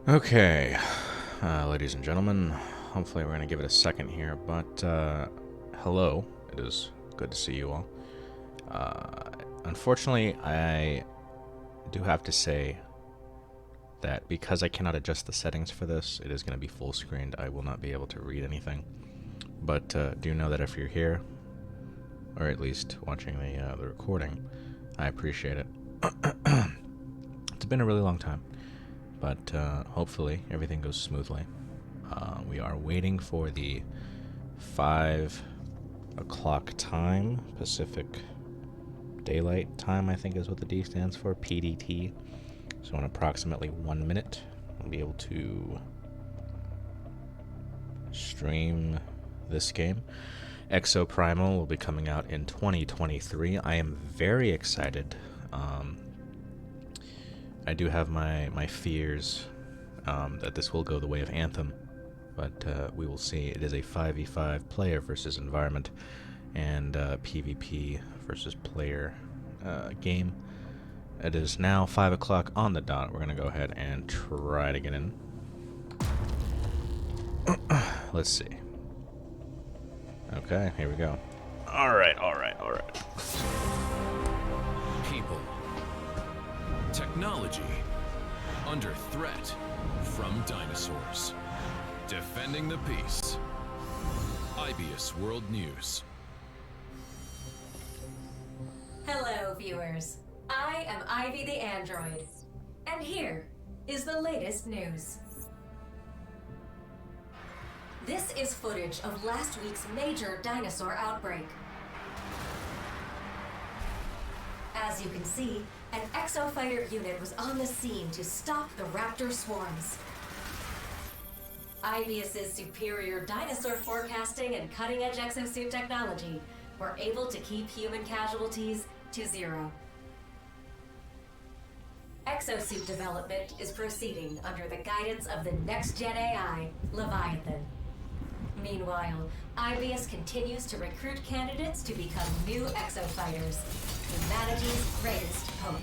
Okay, ladies and gentlemen, hopefully we're going to give it a second here, but hello, it is good to see you all. Unfortunately, I do have to say that because I cannot adjust the settings for this, it is going to be full screened. I will not be able to read anything, but do know that if you're here, or at least watching the recording, I appreciate it. It's been a really long time, but hopefully everything goes smoothly. We are waiting for the 5 o'clock time, Pacific Daylight Time, I think is what the D stands for, PDT. So in approximately 1 minute, we'll be able to stream this game. Exoprimal will be coming out in 2023. I am very excited. I do have my fears that this will go the way of Anthem, but we will see. It is a 5v5 player versus environment and PvP versus player game. It is now 5 o'clock on the dot. We're going to go ahead and try to get in. Let's see. Okay, here we go. Alright. People. Technology. Under threat from dinosaurs. Defending the peace. IBS World News. Hello, viewers. I am Ivy the Android, and here is the latest news. This is footage of last week's major dinosaur outbreak. As you can see, an exofighter unit was on the scene to stop the raptor swarms. Ivius's superior dinosaur forecasting and cutting-edge exosuit technology were able to keep human casualties to 0. Exosuit development is proceeding under the guidance of the next-gen AI, Leviathan. Meanwhile, IBS continues to recruit candidates to become new exofighters, humanity's greatest hope.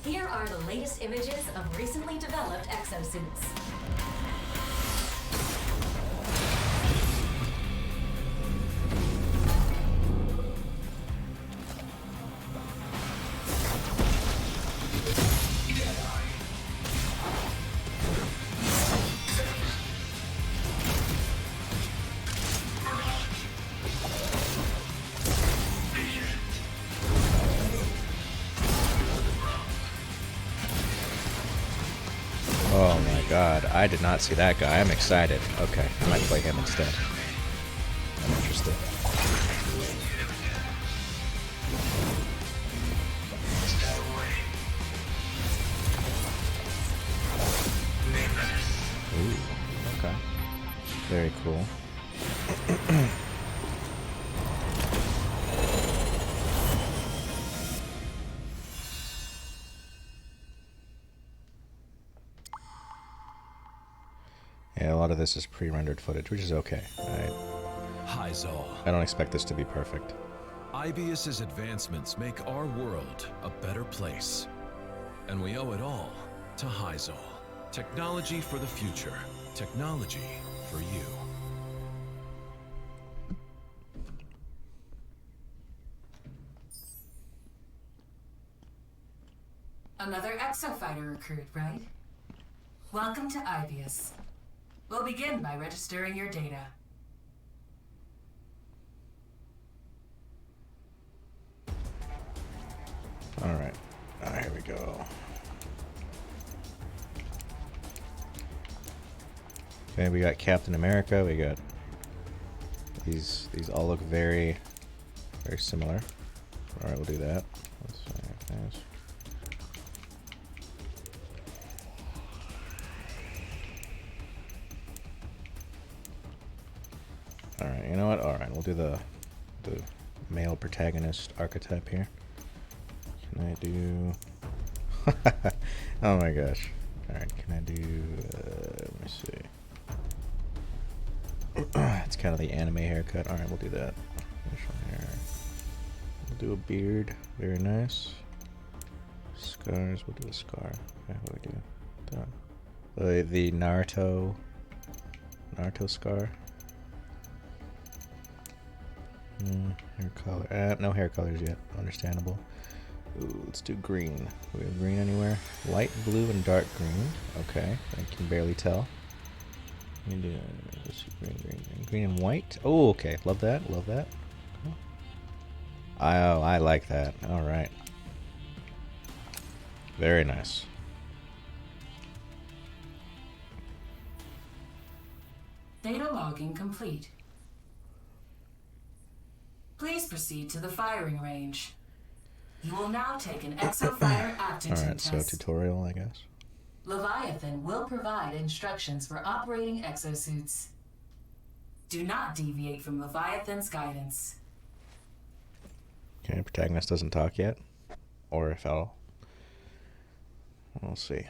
Here are the latest images of recently developed exosuits. Oh my god, I did not see that guy. I'm excited. Okay, I might play him instead. I'm interested. Ooh, okay. Very cool. Yeah, a lot of this is pre-rendered footage, which is okay. I don't expect this to be perfect. IBS's advancements make our world a better place. And we owe it all to Hyzol. Technology for the future. Technology for you. Another exofighter recruit, right? Welcome to IBS. We'll begin by registering your data. Alright. Here we go. Okay, we got Captain America, we got these all look very similar. Alright, we'll do that. Let's see, nice. Alright, you know what? Alright, we'll do the male protagonist archetype here. Can I do... oh my gosh. Alright, can I do... let me see. It's kind of the anime haircut. Alright, we'll do that. Facial hair. We'll do a beard. Very nice. Scars, we'll do a scar. Okay, what do we do? The Naruto scar. Hair color. No hair colors yet. Understandable. Ooh, let's do green. Do we have green anywhere? Light blue and dark green. Okay, I can barely tell. Green and white. Oh, okay. Love that. Love that. Cool. Oh, I like that. All right. Very nice. Data logging complete. Please proceed to the firing range. You will now take an exofighter aptitude Alright, test. so tutorial, I guess. Leviathan will provide instructions for operating exosuits. Do not deviate from Leviathan's guidance. Okay, protagonist doesn't talk yet. Or if at all. We'll see.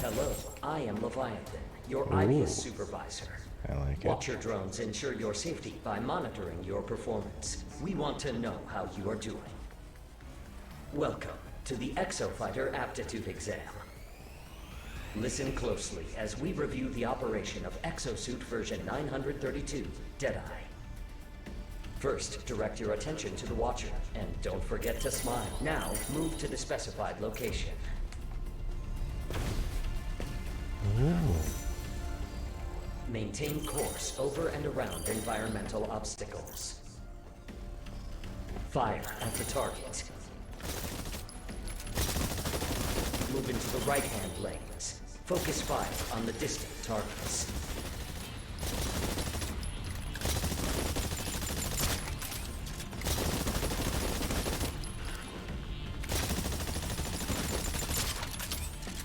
Hello, I am Leviathan, your IBS supervisor. I like it. Watch your drones ensure your safety by monitoring your performance. We want to know how you are doing. Welcome to the Exofighter Aptitude Exam. Listen closely as we review the operation of Exosuit version 932, Deadeye. First, direct your attention to the Watcher, and don't forget to smile. Now, move to the specified location. Ooh. Maintain course over and around environmental obstacles. Fire at the target. Move into the right-hand lanes. Focus fire on the distant targets.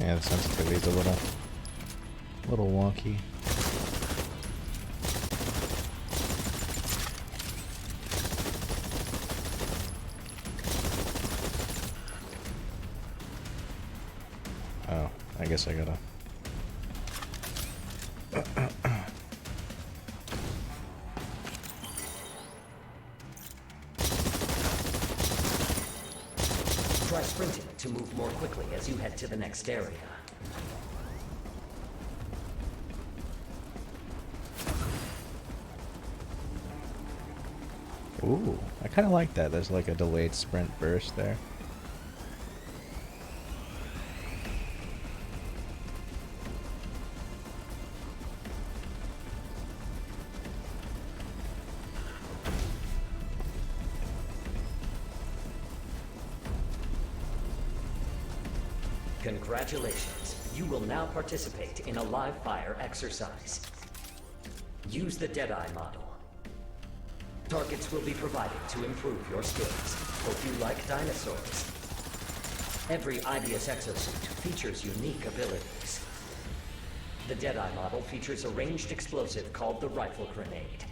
Yeah, the sensitivity's a little wonky. Oh, I guess I gotta. Try sprinting to move more quickly as you head to the next area. Ooh, I kind of like that. There's like a delayed sprint burst there. Congratulations. You will now participate in a live fire exercise. Use the Deadeye model. Targets will be provided to improve your skills. Hope you like dinosaurs. Every IBS exosuit features unique abilities. The Deadeye model features a ranged explosive called the Rifle Grenade,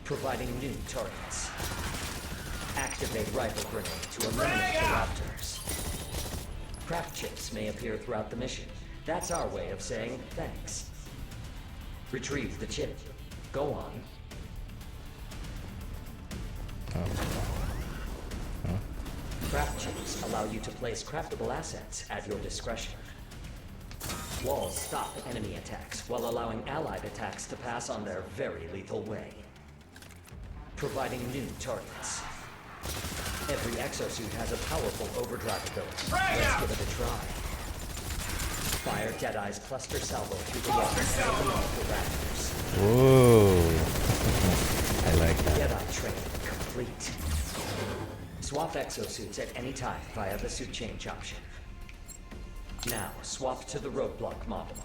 providing new targets. Activate Rifle Grenade to eliminate the raptors. Craft chips may appear throughout the mission. That's our way of saying thanks. Retrieve the chip. Go on. Craft chips allow you to place craftable assets at your discretion. Walls stop enemy attacks while allowing allied attacks to pass on their very lethal way. Providing new targets. Every exosuit has a powerful overdrive ability. Let's give it a try. Fire Deadeye's cluster salvo through the wall and eliminate the raptors. Whoa. I like that. Deadeye training complete. Swap exosuits at any time via the suit change option. Now, swap to the roadblock model.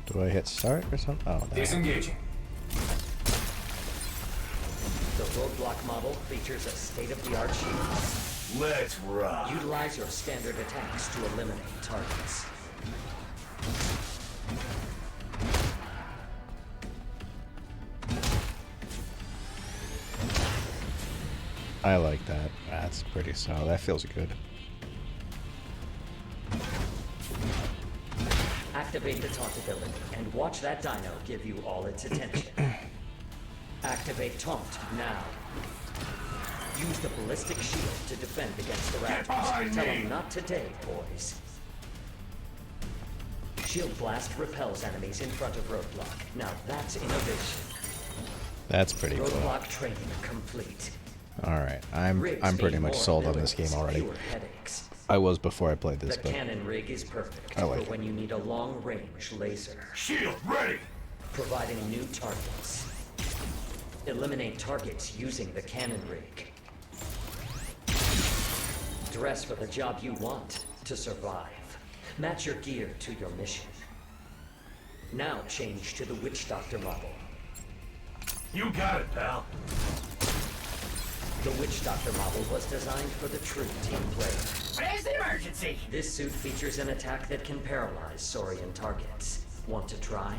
Do I hit start or something? Oh, there. Disengaging. The roadblock model features a state-of-the-art shield. Let's rock. Utilize your standard attacks to eliminate targets. I like that. That's pretty solid. That feels good. Activate the taunt ability and watch that dino give you all its attention. Activate taunt now. Use the ballistic shield to defend against the raptors. Tell them not today, boys. Shield blast repels enemies in front of roadblock. Now that's innovation. That's pretty cool. Roadblock training complete. All right, I'm pretty much sold on this game already. I was before I played this, The but cannon rig is perfect I like for it. when you need a long-range laser. Shield ready! Providing new targets. Eliminate targets using the cannon rig. Dress for the job you want to survive. Match your gear to your mission. Now change to the Witch Doctor model. You got it, pal. The Witch Doctor model was designed for the true team player. Where's the emergency? This suit features an attack that can paralyze Saurian targets. Want to try?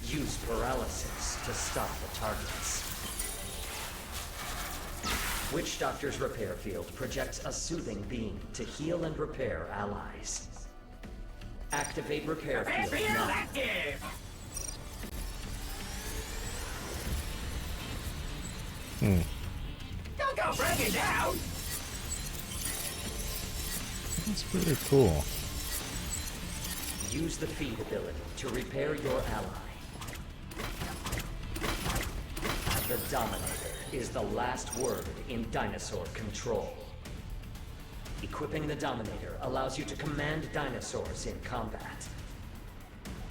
Use paralysis to stop the targets. Witch Doctor's repair field projects a soothing beam to heal and repair allies. Activate repair field now. active! Don't go breaking down! it's pretty cool. Use the feed ability to repair your ally. The Dominator is the last word in dinosaur control. Equipping the Dominator allows you to command dinosaurs in combat.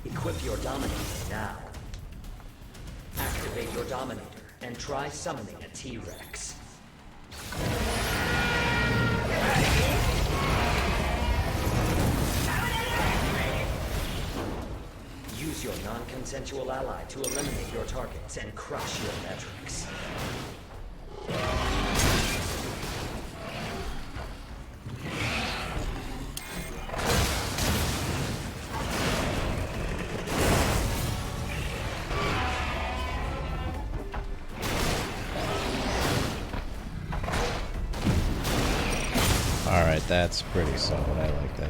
Equip your Dominator now. Activate your Dominator and try summoning a T-Rex. Use your non-consensual ally to eliminate your targets and crush your metrics. Alright, that's pretty solid. I like that.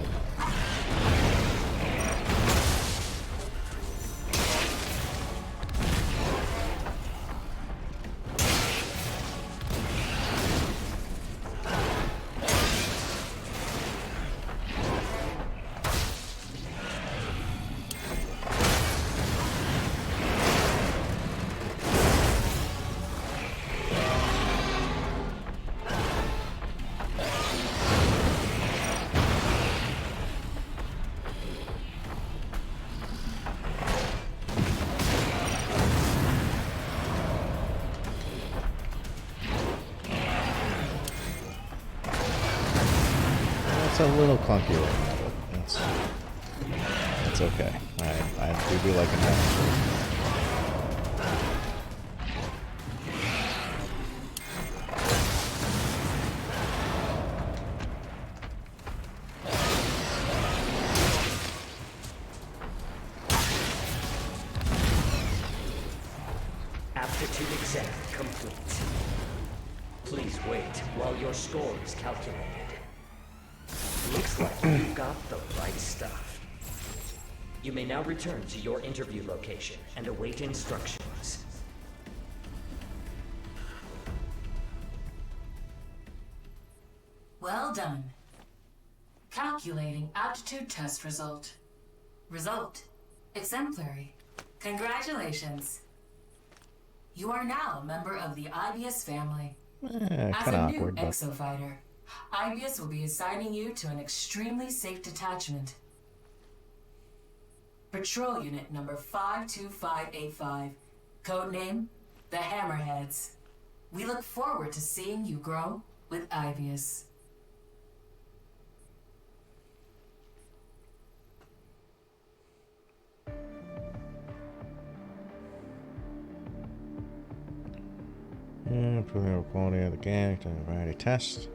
It's a little clunky right now, but it's okay. I do be liking that. Aptitude exam complete. Please wait while your score is calculated. Looks like you got the right stuff. You may now return to your interview location and await instructions. Well done. Calculating aptitude test result. Result: exemplary. Congratulations. You are now a member of the IBS family. As Kind a of new awkward, but exofighter, IBS will be assigning you to an extremely safe detachment. Patrol Unit number 52585. Codename, the Hammerheads. We look forward to seeing you grow with IBS. improving the quality of the game, variety test.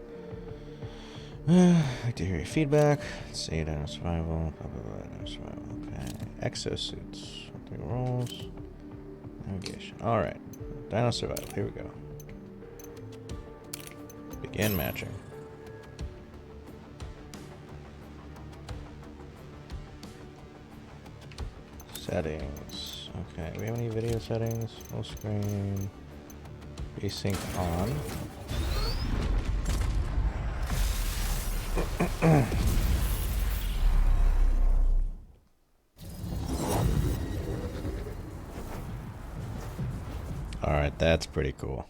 Like to hear your feedback. Let's see, dino survival, dino survival. Okay, exosuits. Something rolls. Navigation. All right, dino survival. Here we go. Begin matching. Settings. Okay, do we have any video settings? Full screen. Async on. Alright, that's pretty cool.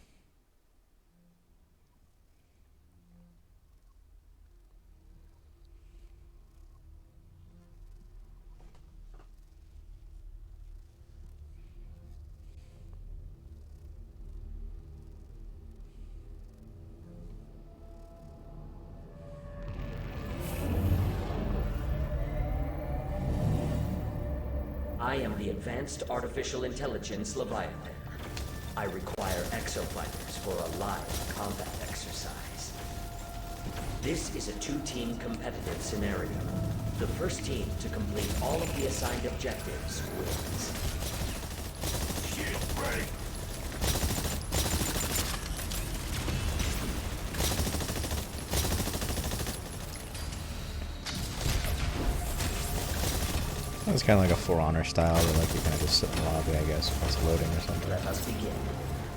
I am the Advanced Artificial Intelligence Leviathan. I require exofighters for a live combat exercise. This is a two-team competitive scenario. The first team to complete all of the assigned objectives wins. Shield ready. It's kind of like a For Honor style, where like you kind of just sit in the lobby, I guess, if it's loading or something. Let us begin.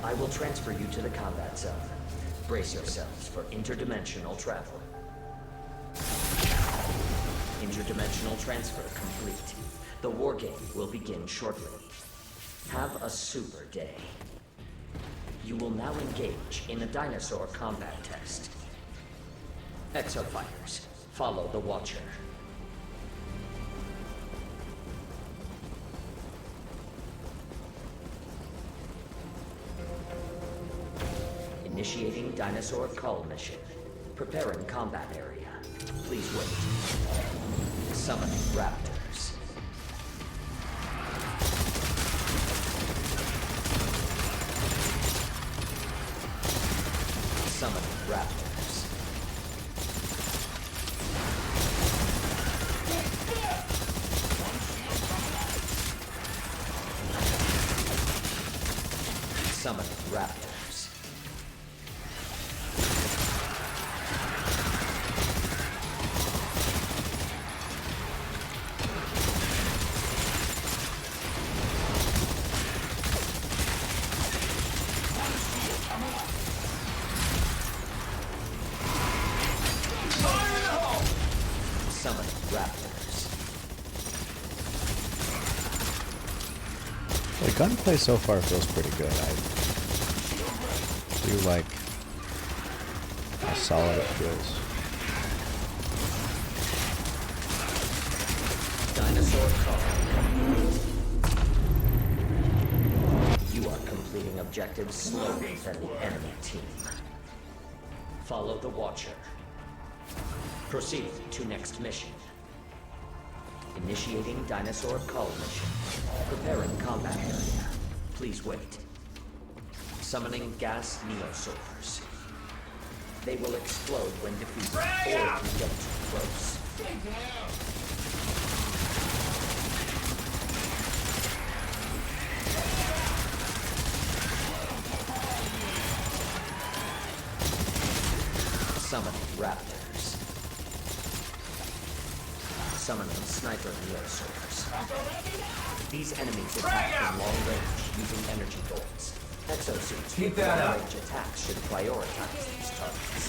I will transfer you to the combat zone. Brace yourselves for interdimensional travel. Interdimensional transfer complete. The war game will begin shortly. Have a super day. You will now engage in a dinosaur combat test. Exofighters, follow the Watcher. Initiating dinosaur cull mission. Preparing combat area. Please wait. Summoning raptors. Summoning raptors. Summoning raptors. Summoning raptors. The gunplay so far feels pretty good. I do like how solid it feels. Dinosaur call. You are completing objectives slower than the enemy team. Follow the Watcher. Proceed to next mission. Initiating dinosaur cull mission. Preparing combat area. Please wait. Summoning gas neosaurs. They will explode when defeated or if you get too close. Summoning raptors. Summoning sniper neosaurs. These enemies attack from long range using energy bolts. Exosuits with long range attacks should prioritize these targets.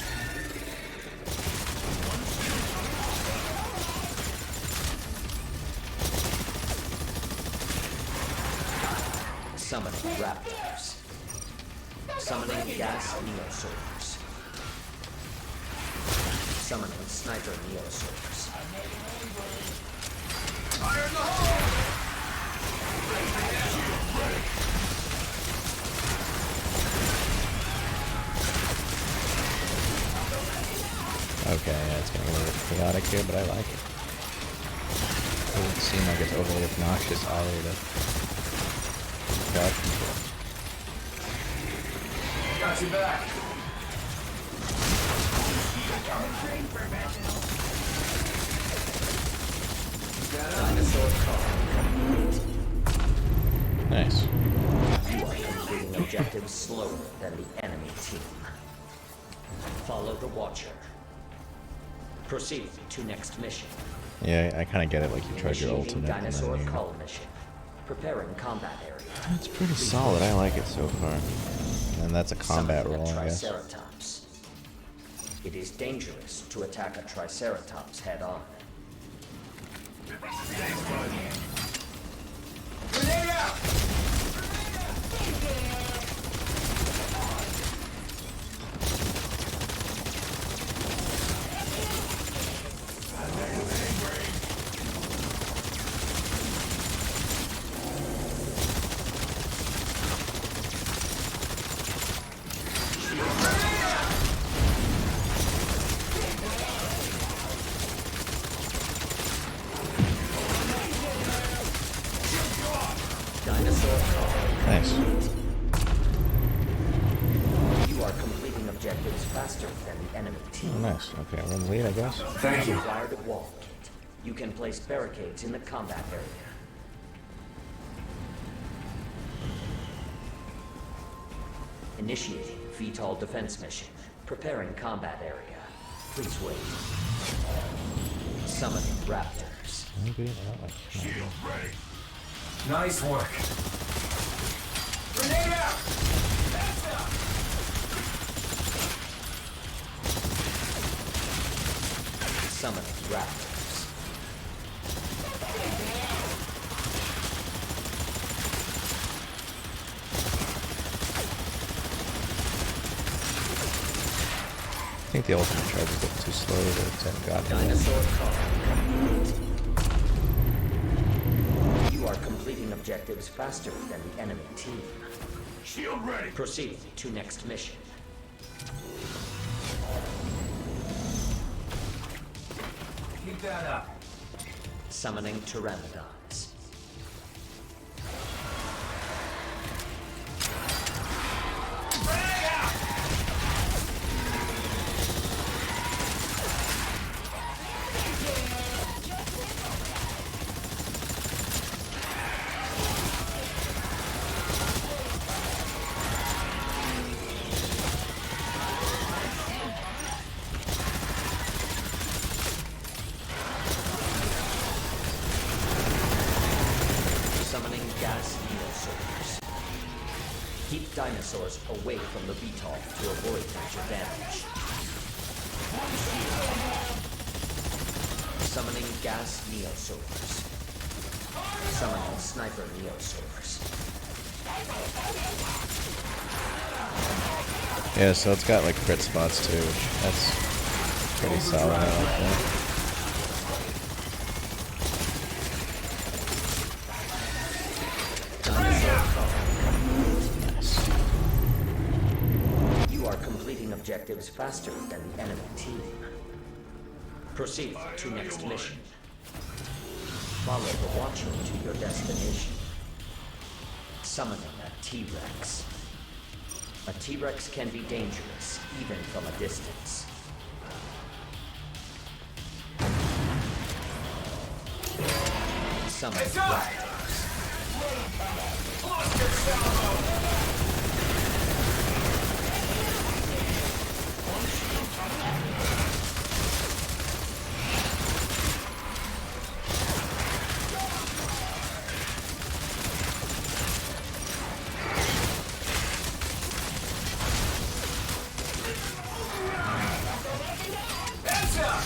Summoning raptors. Summoning gas neosaurs. Summoning sniper neosaurs. Fire in the hole! Okay, yeah, it's getting a little chaotic here, but I like it. Doesn't seem like it's overly obnoxious already to crowd control. Got you back. Dinosaur call. Nice. You are completing objectives slower than the enemy team. Follow the Watcher. Proceed to next mission. Yeah, I kind of get it. Like you tried your Initiating ultimate and dinosaur then you... call mission. Preparing combat area. It's pretty solid. I like it so far. And that's a combat Summoning roll, a I guess. Triceratops. It is dangerous to attack a Triceratops head-on. Grenade out! Dinosaur call. Nice. You are completing objectives faster than the enemy team. Oh, nice. Okay, I'm in the lead, I guess. Thank you. Acquired a wall kit. You can place barricades in the combat area. Initiating VTOL defense mission. Preparing combat area. Please wait. Summoning raptors. Maybe. I Shield ready. Nice work. Grenade out! That's up! Summoning raptors. think the ultimate charge is a bit too slow, but it's got him. Dinosaur call. You are completing objectives faster than the enemy team. Shield ready. Proceed to next mission. Keep that up. Summoning pteranodons. Grenade out! Summoning gas neosoldiers. Keep dinosaurs away from the VTOL to avoid major damage. Summoning gas neosoldiers. Summoning sniper neosoldiers. Yeah, so it's got like crit spots too, which that's pretty solid. I like that. Nice. You are completing objectives faster than the enemy team. Proceed to next mission. Follow the Watcher to your destination. Summoning a T-Rex. A T-Rex can be dangerous, even from a distance. Summon It's up! raptors. Cluster salvo! Heads up!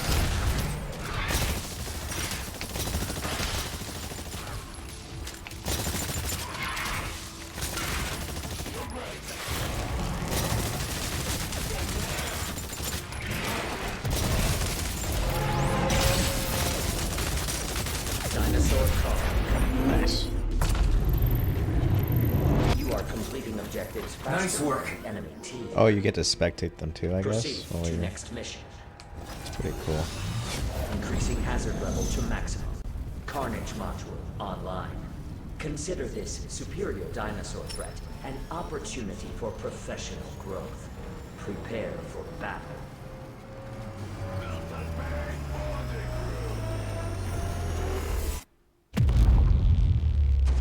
Dinosaur call. Nice. You are completing objectives faster Nice work. than the enemy team. Oh, you get to spectate them too, I Proceed guess. Oh, to yeah. next mission. It's pretty cool. Increasing hazard level to maximum. Carnage module online. Consider this superior dinosaur threat an opportunity for professional growth. Prepare for battle.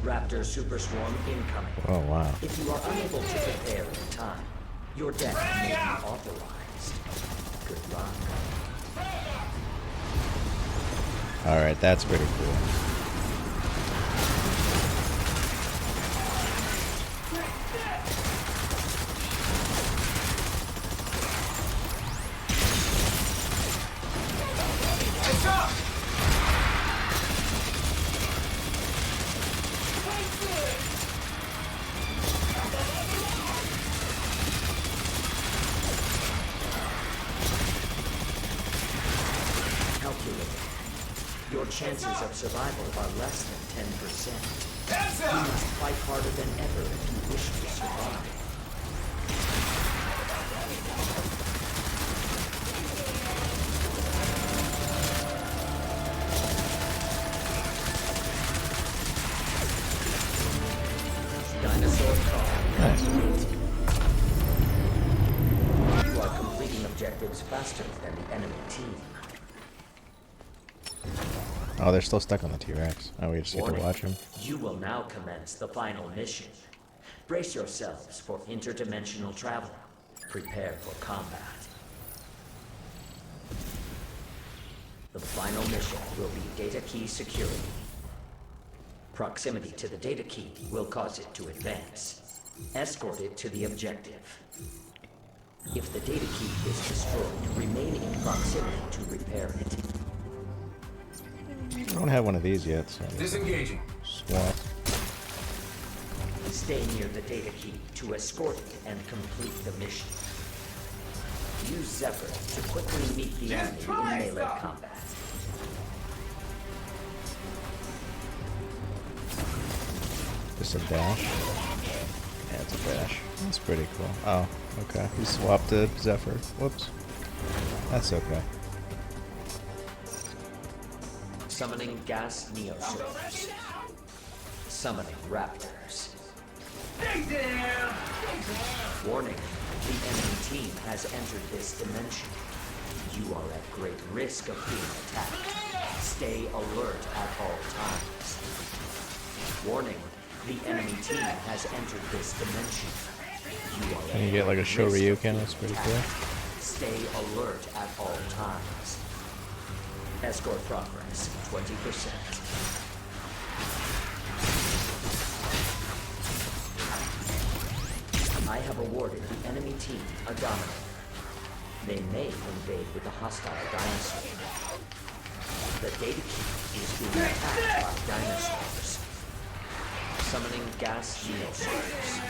Raptor Super Swarm incoming. Oh, wow. If you are unable to prepare in time, your death may be authorized. advanced. Good luck. Alright, that's pretty cool. Heads up! Calculated. Your chances of survival are less than 10%. Heads You up! must fight harder than ever if you wish to survive. Dinosaur car. Nice. You are completing objectives faster than the enemy team. Oh, they're still stuck on the T-Rex. Oh, we just get to Warning. watch them. You will now commence the final mission. Brace yourselves for interdimensional travel. Prepare for combat. The final mission will be data key security. Proximity to the data key will cause it to advance. Escort it to the objective. If the data key is destroyed, remain in proximity to repair it. I don't have one of these yet, so Disengaging. swap. Stay near the data key to escort it and complete the mission. Use Zephyr to quickly meet the enemy in melee combat. Just a dash. Yeah, it's a dash. That's pretty cool. Oh, okay. He swapped to Zephyr. Whoops. That's okay. Summoning gas neosurfers. Summoning raptors. Stay down! Warning, the enemy team has entered this dimension. You are at great risk of being attacked. Stay alert at all times. Warning, the enemy team has entered this dimension. You are And you at get like a great risk of Shoryuken, being that's pretty cool. attacked. Stay alert at all times. Escort progress, 20%. I have awarded the enemy team a dominator. They may invade with a hostile dinosaur. The data key is being attacked by dinosaurs. Summoning gas neosaurs.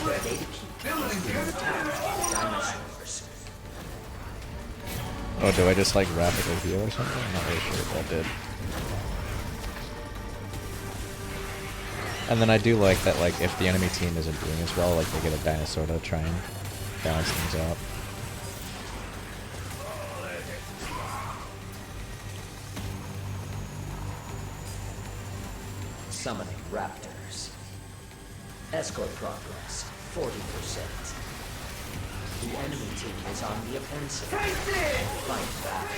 The data key is being attacked by dinosaurs. Oh, do I just like rapidly heal or something? I'm not really sure if that did. And then I do like that, like, if the enemy team isn't doing as well, like, they get a dinosaur to try and balance things out. Summoning raptors. Escort progress, 40%. The enemy team is on the offensive. Fight back.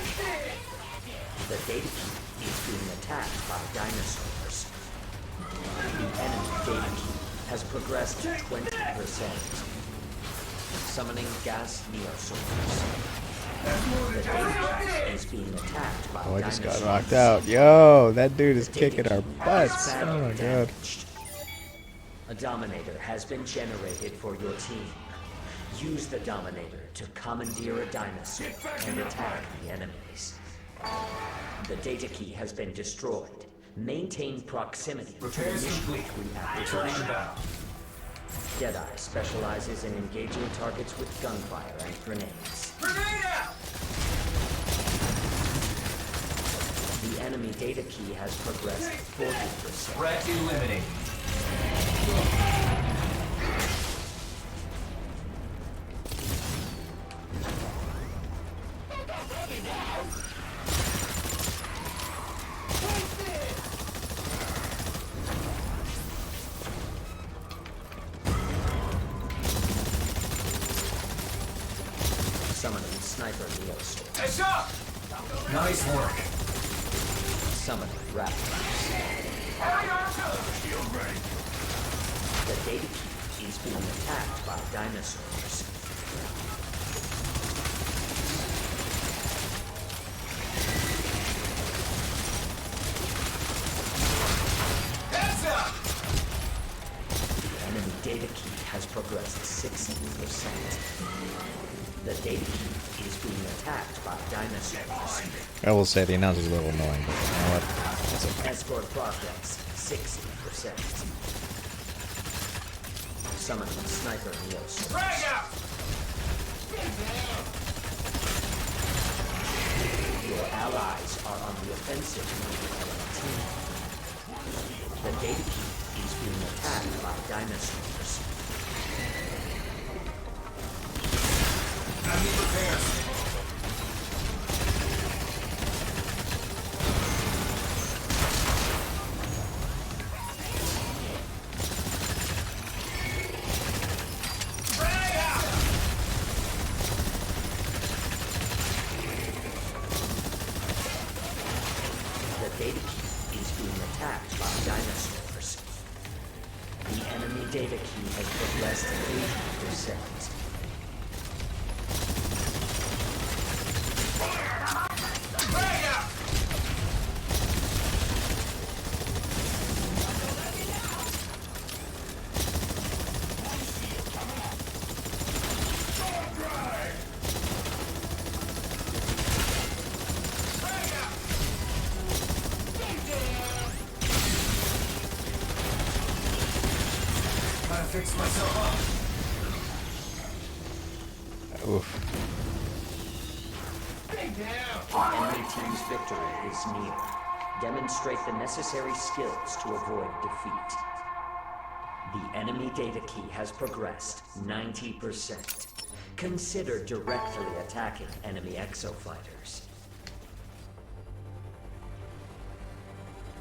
The data key is being attacked by dinosaurs. The enemy data key has progressed to 20%. Summoning gas neosaurs. The data key is being attacked by Oh, I dinosaurs. just got knocked out. Yo, that dude is The data kicking our key is butts. badly Oh my god. damaged. A Dominator has been generated for your team. Use the Dominator to commandeer a dinosaur and attack the enemies. The data key has been destroyed. Maintain proximity to Repairs initiate complete. Returning to reactivation. battle. Deadeye specializes in engaging targets with gunfire and grenades. Grenade out! The enemy data key has progressed 40%. Threat eliminated. Summoning Sniper Neosaur. Heads up! Nice work. Summoning Raptors. Shield ready. The data key is being attacked by dinosaurs. Heads up! The enemy data key has progressed 60%. The data key is being attacked by dinosaurs. I will say the announce is a little annoying, but you know what? That's okay. Escort progress 60%. Summoning sniper Neos. Frag out! Your allies are on the offensive with the enemy team. The data key is being attacked by dinosaurs. I need repairs. Frag out! The data key is being attacked by dinosaurs. The enemy data key has progressed 80%. Frag out! Gotta fix myself up. Oof. Enemy team's victory is near. Demonstrate the necessary skills to avoid defeat. The enemy data key has progressed 90%. Consider directly attacking enemy exofighters.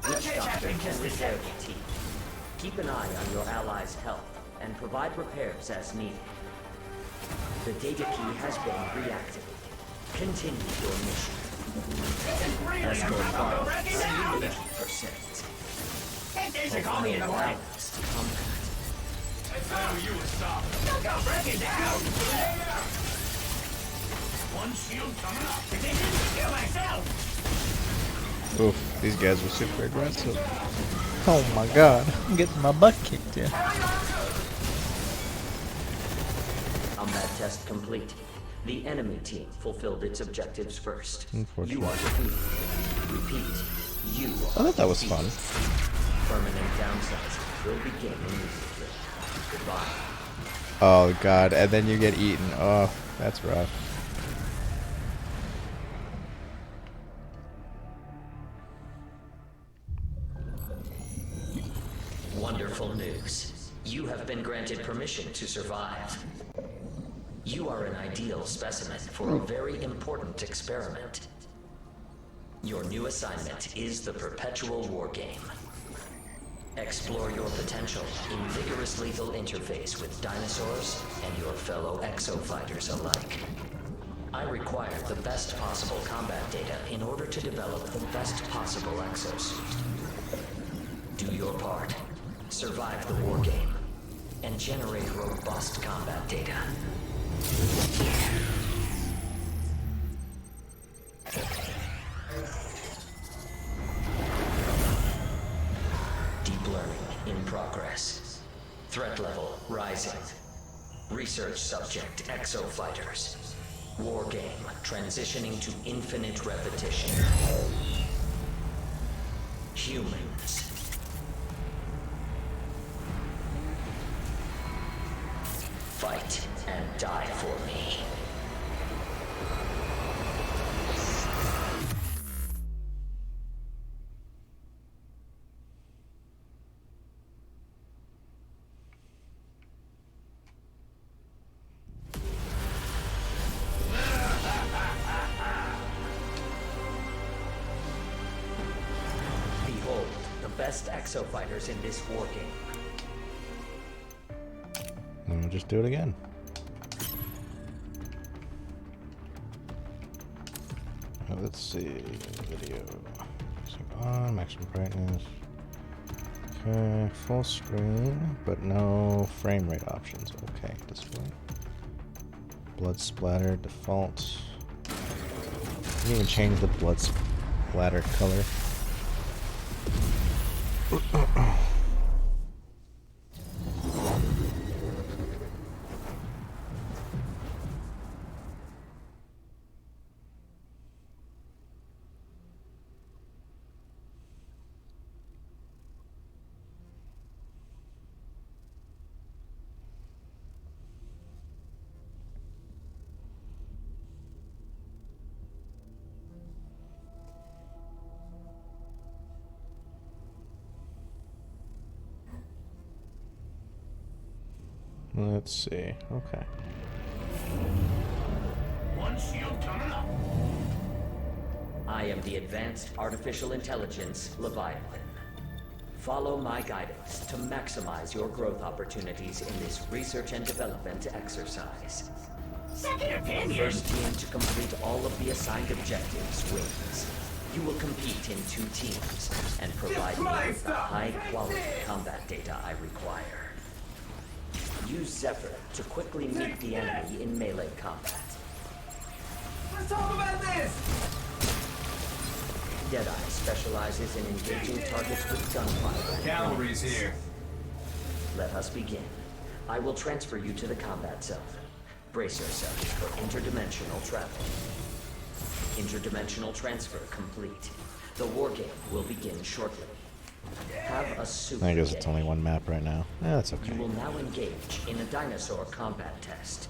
Witch Doctor can repair the team. Keep an eye on your allies' health and provide repairs as needed. The data key has been reactivated. Continue your mission. Escort progress 80%. Fulfill violence to combat. It's how you would stop. Look how break it down! One shield coming up. If they didn't kill myself! Oof. These guys were super aggressive. Oh my god. I'm getting my butt kicked here. Combat test complete. The enemy team fulfilled its objectives first. Unfortunately. You are defeated. Repeat. You I thought that was fun. Permanent downsizing will begin immediately. Goodbye. Oh god, and then you get eaten. Oh, that's rough. Wonderful news. You have been granted permission to survive. You are an ideal specimen for a very important experiment. Your new assignment is the perpetual war game. Explore your potential in vigorous lethal interface with dinosaurs and your fellow exofighters alike. I require the best possible combat data in order to develop the best possible exosuit. Do your part. Survive the war game. And generate robust combat data. Deep learning in progress. Threat level rising. Research subject exofighters. War game transitioning to infinite repetition. Humans. Fight and die for me. Behold, the best exofighters in this war game. And we'll just do it again. Let's see. Video. On maximum brightness. Okay, full screen, but no frame rate options. Okay, display. Blood splatter default. You can even change the blood splatter color. Let's see. Okay. One shield coming up. I am the Advanced Artificial Intelligence, Leviathan. Follow my guidance to maximize your growth opportunities in this research and development exercise. Second opinion. First team to complete all of the assigned objectives wins. You will compete in 2 teams and provide me with the high-quality combat data I require. Use Zephyr to quickly meet the enemy in melee combat. Let's talk about this. Deadeye specializes in engaging targets with gunfire. Cavalry's here. Let us begin. I will transfer you to the combat zone. Brace yourself for interdimensional travel. Interdimensional transfer complete. The war game will begin shortly. Have a super I guess day. it's only one map right now. Yeah, that's okay. You will now engage in a dinosaur combat test.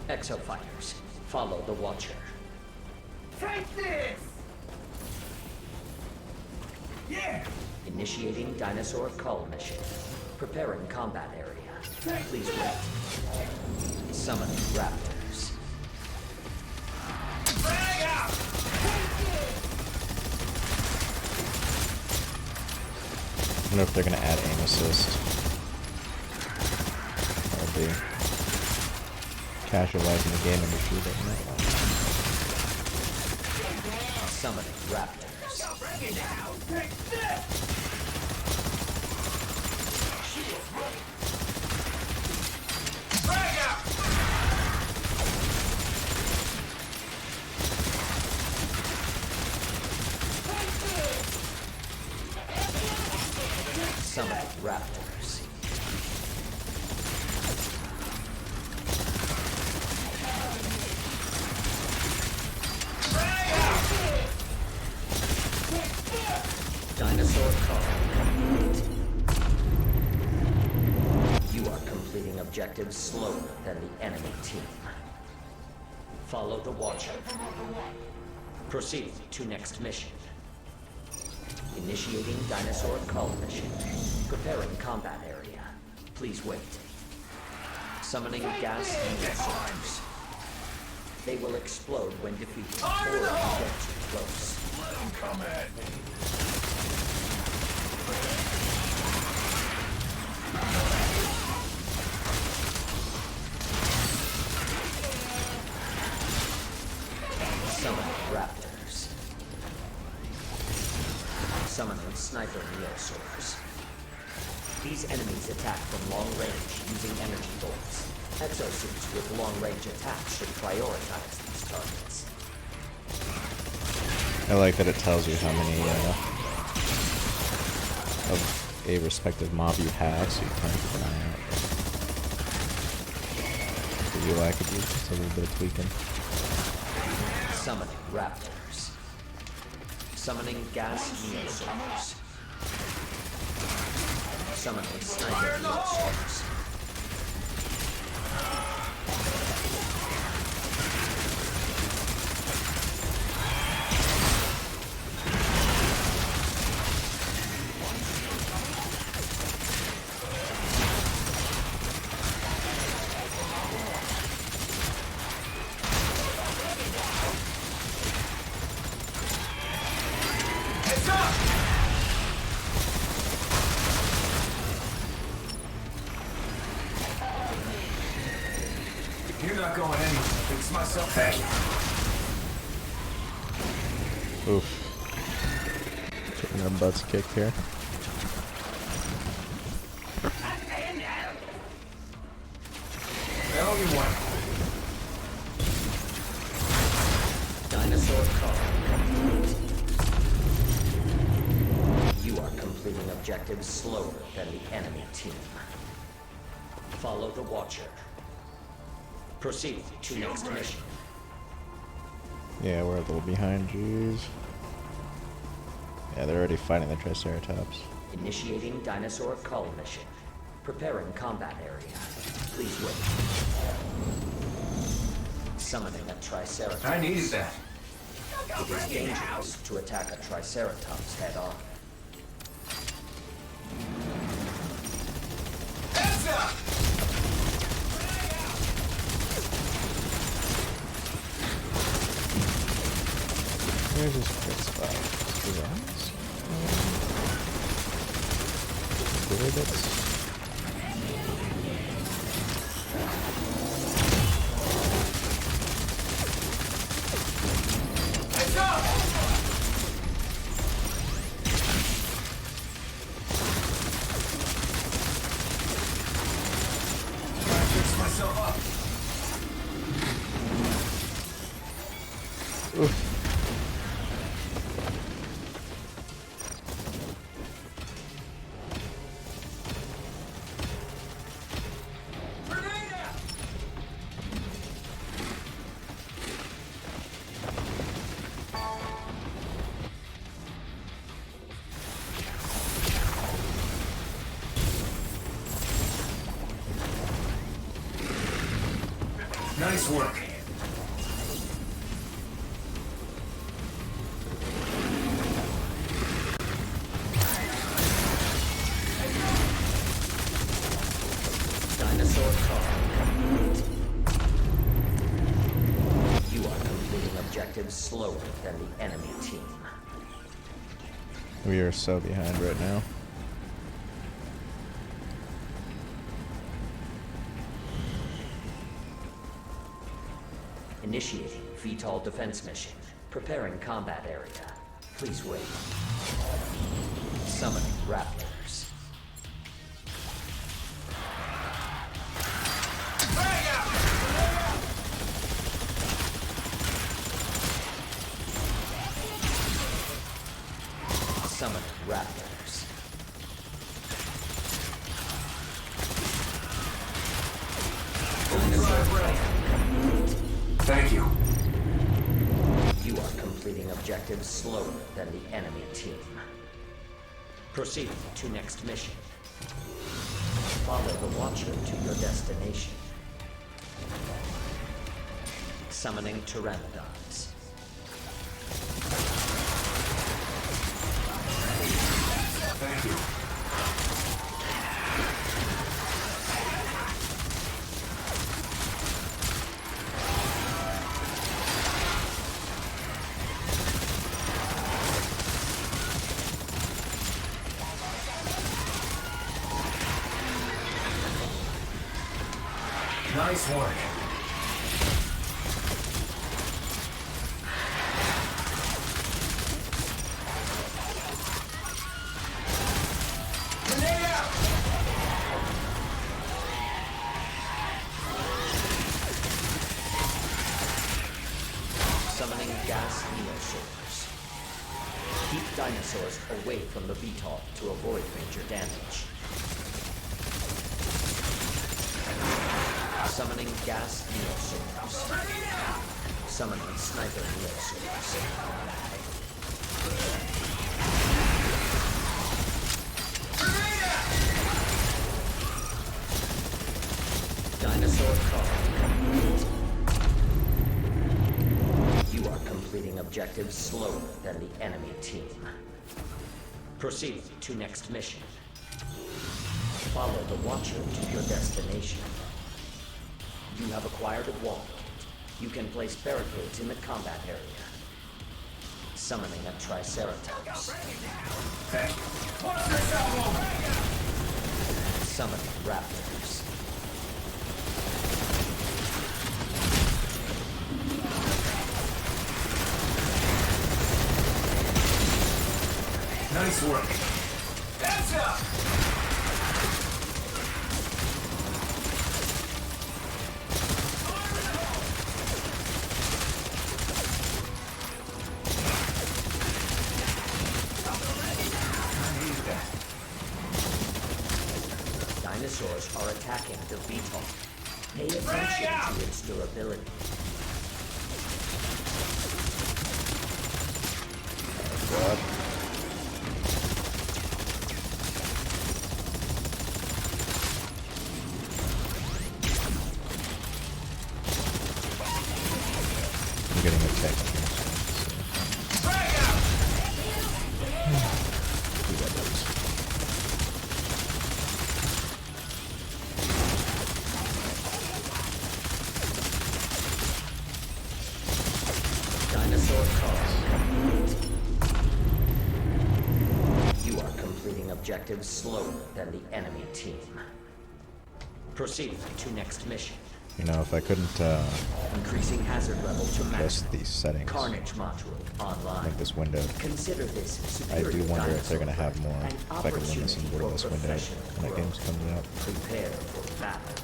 Exofighters, follow the Watcher. Take this. Yeah. Initiating dinosaur call mission. Preparing combat area. Please wait. Summoning raptors. Frag out. I wonder if they're gonna add aim assist. That'll be casualizing the game industry, but no. Summoning raptors. Bring it down. Take this. Shields ready. Frag out. Summoning raptors. Dinosaur call complete. You are completing objectives slower than the enemy team. Follow the Watcher. Proceed to next mission. Initiating dinosaur call mission. Preparing combat area. Please wait. Summoning gas dinosaurs. They will explode when defeated or if you get too close. Let them come at me. Summoning raptors. Summoning sniper neosaurs. These enemies attack from long range using energy bolts. Exosuits with long-range attacks should prioritize these targets. I like that it tells you how many of a respective mob you have, so you kind of keep an eye out. For you, I could use just a little bit of tweaking. Summoning raptors. Summoning gas neosaurs. Summoning sniper neosaurs. It's up. You're not going anywhere. Fix myself. Hey. Oof. Getting our butts kicked here. Hell, you want? objectives slower than the enemy team. Follow the Watcher. Proceed to next mission. Yeah, we're a little behind, jeez. Yeah, they're already fighting the Triceratops. Initiating dinosaur cull mission. Preparing combat area. Please wait. Summoning a Triceratops. I needed that. It is dangerous to attack a Triceratops head-on. Heads up! Where's this quick spot? Two rounds? Really bits? Heads up! Fix myself up. Oof. Grenade out! Nice work. Dinosaur cull. You are completing objectives slower than the enemy team. We are so behind right now. Initiating VTOL defense mission. Preparing combat area. Please wait. Summoning raptors. Frag out! Summoning raptors. Overdrive ready. Thank you. You are completing objectives slower than the enemy team. Proceed to next mission. Follow the Watcher to your destination. Summoning pteranodons. Thank you. Nice work. Grenade out! Summoning gas neosaurs. Keep dinosaurs away from the VTOL to avoid major damage. Summoning gas neosaurs. Summoning sniper neosaurs. Dinosaur cull. You are completing objectives slower than the enemy team. Proceed to next mission. Follow the Watcher to your destination. You have acquired a wall. You can place barricades in the combat area. Summoning a Triceratops. Hey, watch yourself over! Summoning raptors. Nice work. Heads up! I need that. Dinosaurs are attacking the VTOL. Pay attention to its durability. God. I'm getting attacked. Dinosaur call. You are completing objectives slower than the enemy team. Proceed to next mission. You know, if I couldn't Increasing hazard level to max. adjust these settings, Carnage module online. like this window, Consider this I do superior wonder if they're going to have dinosaur more, an if I can run this opportunity in for this window professional when that game growth. comes out. Prepare for battle.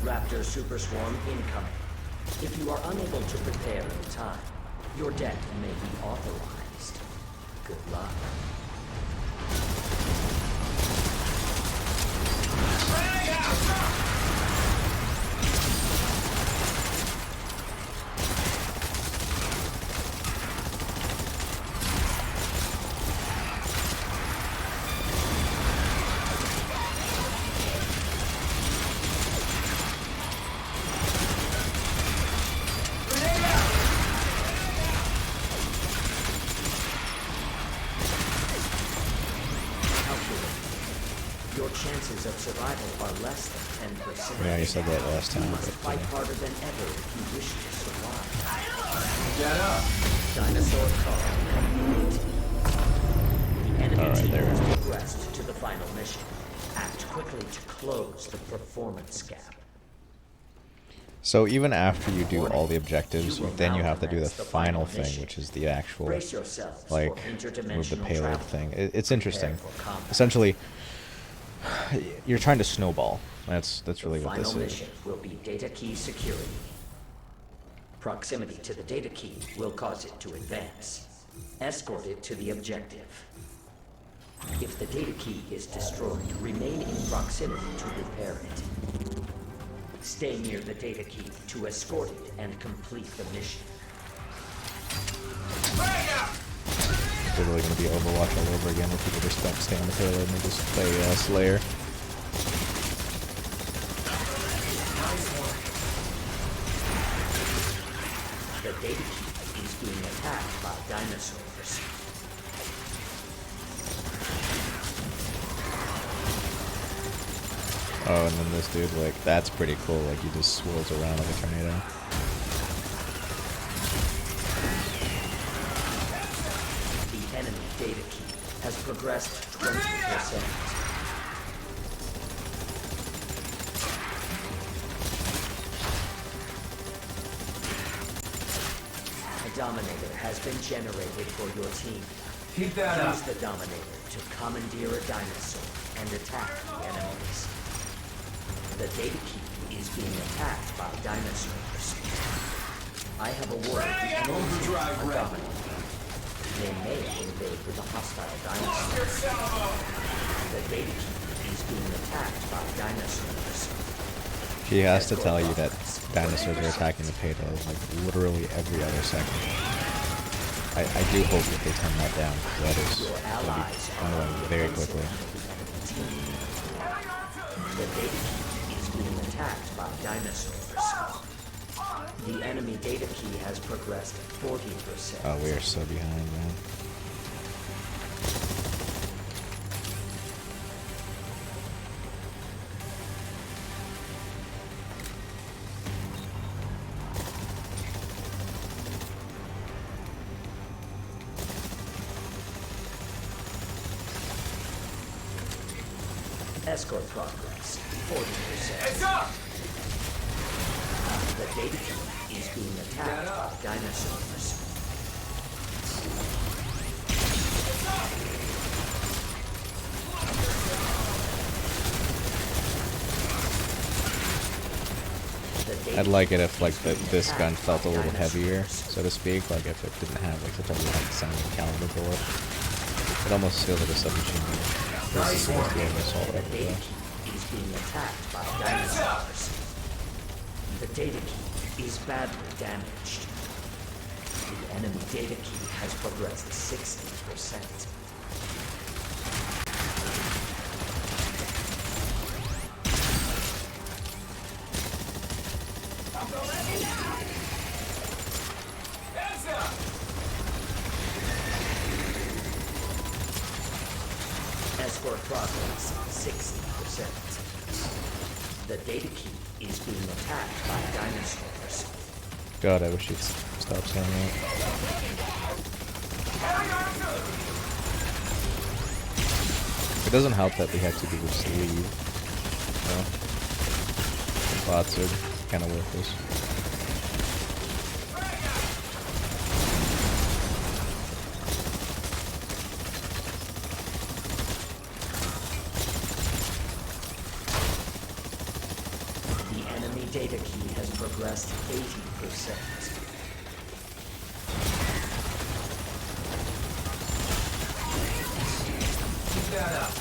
Raptor Super Swarm incoming. If you are unable to prepare in time, your death may be authorized. Good luck. Your chances of survival are less than 10%. Yeah, you said that last time, You must but, fight harder than ever if you wish to survive. Get up! Dinosaur call. The enemy Alright, team there. has progressed to the final mission. Act quickly to close the performance gap. So even after you do all the objectives, then you have to do the final thing, which is the actual, Brace yourselves like, for move the interdimensional payload travel. thing. It's interesting. Prepare for combat. Essentially, you're trying to snowball. That's really The what this final is. mission will be data key security. Proximity to the data key will cause it to advance. Escort it to the objective. If the data key is destroyed, remain in proximity to repair it. Stay near the data key to escort it and complete the mission. It's literally going to be Overwatch all over again, where people just don't stay on the payload and they just play Slayer. The data key is being attacked by dinosaurs. Oh, and then this dude, like, that's pretty cool. Like, he just swirls around like a tornado. The enemy data key has progressed 20%. A Dominator has been generated for your team. Keep that up. Use the Dominator to commandeer a dinosaur and attack the enemies. The data key is being attacked by dinosaurs. I have awarded the enemy team Overdrive a ready. Dominator. They may invade with a hostile dinosaur. Your salvo! The data key is being attacked by dinosaurs. She has to tell you that dinosaurs are attacking the payload, like, literally every other second. I do hope that they turn that down, because that is Your going to allies be are on annoying the very offensive quickly. of the enemy team. The data key is being attacked by dinosaurs. The enemy data key has progressed 40%. Oh, we are so behind, man. Escort progress 40%. Heads up! The data key is being attacked by dinosaurs. The data I'd like it if like this gun felt a little heavier, so to speak, like if it didn't have like such a light sounding caliber bullet. It almost feels like a submachine gun versus the assault rifle. Is being attacked by dinosaurs. The data key is badly damaged. The enemy data key has progressed 60%. Escort progress 60%. The data key is being attacked by dinosaurs. God, I wish you'd stop saying that. It doesn't help that we have to do this leave. So, bots are kind of worthless. Data key has progressed 80%. Keep that up.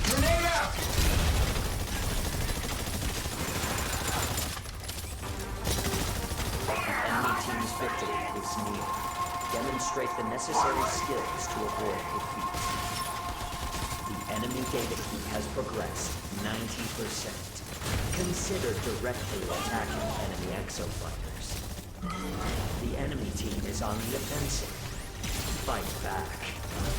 Grenade out! The enemy team's victory is near. Demonstrate the necessary skills to avoid defeat. The enemy data key has progressed 90%. Consider directly attacking enemy exofighters. The enemy team is on the offensive. Fight back.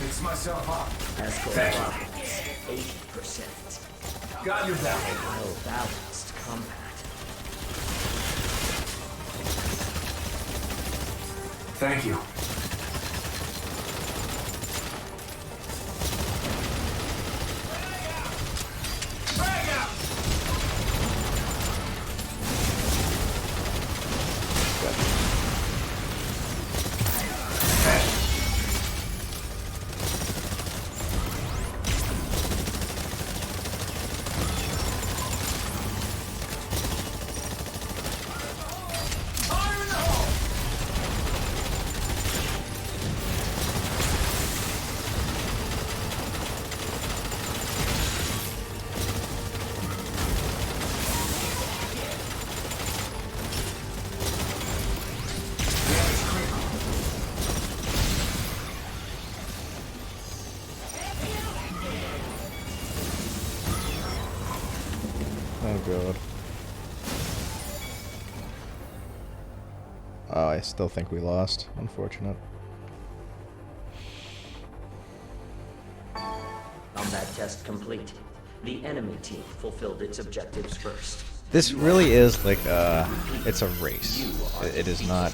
Fix myself up. Escort Thank you. progress 80%. Got your back. Well-balanced combat. Thank you. Oh god. Oh, I still think we lost. Unfortunate. Combat test complete. The enemy team fulfilled its objectives first. This really is like it's a race. It is not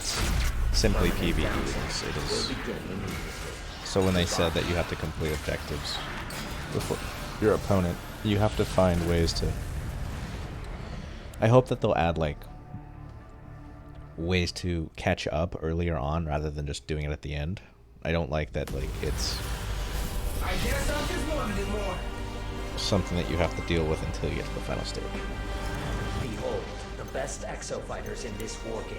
simply PvE. It is. So when they said that you have to complete objectives before your opponent, you have to find ways to. I hope that they'll add like ways to catch up earlier on rather than just doing it at the end. I don't like that like it's I guess I'm just wanting more. something that you have to deal with until you get to the final stage. Behold, the best exofighters in this war game.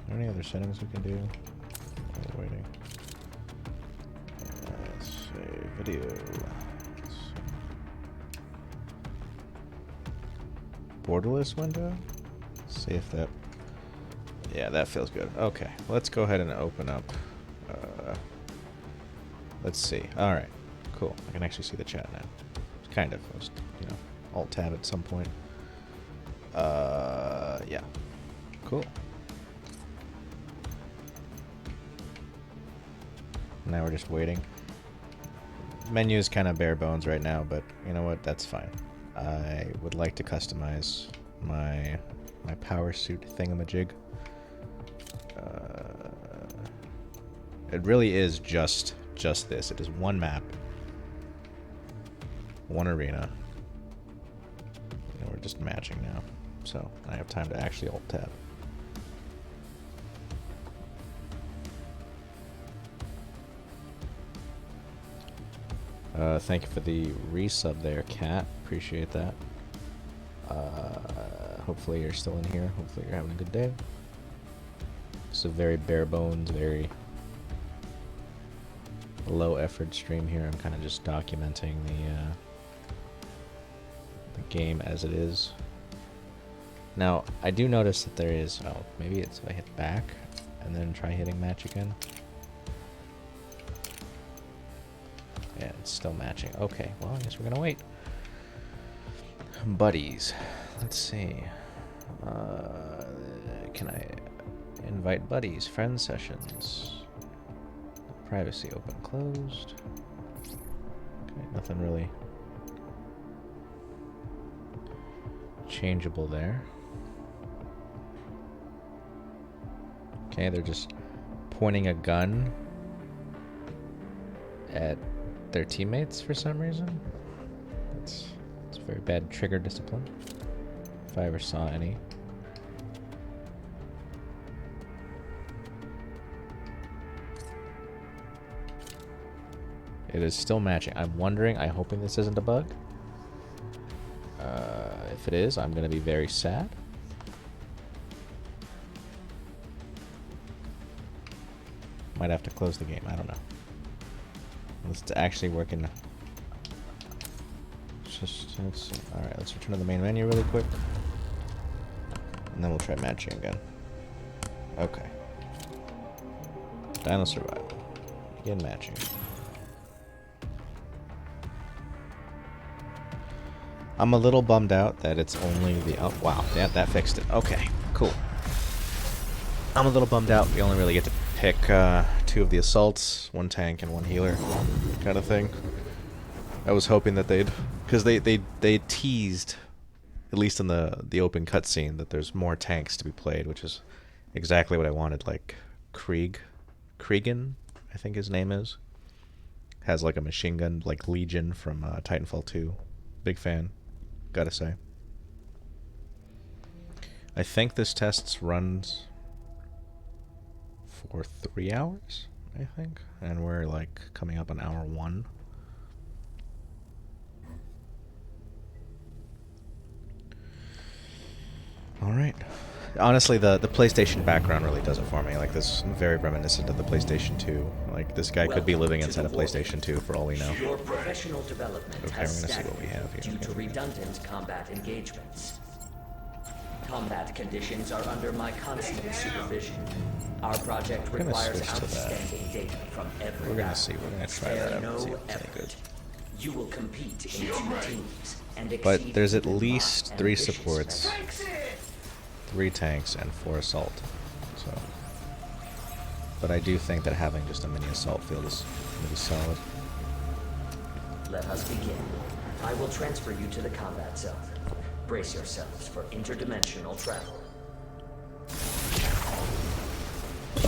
Are there any other settings we can do? While waiting. Let's say video. Let's see. Borderless window? Let's see if that. Yeah, that feels good. Okay, let's go ahead and open up. Let's see. All right, cool. I can actually see the chat now. Kind of. I was, alt tab at some point. Yeah. Cool. Now we're just waiting. Menu is kind of bare bones right now, but you know what? That's fine. I would like to customize my power suit thingamajig. It really is just this. It is one map, one arena, and we're just matching now. So I have time to actually alt tab. Thank you for the resub there, Cat. Appreciate that. Hopefully you're still in here. Hopefully you're having a good day. It's a very bare bones, very low effort stream here. I'm kind of just documenting the game as it is. Now, I do notice that there is, oh, maybe it's if I hit back and then try hitting match again. Yeah, it's still matching. Okay, well, I guess we're gonna wait. Buddies. Let's see. Can I invite buddies? Friend sessions. Privacy open, closed. Okay, nothing really changeable there. Okay, they're just pointing a gun at their teammates for some reason. It's very bad trigger discipline, if I ever saw any. It is still matching. I'm wondering, I'm hoping this isn't a bug. If it is, I'm gonna be very sad. Might have to close the game, I don't know. It's actually working. Let's see. Alright, let's return to the main menu really quick. And then we'll try matching again. Okay. Dino survival. Begin matching. I'm a little bummed out that it's only the... Oh, wow. Yeah, that fixed it. Okay, cool. I'm a little bummed out. We only really get to pick 2 of the assaults, 1 tank and 1 healer kind of thing. I was hoping that they'd... Because they teased, at least in the open cutscene, that there's more tanks to be played, which is exactly what I wanted. Like, Cregan, I think his name is. Has like a machine gun, like Legion from Titanfall 2. Big fan. Gotta say. I think this test runs for 3 hours, I think. And we're like coming up on hour 1. Alright. Honestly, the PlayStation background really does it for me. Like, this is very reminiscent of the PlayStation 2. Like, this guy could be living inside a PlayStation 2 for all we know. Your professional development Okay, has we're gonna see what we have here. due to redundant combat engagements. Combat conditions are under my constant supervision. Our project We're gonna requires switch to that. outstanding data from every We're gonna round. see. We're gonna try Spare that out no and see if it's any effort. good. You will compete in 2 teams and But exceed there's at even my least 3 ambitious supports, specifications. 3 tanks, and 4 assault. So, but I do think that having just a mini assault field is gonna be solid. Let us begin. I will transfer you to the combat zone. Brace yourselves for interdimensional travel.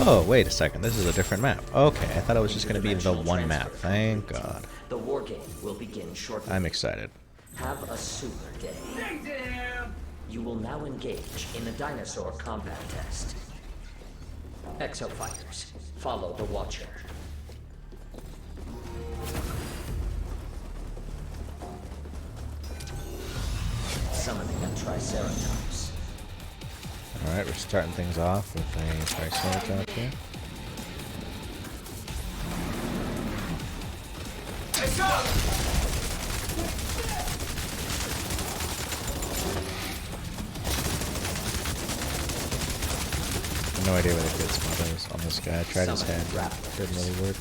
Oh, wait a second. This is a different map. Okay, I thought it was just gonna be the Interdimensional one map. transfer Thank complete. God. The war game will begin shortly. I'm excited. Have a super day. You will now engage in a dinosaur combat test. Exofighters, follow the Watcher. Summoning a Triceratops. Alright, we're starting things off with a Triceratops here. It's up! No idea what it gets on this guy. I tried his head, but it didn't really work.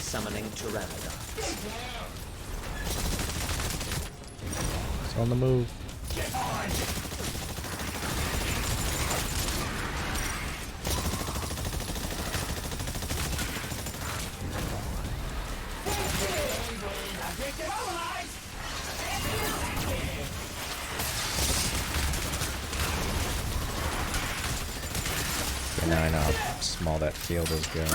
Summoning Pteranodons. It's on the move. Okay, now I know how small that field is going.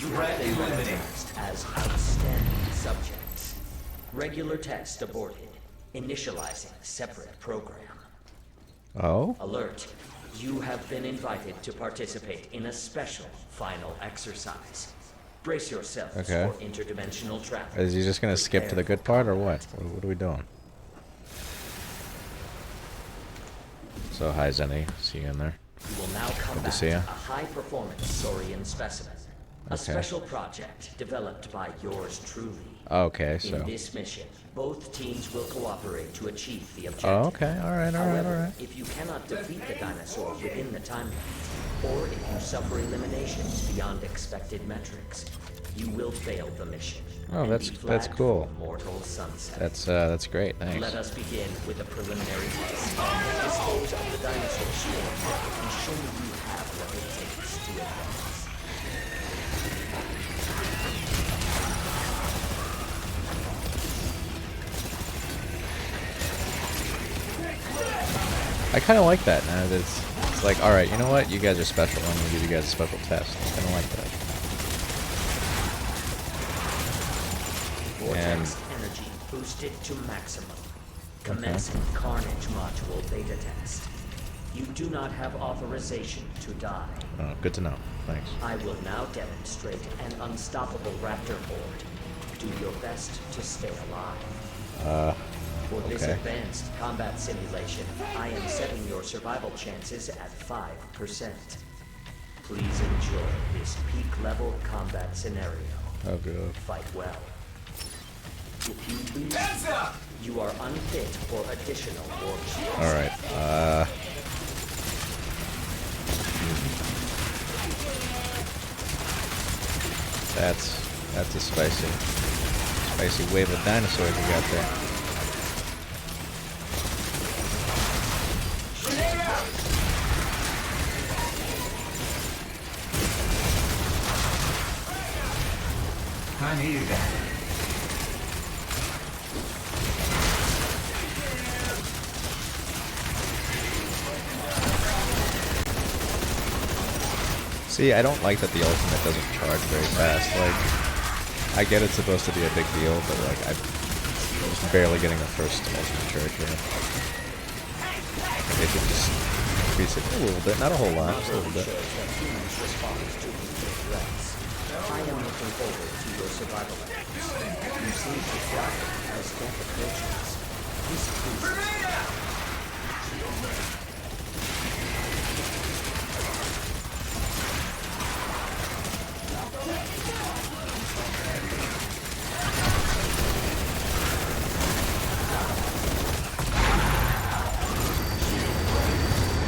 You have been recognized as outstanding subjects. Regular test aborted. Initializing separate program. Oh? Alert. You have been invited to participate in a special final exercise. Brace yourselves Okay. for interdimensional travel. Is he just gonna skip to the good part or what? What are we doing? So hi Zenny, see you in there. You will now combat to see ya. a high-performance saurian specimen. A Okay. special project developed by yours truly. Okay, In so. this mission, both teams will cooperate to achieve the objective. Oh, okay, alright, However, alright. if you cannot defeat the dinosaur within the time limit, or if you suffer eliminations beyond expected metrics, you will fail the mission. Oh, and that's be flagged cool. for mortal sunset. That's great, thanks. Let us begin with a preliminary test. Dispose of the dinosaur swarm and show me you have what it takes to advance. I kinda like that now. It's like, alright, you know what? You guys are special. I'm gonna give you guys a special test. I kinda like that. Vortex energy boosted to maximum. Commencing Carnage Module beta test. You do not have authorization to die. Oh, good to know. Thanks. I will now demonstrate an unstoppable raptor horde. Do your best to stay alive. For this okay. advanced combat simulation, I am setting your survival chances at 5%. Please enjoy this peak-level combat scenario. Oh, good. Fight well. If you lose, Hands up! you are unfit for additional warp shields. Alright, That's a spicy wave of dinosaurs you got there. I needed that. See, I don't like that the ultimate doesn't charge very fast. Like, I get it's supposed to be a big deal, but like, I'm just barely getting the first ultimate charge here. They should just increase it a little bit, not a whole lot, just a little bit. I am looking forward to your survival efforts. You seem to thrive as death approaches. This pleases me.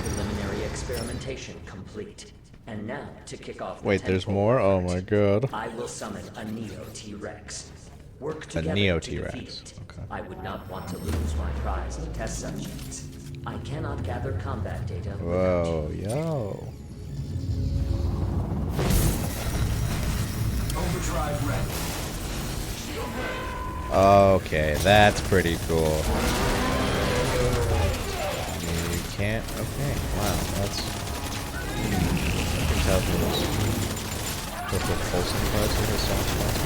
Preliminary experimentation complete. And now, to kick off the Wait, there's tenfold more? Oh effort, my god. I will summon a Neo T-Rex. Work together Neo to T-Rex. defeat it. Okay. I would not want to lose my prize of test subjects. I cannot gather combat data without you. Whoa, yo. Overdrive ready. Okay, that's pretty cool. You can't. Okay, wow, that's. I can tell those purple pulsing parts of his soft spots.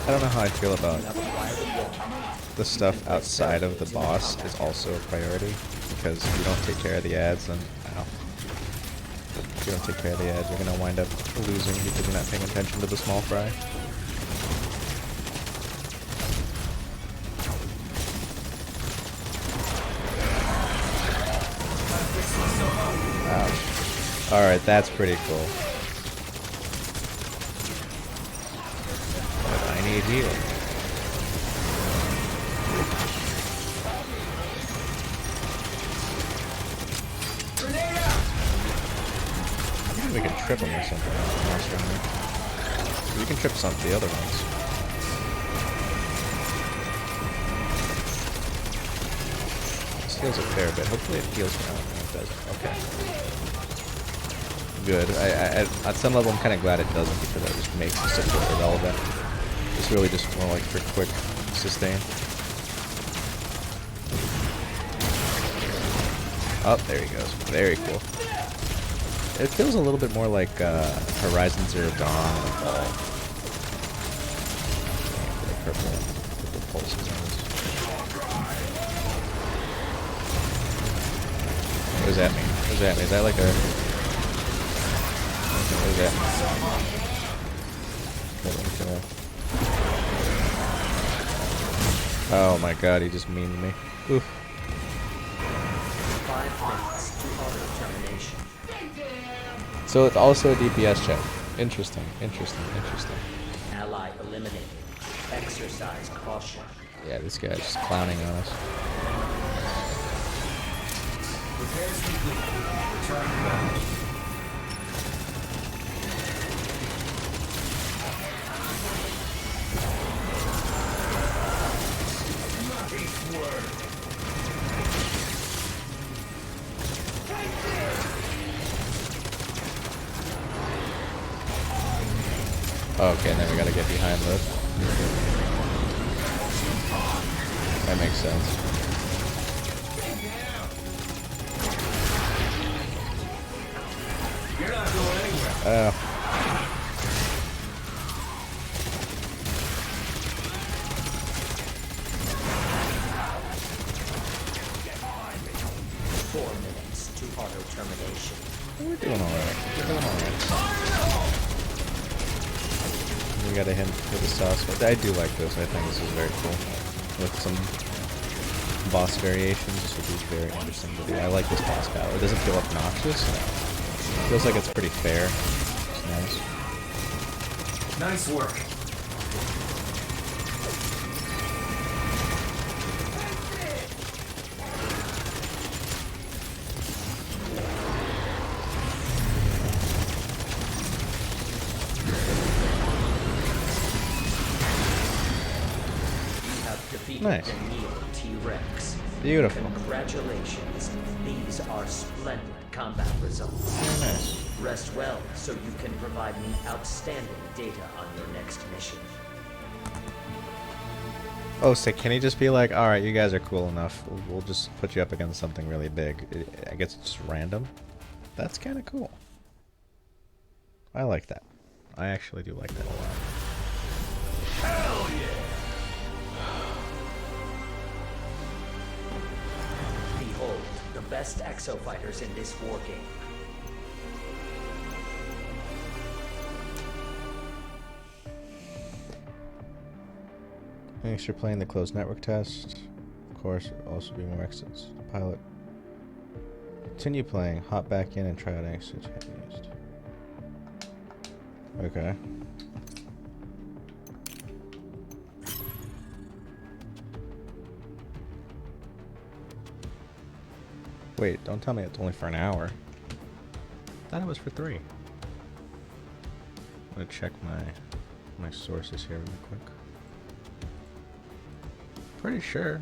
I don't know how I feel about the stuff outside of the boss is also a priority, because if you don't take care of the ads, then if you don't take care of the ads, you're gonna wind up losing because you're not paying attention to the small fry. Ouch. Alright, that's pretty cool. But I need healing. We can trip them or something. We can trip some of the other ones. This heals a fair bit. Hopefully it heals me. Oh, no, it doesn't. Okay. good. At some level, I'm kind of glad it doesn't because that just makes the support irrelevant. It's really just more like for quick sustain. Oh, there he goes. Very cool. It feels a little bit more like Horizon Zero Dawn. Purple pulses on this. What does that mean? What does that mean? Is that like a... What is that? Oh my god, he just memed me. Oof. 5 minutes to auto termination. So it's also a DPS check. Interesting, interesting, interesting. Ally eliminated. Exercise caution. Yeah, this guy's just clowning on us. Repairs complete. Return to battle. Okay, and then we gotta get behind this. That makes sense. You're not going anywhere. Oh. 4 minutes to auto termination. We're doing alright. We're doing alright. We gotta hit the sauce. I do like this. I think this is very cool. With some boss variations, this would be very interesting to do. I like this boss battle. It doesn't feel obnoxious. It feels like it's pretty fair. It's nice. Nice work. Nice. The Neo-T-Rex. Beautiful. Congratulations. These are splendid combat results. Very nice. Rest well so you can provide me outstanding data on your next mission. Oh, so can he just be like, alright, you guys are cool enough. We'll just put you up against something really big. I guess it's just random. That's kind of cool. I like that. I actually do like that a lot. Hell yeah! Behold, the best exo fighters in this war game. Thanks for playing the closed network test. Of course, also be more exits. Pilot. Continue playing. Hop back in and try out exits used. Okay. Wait, don't tell me it's only for an hour. I thought it was for 3. I'm gonna check my sources here real quick. Pretty sure.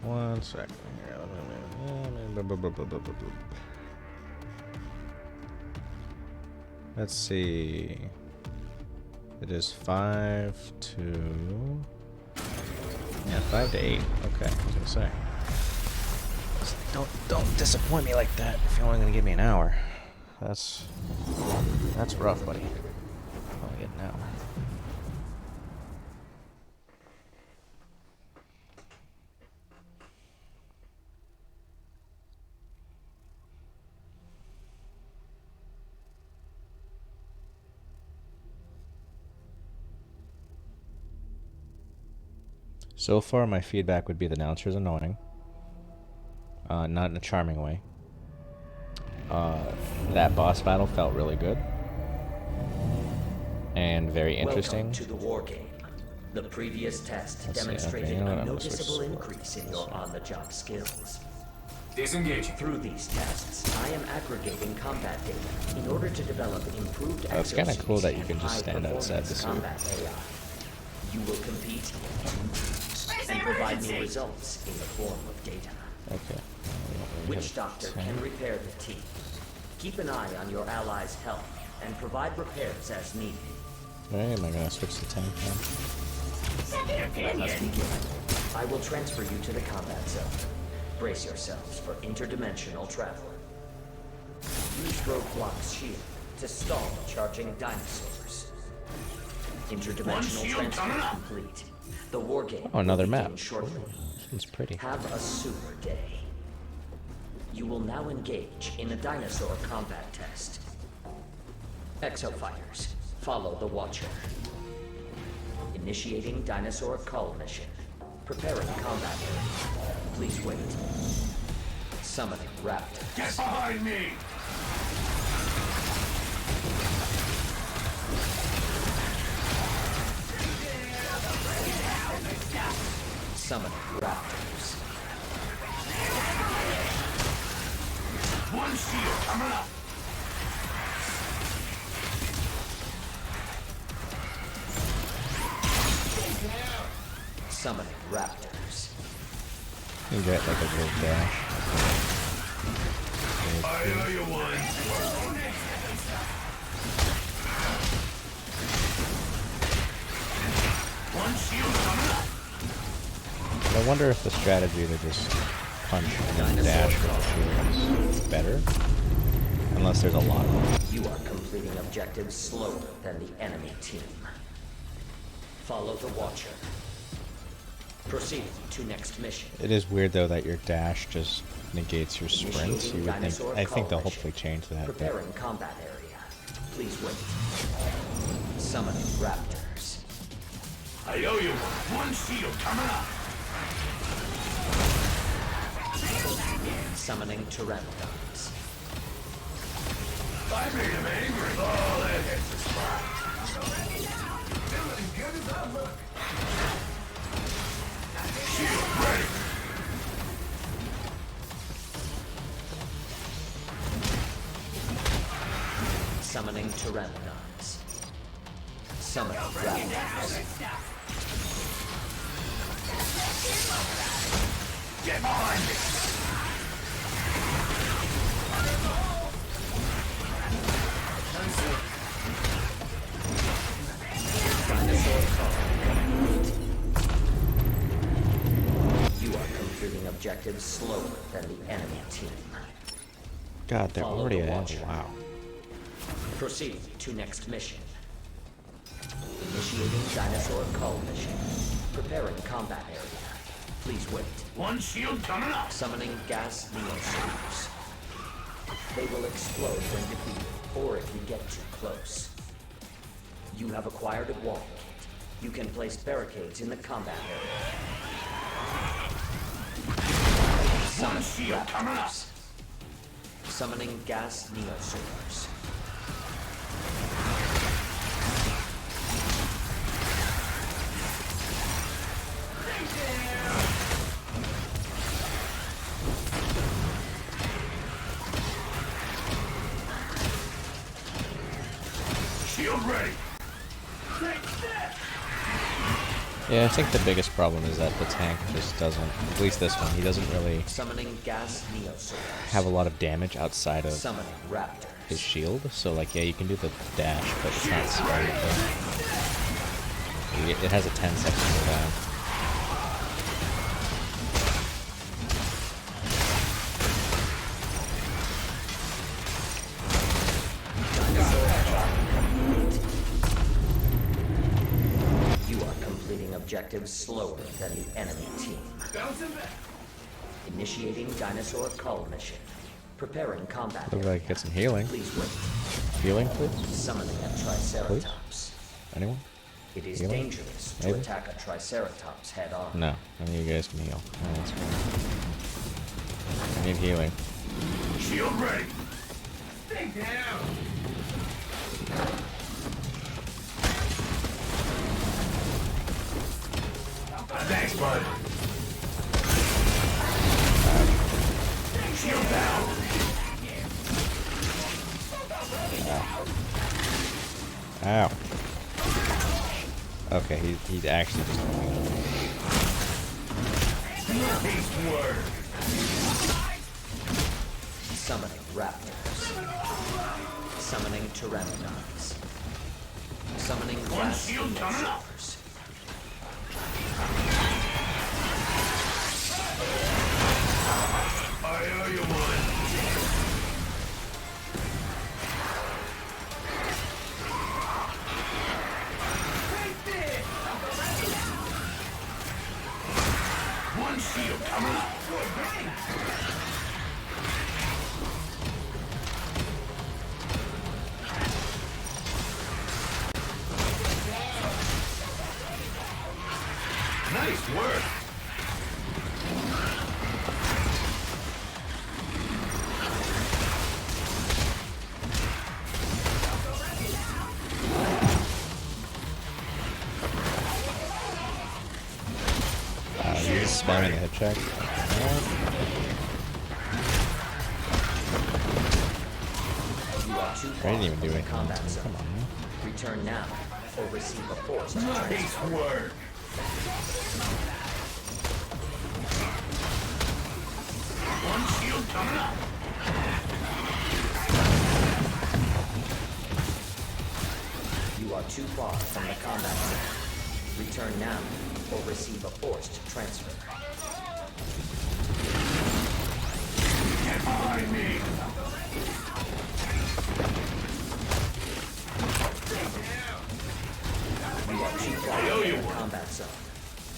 One second here. Let's see. It is 5 to... Yeah, 5 to 8. Okay, I was gonna say. Don't disappoint me like that if you're only gonna give me an hour. That's rough, buddy. Only get an hour. So far, my feedback would be the announcer's annoying. Not in a charming way. That boss battle felt really good. And very interesting. Welcome to the war game. The previous test Let's see, demonstrated okay, you know what, a I'm gonna switch noticeable to increase in your on-the-job skills. Disengaging. Through these tests, I am aggregating combat data in order to develop improved It's kind of exosuits cool that you and can just stand outside the high-performance suit. combat AI. You will compete and provide provide me results in the form of data. Okay. Witch Doctor can repair the team. Keep an eye on your allies' health and provide repairs as needed. Alright, am I gonna switch to tank now? Let us begin. I will transfer you to the combat zone. Brace yourselves for interdimensional travel. Use Roadblock's shield to stall charging dinosaurs. Interdimensional transfer complete. The war game Oh, another will begin map. shortly. It's pretty. Have a super day. You will now engage in a dinosaur combat test. Exofighters, follow the Watcher. Initiating dinosaur cull mission. Preparing combat area. Please wait. Summoning raptors. Get behind me! Summoning raptors. One shield coming up! Summoning raptors. You get like a little dash. I owe you one. One shield coming up! I wonder if the strategy to just punch and then dash with the shield is better. Unless there's a lot of them. You are completing objectives slower than the enemy team. Follow the Watcher. Proceed to next mission. It is weird though that your dash just negates your sprint. Initiating You would think. dinosaur I think they'll call hopefully mission. change that. But Preparing combat area. Please wait. Summoning raptors. I owe you one. One shield coming up! Summoning pteranodons. I made him angry. Oh, that hits the spot. Shield ready. Summoning pteranodons. Summoning raptors. Get behind me! Dinosaur call. You are completing objectives slower than the enemy team. God, they're Follow already the ahead. Watcher. Wow. Proceed to next mission. Initiating dinosaur cull mission. Preparing combat area. Please wait. One shield coming up! Summoning gas neosuiters. They will explode when defeated, or if you get too close. You have acquired a wall kit. You can place barricades in the combat area. One shield coming up! Summoning gas neosuiters. Shield ready! Yeah, I think the biggest problem is that the tank just doesn't, at least this one, he doesn't really Summoning gas neosuiters. have a lot of damage outside of Summoning raptors. his shield. So like, yeah, you can do the dash, but it's not smart. It has a 10-second cooldown. You are completing objectives slower than the enemy team. Initiating dinosaur cull mission. Preparing combat. Look like get some healing. Please wait. Healing, please. Summoning a triceratops. Anyone? It is Healing? dangerous to Maybe? attack a triceratops head on. No, none of you guys can heal. Oh, that's fine. I need healing. Shield ready! Stay down! Thanks, bud. Shield down! Ow. Okay, he actually just Nice work. Summoning raptors. Summoning pteranodons. Summoning glass shield coming up. dinosaurs. I owe you one. One shield coming up. Nice work. You're just spamming the hit check. You are too I far didn't even from do the anything. combat zone. Come on, man. Return now or receive a force. Nice work. One shield coming up. You are too far from the combat zone. Return now or receive a forced transfer. Get behind me. You are too far I owe you from the one. combat zone.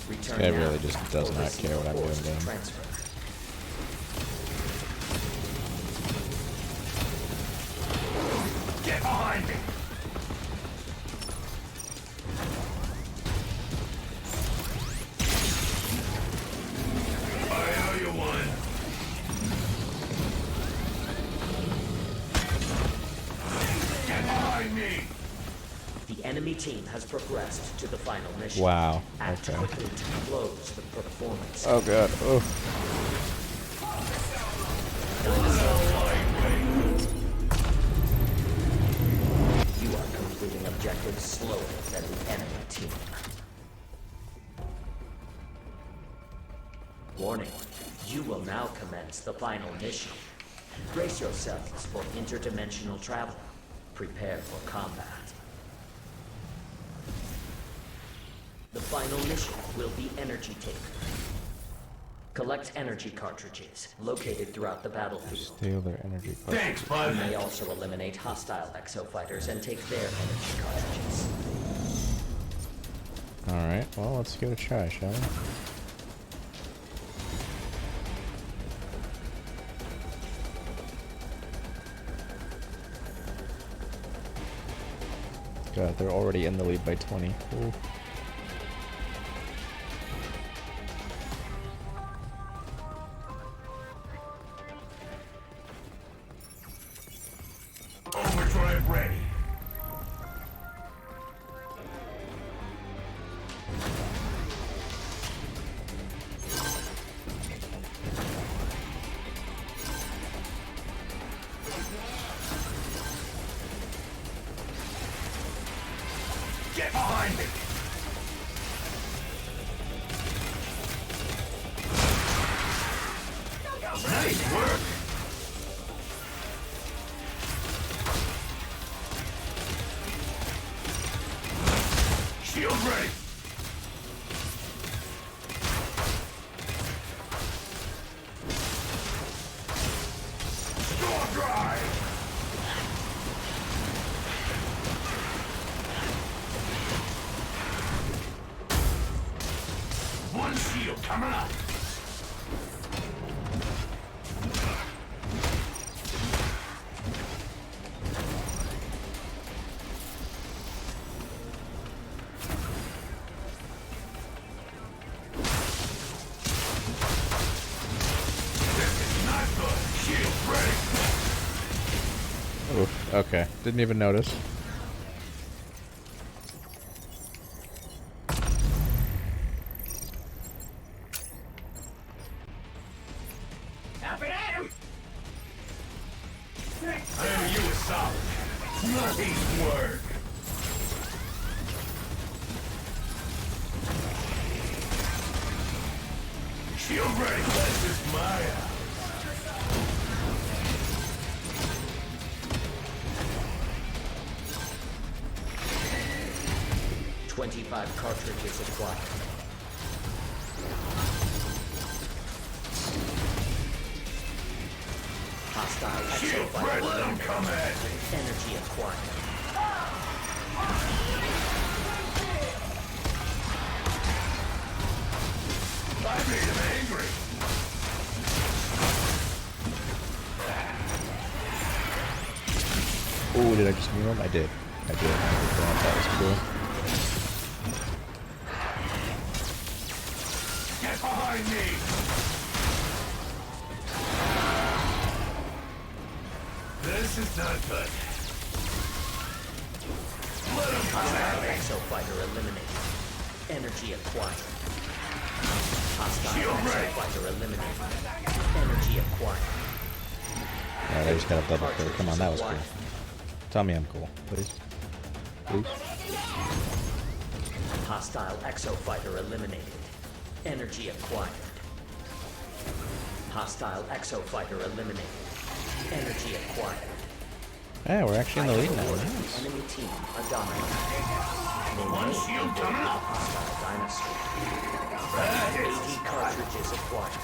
Return Guy now really just does or not receive care a what I'm doing forced to him. transfer. Get behind me. I owe you one. Get behind me. The enemy team has progressed to the final mission. Wow. Act Okay. quickly to close the performance. Oh god. Oh. You are completing objectives slower than the enemy team. Warning, you will now commence the final mission. Brace yourselves for interdimensional travel. Prepare for combat. The final mission will be Energy Taker. Collect energy cartridges located throughout the battlefield. Steal their energy. Thanks, You bud. may also eliminate hostile exofighters and take their energy cartridges. Alright, well, let's give it a try, shall we? God, they're already in the lead by 20. Ooh. Overdrive ready. Get behind me. Nice work. Shield ready. Storm drive. One shield coming up. This is not good. Shield ready. Oof, okay. Didn't even notice. Up and at him. I owe you a solid. Nice work. Shield ready. This is Maya. 25 cartridges acquired. Hostile Shield ready. Let him exofighter. come at me. Energy acquired. I made him angry. Oh, did I just move him? I did. I did. That was cool. Get behind me. This is not good. Let him come at Hostile me. exofighter eliminated. Energy acquired. Hostile Shield ready. exofighter eliminated. Energy acquired. Alright, I just got a double kill. Come on, that was cool. Tell me I'm cool, please. Please. Hostile exofighter eliminated. Energy acquired. Hostile exofighter eliminated. Energy acquired. Yeah, we're actually in the lead now. Awarded Nice. the enemy team a dominant. One shield coming up. Hostile dinosaur. 80 cartridges acquired.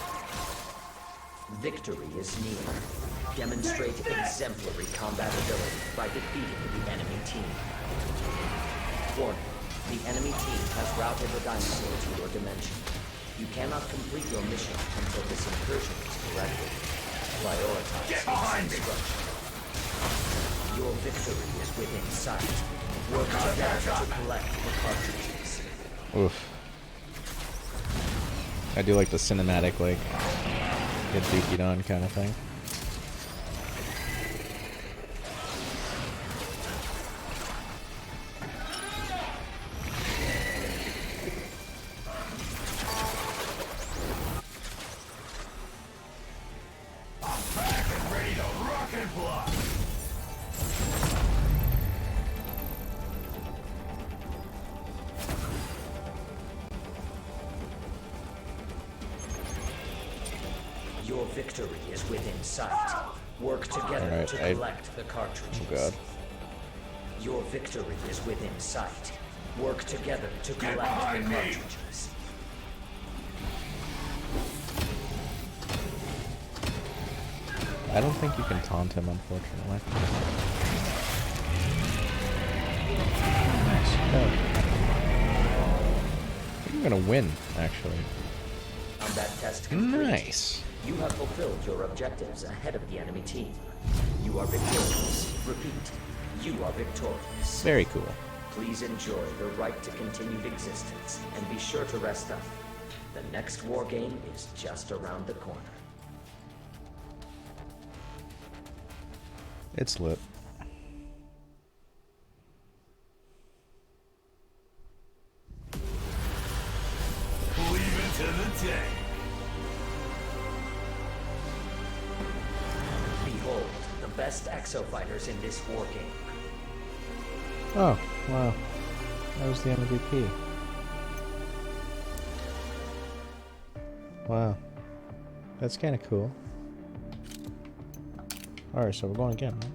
Victory is near. Demonstrate exemplary combat ability by defeating the enemy team. Warning. The enemy team has routed the dinosaur to your dimension. You cannot complete your mission until this incursion is corrected. Prioritize Get behind me. instruction. Your victory is within sight. Work together to collect the cartridges. Oof. I do like the cinematic, like, get dookied on kind of thing. Back and ready to rock and block. Your victory is within sight. Work together Alright, to collect the cartridges. Oh god. Your victory is within sight. Work together to Get collect the behind me. cartridges. I don't think you can taunt him, unfortunately. Nice. I think I'm gonna win, actually. Combat test complete. Nice. You have fulfilled your objectives ahead of the enemy team. You are victorious. Repeat. You are victorious. Very cool. Please enjoy the right to continued existence and be sure to rest up. The next war game is just around the corner. It's lit. Leave it to the day. Behold, the best exofighters in this war game. Oh, wow. That was the MVP. Wow. That's kind of cool. Alright, so we're going again, right?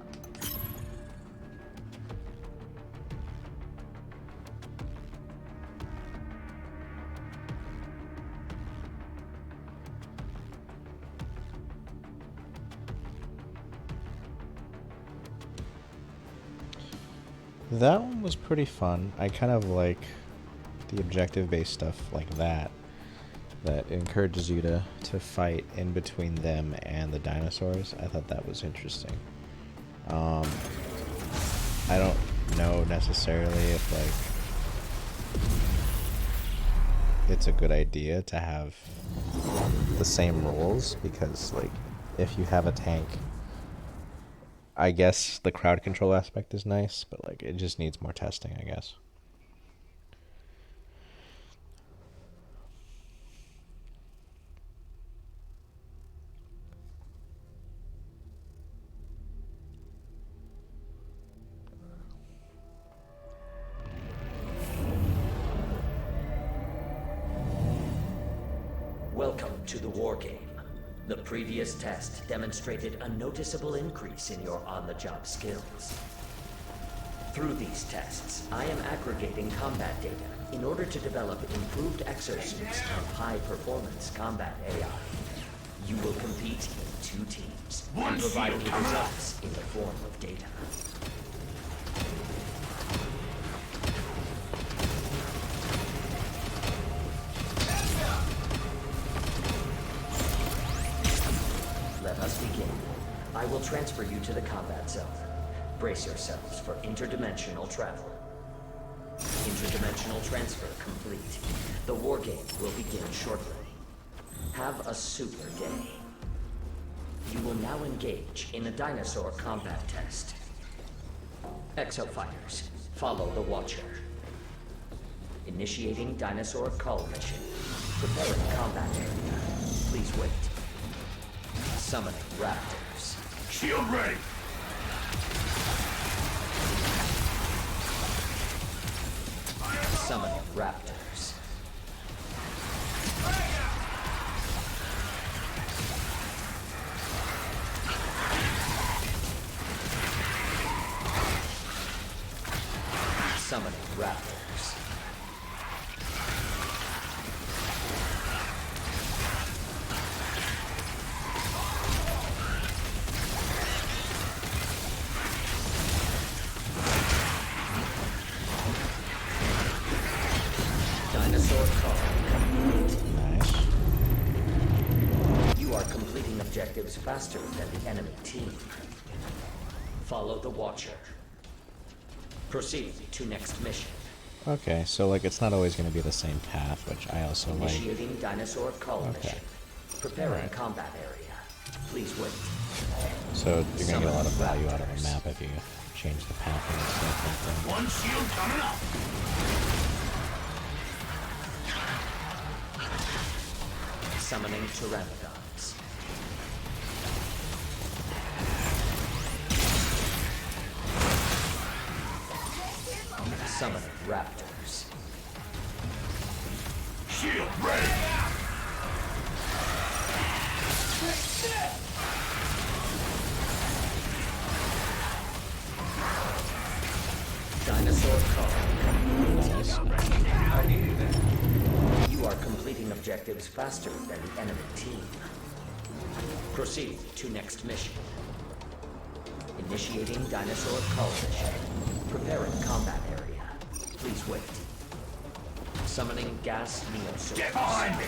That one was pretty fun. I kind of like the objective-based stuff like that. That encourages you to fight in between them and the dinosaurs. I thought that was interesting. I don't know necessarily if like it's a good idea to have the same roles, because like if you have a tank, I guess the crowd control aspect is nice, but like it just needs more testing, I guess. Welcome to the war game. The previous test demonstrated a noticeable increase in your on-the-job skills. Through these tests, I am aggregating combat data in order to develop improved exosuits and high-performance combat AI. You will compete in 2 teams and provide me results in the form of data. Let us begin. I will transfer you to the combat zone. Brace yourselves for interdimensional travel. Interdimensional transfer complete. The war game will begin shortly. Have a super day. You will now engage in a dinosaur combat test. Exofighters, follow the Watcher. Initiating dinosaur cull mission. Preparing combat area. Please wait. Summoning raptors. Shield ready! Summoning raptors. Summoning raptors. Dinosaur call complete. Nice. You are completing objectives faster than the enemy team. Follow the Watcher. Proceed to next mission. Okay, so like it's not always going to be the same path, which I also like. Initiating dinosaur cull Okay. mission. Preparing Alright. combat area. Please wait. So you're going to get a lot of value out of a map if you change the path and stuff like that. One shield coming up! Summoning pteranodons. Summoning raptors. Shield ready! Dinosaur call. Nice. I needed that. You are completing objectives faster than the enemy team. Proceed to next mission. Initiating dinosaur cull mission. Preparing combat area. Please wait. Summoning gas neosaurs. Get behind me!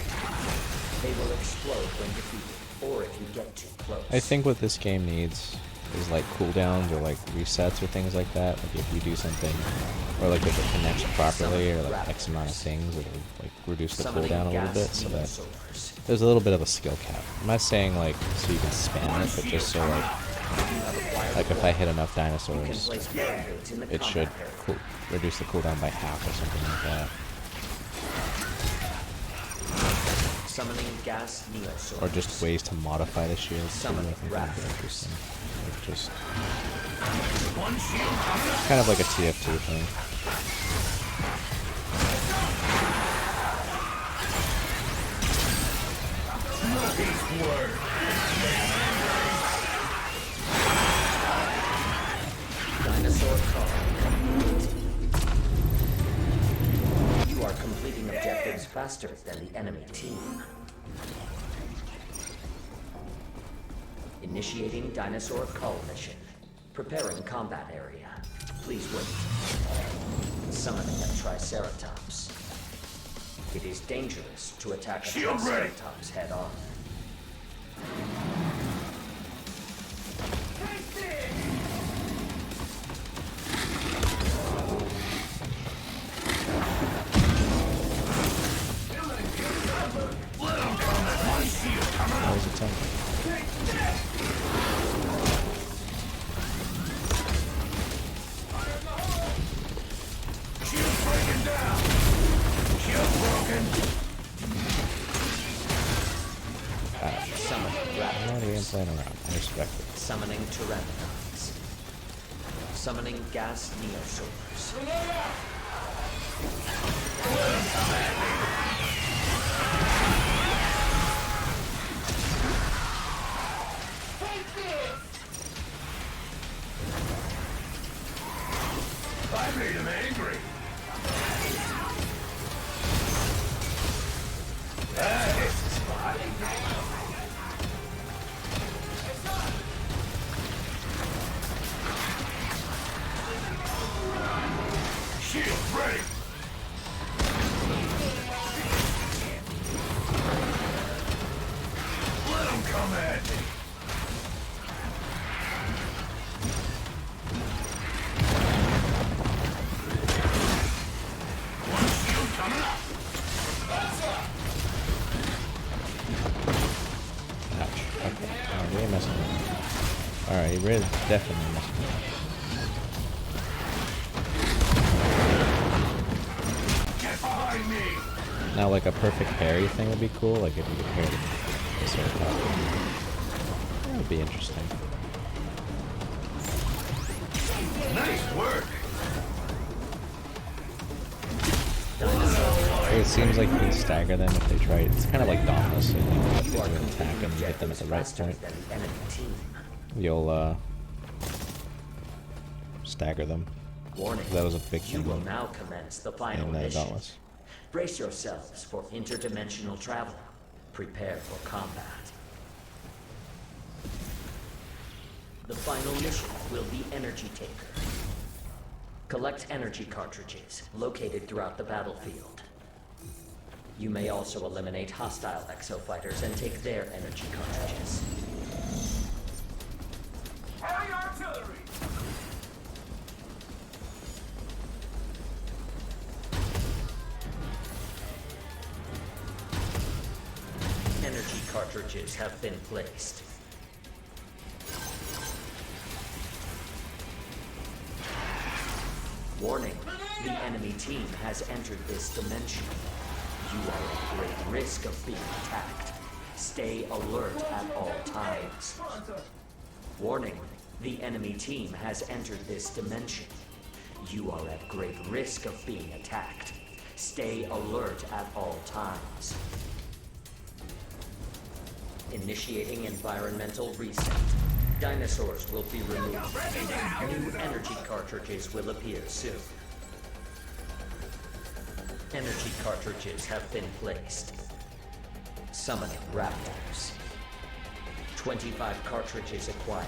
They will explode when defeated, or if you get too close. I think what this game needs is like cooldowns or like resets or things like that. Like if you do something, or like if it connects properly, or like X amount of things, it'll like reduce the Summoning cooldown a little gas bit, so that neosaurs. there's a little bit of a skill cap. I'm not saying like so you can spam it, but just so like if I hit enough You can dinosaurs, place barricades in the it should combat area. reduce the cooldown by half or something like that. Summoning gas neosaurs. Or just ways to modify the shield too, I Summoning think that'd be raptors. interesting. Like just One shield coming up! kind of like a TF2 thing. Peace word! Dinosaur call. You are completing objectives faster than the enemy team. Initiating dinosaur cull mission. Preparing combat area. Please wait. Summoning a Triceratops. It is dangerous to attack a Shield ready. Triceratops head on. That was a 10. Shield breaking down! Shield broken! Summoning I'm raptors. not even playing around. I respect it. Summoning pteranodons. Summoning gas neosaurs. Alright, he really definitely missed me. Get behind me! Now, like a perfect parry thing would be cool, like if you could parry the sword top. That would be interesting. Nice work! It seems like you can stagger them if they try. It's kind of like Dauntless. So if they do an attack and you hit them at the right point, you'll stagger them. Warning. That was a big You thing will now commence the final in mission. Dauntless. Brace yourselves for interdimensional travel. Prepare for combat. The final mission will be Energy Taker. Collect energy cartridges located throughout the battlefield. You may also eliminate hostile exofighters and take their energy cartridges. Heavy artillery! Energy cartridges have been placed. Warning, the enemy team has entered this dimension. You are at great risk of being attacked. Stay alert at all times. Warning, the enemy team has entered this dimension. You are at great risk of being attacked. Stay alert at all times. Initiating environmental reset. Dinosaurs will be removed. New energy cartridges will appear soon. Energy cartridges have been placed. Summoning raptors. 25 cartridges acquired.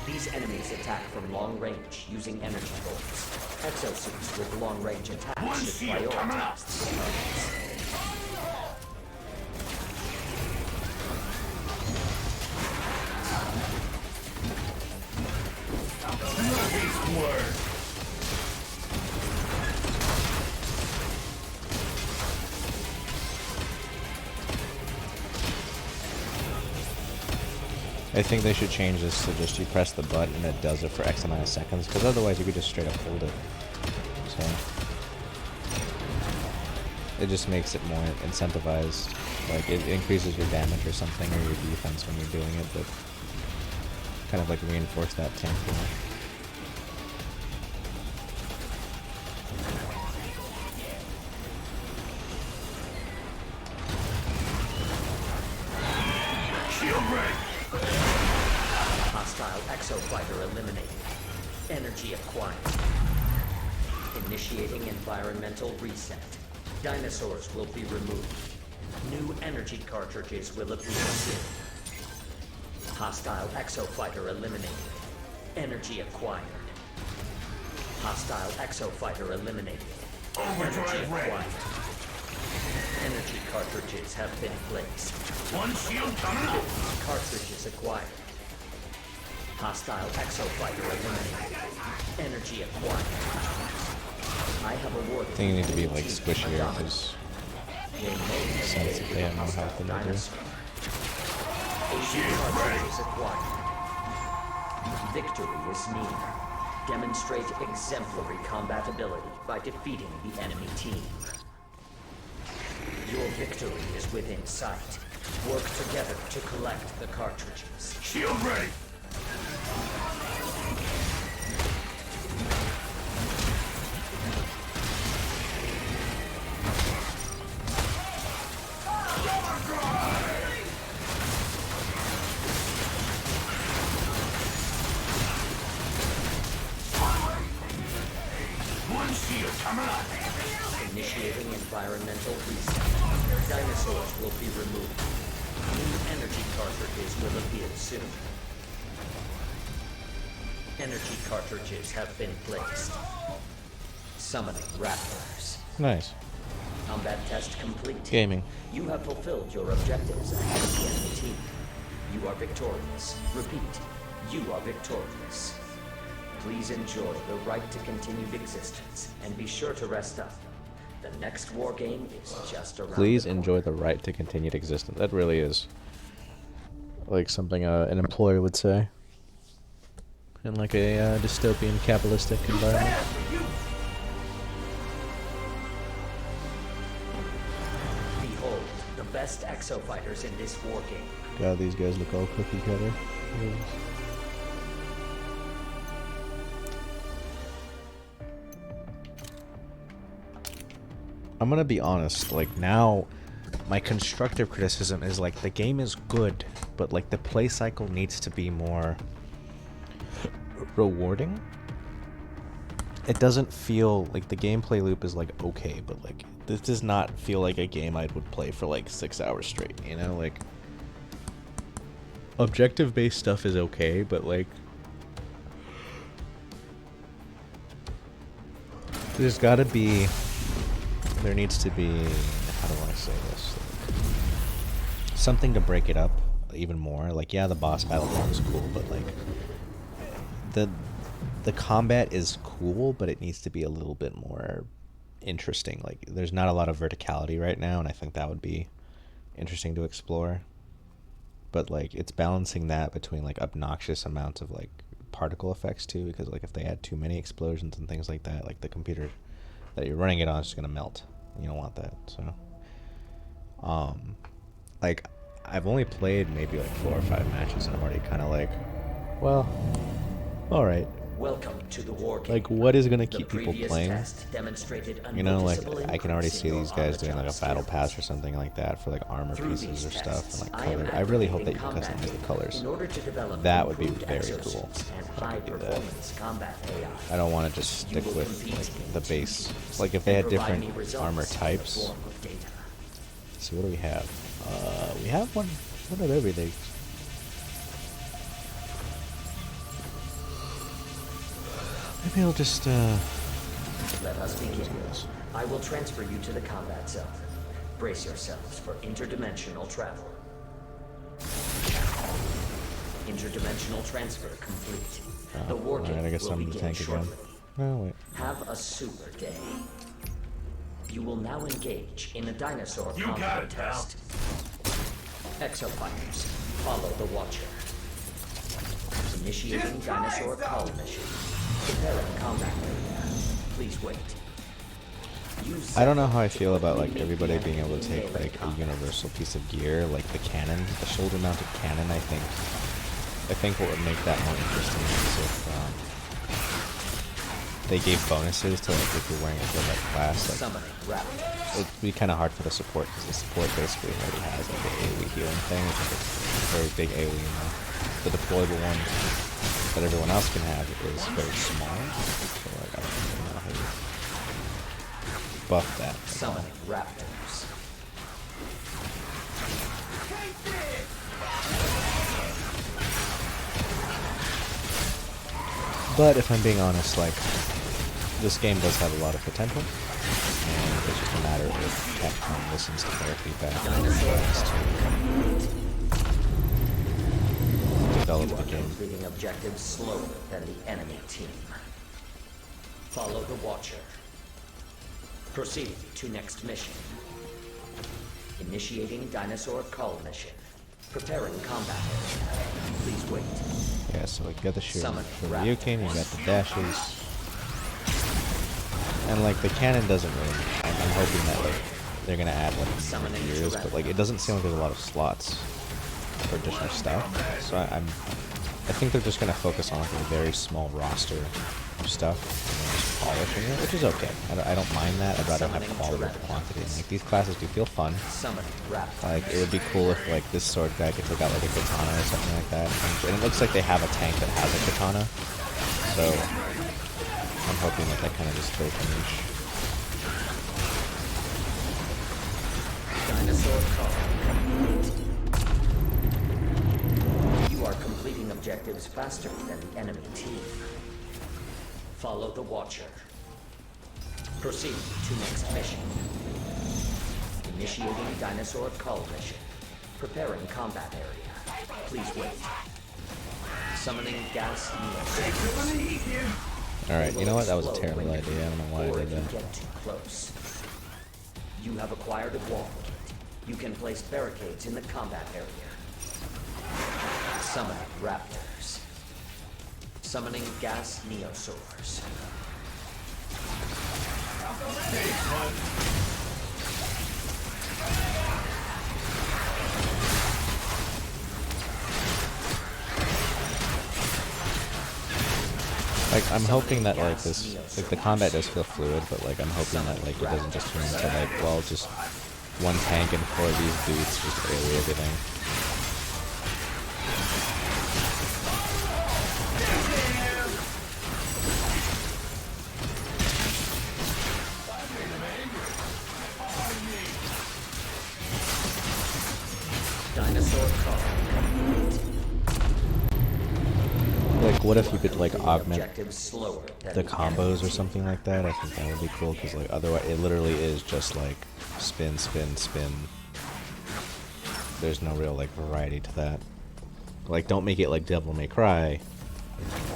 These enemies attack from long range using energy bolts. Exosuits with long range attacks should prioritize the targets. Nice work! I think they should change this to just you press the button and it does it for X amount of seconds, because otherwise you could just straight up hold it. So it just makes it more incentivized. Like it increases your damage or something, or your defense when you're doing it, but kind of like reinforce that tank more. Hostile exofighter eliminated. Energy acquired. Initiating environmental reset. Dinosaurs will be removed. New energy cartridges will appear soon. Hostile exofighter eliminated. Energy acquired. Hostile exofighter eliminated. Energy acquired. Energy cartridges have been placed. One shield coming up! Cartridges acquired. Hostile exofighter eliminated. Energy acquired. I have awarded. I think you need to be like squishier, because They may sense that they have no health in the cartridges acquired. Victory is near. Demonstrate exemplary combatability by defeating the enemy team. Your victory is within sight. Work together to collect the cartridges. Shield ready! One shield coming up! Initiating environmental reset. Dinosaurs will be removed. New energy cartridges will appear soon. Energy cartridges have been placed. Summoning raptors. nice Combat test complete. gaming. You have fulfilled your objectives against the enemy team. You are victorious. Repeat, you are victorious. Please enjoy the right to continued existence, and be sure to rest up. The next war game is just around Please the enjoy corner. the right to continued existence. That really is Like something an employer would say. In like a dystopian capitalistic environment. Behold, the best exo fighters in this war game. God, these guys look all cookie cutter. I'm gonna be honest, like now, my constructive criticism is like the game is good, but like the play cycle needs to be more rewarding. It doesn't feel like the gameplay loop is like okay, but like this does not feel like a game I would play for like 6 hours straight, you know? Like objective based stuff is okay, but like there's gotta be, there needs to be, how do I say this? Like, something to break it up even more. Like, yeah, the boss battle is cool, but like the combat is cool, but it needs to be a little bit more interesting. Like, there's not a lot of verticality right now, and I think that would be interesting to explore. But like, it's balancing that between like obnoxious amounts of like particle effects too, because like if they had too many explosions and things like that, like the computer that you're running it on is just gonna melt. You don't want that. So like I've only played maybe like 4 or 5 matches and I'm already kind of like, well, all right. Welcome to the war game. Like, what is gonna keep people playing? Demonstrated You know, like I can already increase see in these your guys doing like a on-the-job battle skills. pass or something like that for like armor Through pieces or these stuff tests, and like I am color. I really hope that you activating can customize the combat colors. in order to develop That would be improved very exosuits cool. and if I could do that. high-performance combat AI. I don't want to just stick with like the base. Like if they had different armor types. So what do we have? We have one of everything. Maybe I'll just Let us begin. I will transfer you to the combat zone. Brace yourselves for interdimensional travel. Interdimensional transfer complete. The war game I guess will I'm in the begin tank again. shortly. Oh wait. Have a super day. You will now engage in a dinosaur You combo got it, pal. test. Exofighters, follow the Watcher. Initiating dinosaur call mission. Preparing combat area. Please wait. I don't know how I feel about like everybody being able to take like a universal piece of gear, like the cannon, the shoulder-mounted cannon. I think what would make that more interesting is if they gave bonuses to like if you're wearing a Gilbert class. Like, Summoning raptor. it'd be kind of hard for the support because the support basically already has like the AoE healing thing, which is a very big AoE. The deployable one that everyone else can have is very small. So like I don't really know how to buff that. Summoning raptors. But if I'm being honest, like, this game does have a lot of potential, and it's just a matter of if Capcom listens to their feedback and tries to develop the game. Completing objectives slower than the enemy team. Follow the Watcher. Proceed to next mission. Initiating dinosaur call mission. Preparing combat area. Please wait. Yeah, so like, you got the shoot Summon for raptors. Ryukin, you got the dashes, and like the cannon doesn't really. I'm hoping that like they're gonna add like Summoning gears, but like it doesn't seem like there's a lot of slots for additional stuff. So I think they're just gonna focus on like a very small roster of stuff and then just polishing it, which is okay. I don't mind that. I'd rather have quality over quantity. And like these classes do feel fun. Summoning raptor. Like it would be cool if like this sword guy could take out like a katana or something like that. And it looks like they have a tank that has a katana, so I'm hoping that that kind of just throws a niche. Dinosaur call. You are completing objectives faster than the enemy team. Follow the Watcher. Proceed to next mission. Initiating dinosaur call mission. Preparing combat area. Please wait. Summoning gas needles. Alright, you know what? That was a terrible idea. I don't know why I Or did if you that. get too close. You have acquired a wall kit. You can place barricades in the combat area. Summoning raptors. Summoning gas neosaurs. Like, I'm hoping that, like, this, like, the combat does feel fluid, but, like, I'm hoping that, like, it doesn't just turn into, like, well, just one tank and 4 of these dudes just AoE everything. Dinosaur call. Like, what if you could, like, augment Objectives slower than the combos or something like that? I think that would be cool, because, like, otherwise it literally is just, like, spin, spin, spin. There's no real, like, variety to that. Like, don't make it like Devil May Cry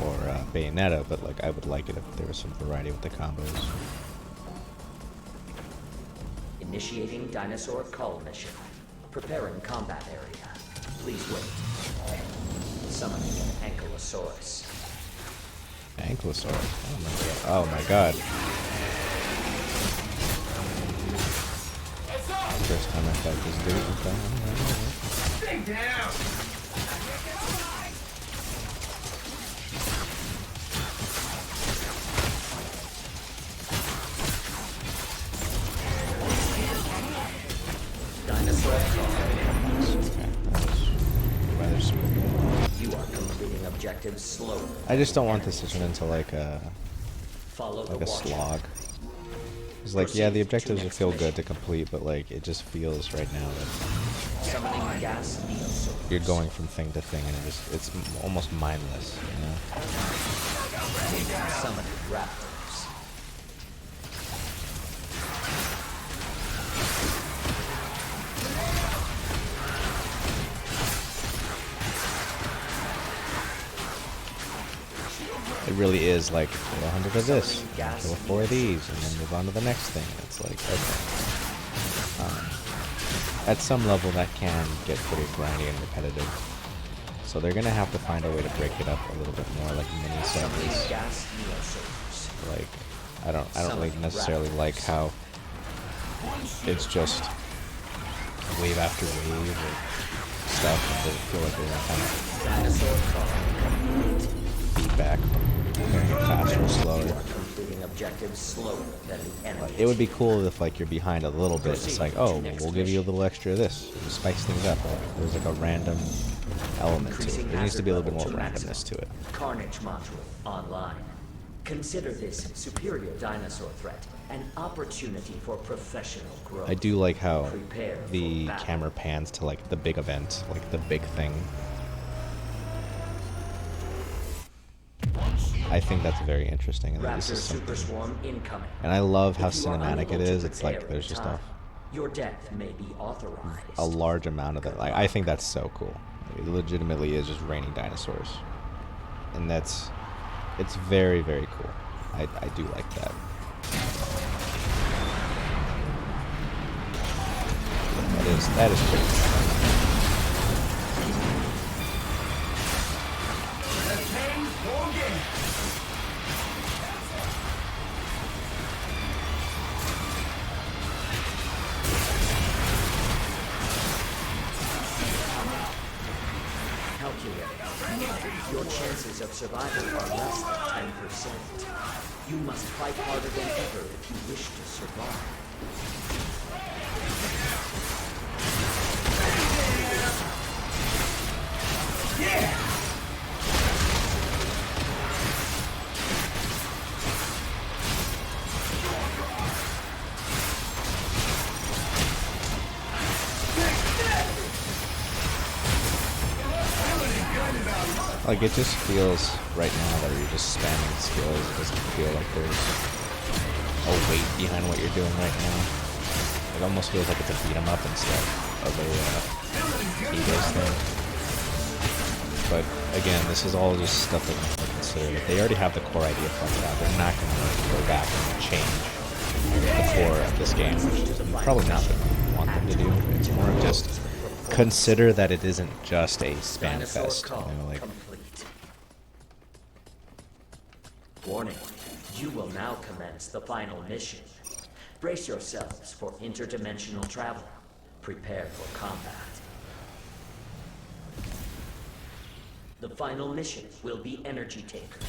or Bayonetta, but, like, I would like it if there was some variety with the combos. Initiating dinosaur call mission. Preparing combat area. Please wait. Summoning an Ankylosaurus. Ankylosaurus. Oh my god. First time I fight this dude. Okay. Stay down! Dinosaur call. Okay, that was rather smooth. You are completing objectives slower. I just don't want this to turn into like a Follow the like a watcher. slog. It's like, yeah, the objectives would feel good to complete, but like it just feels right now that Summoning gas neosaur. you're going from thing to thing, and it's almost mindless, you know? Summoning raptors. It really is like, kill 100 of this, kill 4 of these, and then move on to the next thing. It's like, okay. At some level, that can get pretty grindy and repetitive. So they're gonna have to find a way to break it up a little bit more, like mini Summoning segments. gas neosaurs. Like, I don't really necessarily like how it's just wave after wave of stuff, and doesn't feel like there's any kind Dinosaur call. of feedback from making it faster or slower. You are completing objectives slower than the enemy. It would be cool if, like, you're behind a little bit. It's like, oh, well, we'll give you a little extra of this. It spice things up. There's like a random element to it. There needs to be a little bit more randomness to it. Carnage module online. Consider this superior dinosaur threat an opportunity for professional growth. I do like how Prepare for the battle. camera pans to, like, the big event, like the big thing. I think that's very interesting, and this Raptor is super something. swarm incoming. And I love how If you are cinematic it unable to is. It's like prepare there's in just time, your death may be authorized. a large amount of it. Like, I think that's so cool. It legitimately is just raining dinosaurs, and it's very, very cool. I do like that. That is pretty cool. Calculating. Your chances of survival are less than 10%. You must fight harder than ever if you wish to survive. Like, it just feels right now that you're just spamming skills. It doesn't feel like there's a weight behind what you're doing right now. It almost feels like it's a beat 'em up instead of a egos thing. But again, this is all just stuff that you have to consider. Like, they already have the core idea figured out. They're not going to go back and change the core of this game, which is probably not what you want them to do. It's more of just consider that it isn't just a spam Dinosaur fest. You call know, like complete. Warning, you will now commence the final mission. Brace yourselves for interdimensional travel. Prepare for combat. The final mission will be Energy Taker.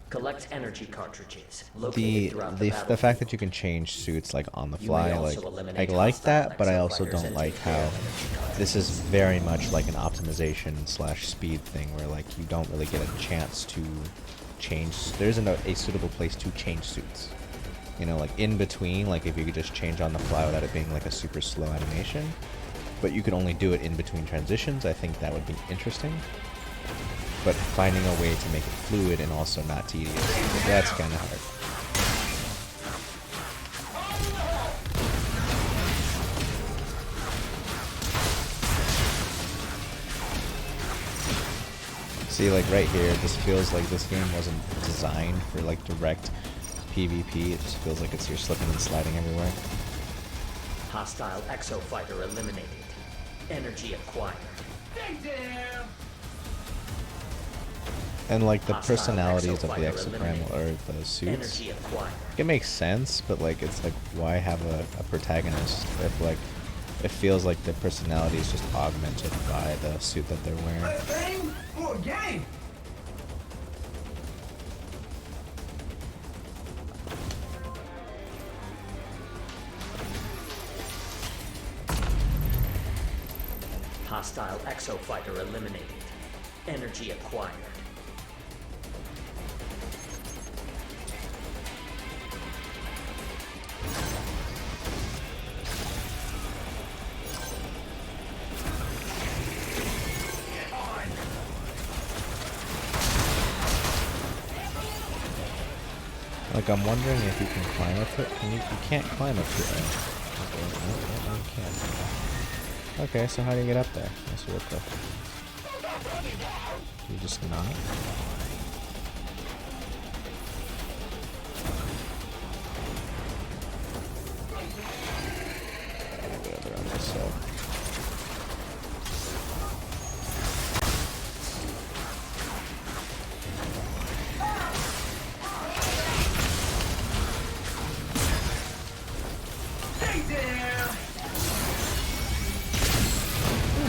Collect energy cartridges located throughout the the fact that you can change suits like on the You may fly, like also I eliminate like hostile that, but I also exofighters don't and like take care how of energy cartridges. this is very much like an optimization slash speed thing where like you don't really get a chance to change. There isn't a suitable place to change suits. You know, like in between, like if you could just change on the fly without it being like a super slow animation, but you could only do it in between transitions, I think that would be interesting. But finding a way to make it fluid and also not tedious, that's kind of hard. See, like right here, it just feels like this game wasn't designed for like direct PvP. It just feels like you're slipping and sliding everywhere. Hostile exofighter eliminated. Energy acquired. And like the Hostile personalities of the exofighter Exoprimal or eliminated. the suits, Energy acquired. it makes sense, but like it's like why have a protagonist if like it feels like the personality is just augmented by the suit that they're wearing. Hostile exofighter eliminated. Energy acquired. Like I'm wondering if you can climb up it. You can't climb up here. Okay, no, you can't. Okay, so how do you get up there? That's what the... You just not? Whatever on this side.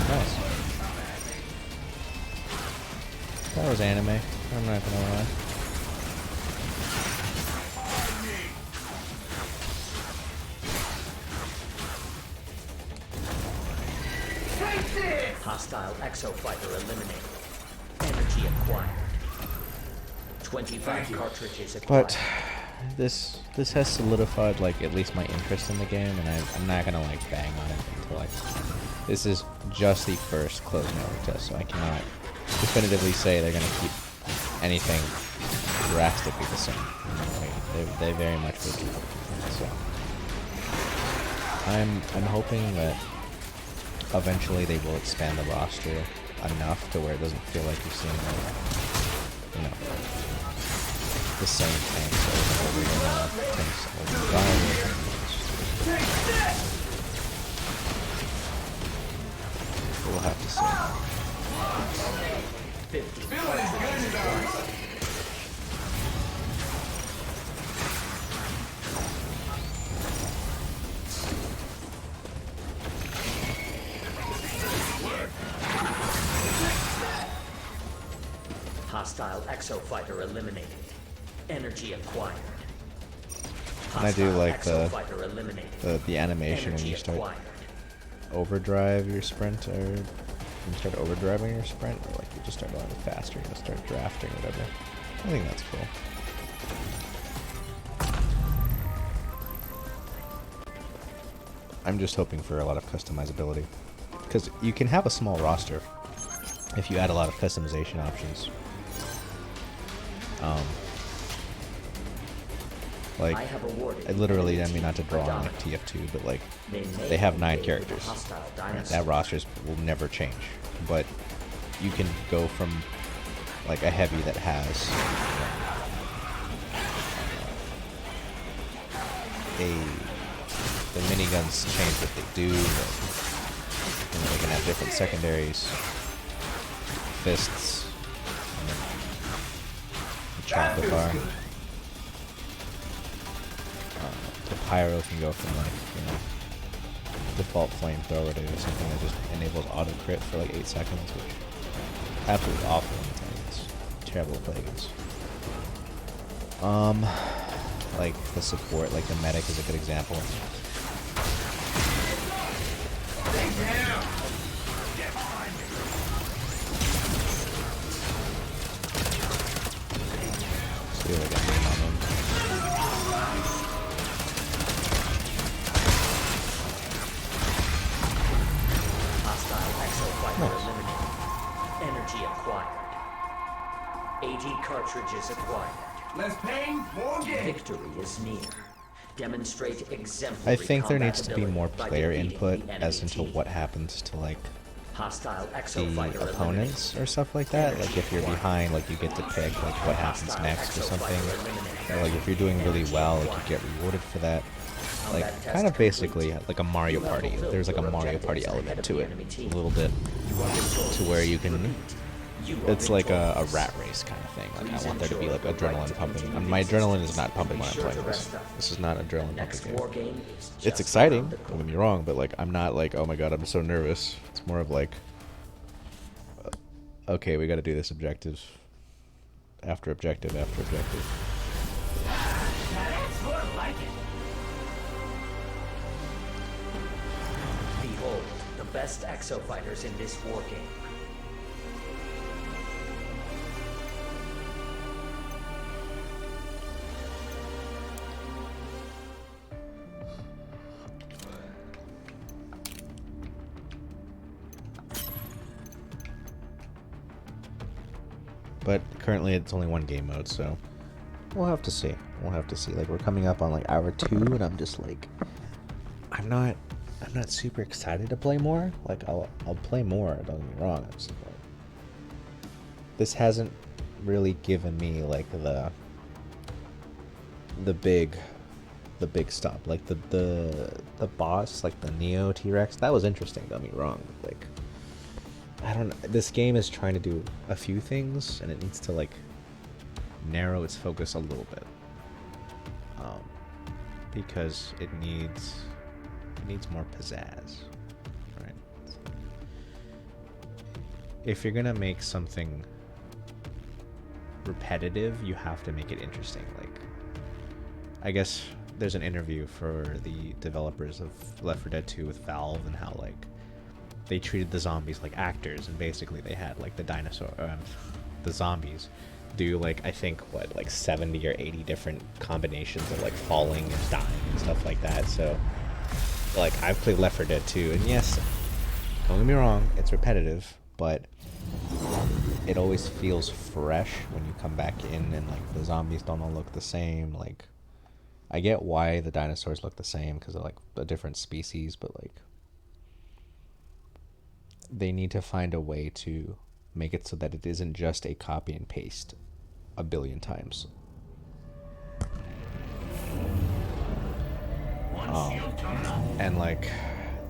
Nice. That was anime. I'm not gonna lie. Hostile exofighter eliminated. Energy acquired. 25 cartridges acquired. But this has solidified like at least my interest in the game, and I'm not gonna like bang on it until this is just the first closed network test, so I cannot definitively say they're gonna keep anything drastically the same. You know, like, they very much will keep it. So I'm hoping that eventually they will expand the roster enough to where it doesn't feel like you're seeing like, you know, the same things over and over again. Things like environment. We'll have to see. 50 cartridges acquired. Hostile exofighter eliminated. Energy acquired. And I do like exofighter eliminated. the animation when Energy you start acquired. overdrive your sprint, or when you start overdriving your sprint, or like you just start going faster, you start drafting, whatever. I think that's cool. I'm just hoping for a lot of customizability, because you can have a small roster if you add a lot of customization options. Like, I have awarded I literally, I mean, not to energy draw on like predominant. TF2, but like, They may they have 9 engage with characters. hostile Right? That dinosaurs. roster will never change, but you can go from like a heavy that has the miniguns change what they do, but, And then they can have different secondaries, fists, and then the chocolate bar. The pyro can go from like, you know, default flamethrower to something that just enables auto crit for like 8 seconds, which is absolutely awful in the tank. It's terrible to play against. Like the support, like the medic is a good example. See what I got on them. Hostile exofighter eliminated. Energy acquired. 80 cartridges acquired. Less pain, more gain. Victory is near. Demonstrate exemplary I think there combat needs to be ability more by player defeating input the as enemy into team. what happens to like Hostile the exofighter opponents or stuff like that. Like if you're behind, like you get to pick like what happens next or something. Or like if you're doing really well, like you get rewarded for that. Like kind of basically like a Mario Party. There's like a Mario Party element to it, a little bit, to where you can. It's like a rat race kind of thing. Like I want there to be like adrenaline pumping. And my adrenaline is not pumping when I'm playing this. This is not adrenaline Next pumping war game. game is It's just exciting, around the don't get me corner. wrong, but like I'm not like, oh my god, I'm so nervous. It's more of like, okay, we got to do this objective after objective after objective. That's more like it. Behold, the best exofighters in this war game. But currently it's only one game mode, so we'll have to see. We'll have to see. Like we're coming up on like hour 2, and I'm just like, I'm not super excited to play more. Like I'll play more. Don't get me wrong. I'm just like, this hasn't really given me like the big stop. Like the boss, like the Neo T-Rex. That was interesting. Don't get me wrong. Like I don't know. This game is trying to do a few things, and it needs to like narrow its focus a little bit, because it needs more pizzazz, right? If you're gonna make something repetitive, you have to make it interesting. Like, I guess there's an interview for the developers of Left 4 Dead 2 with Valve, and how like they treated the zombies like actors, and basically they had like the zombies do like, I think what, like 70 or 80 different combinations of like falling and dying and stuff like that. So like I've played Left 4 Dead 2, and yes, don't get me wrong, it's repetitive, but it always feels fresh when you come back in, and like the zombies don't all look the same. Like I get why the dinosaurs look the same because they're like a different species, but like they need to find a way to make it so that it isn't just a copy and paste a billion times. And like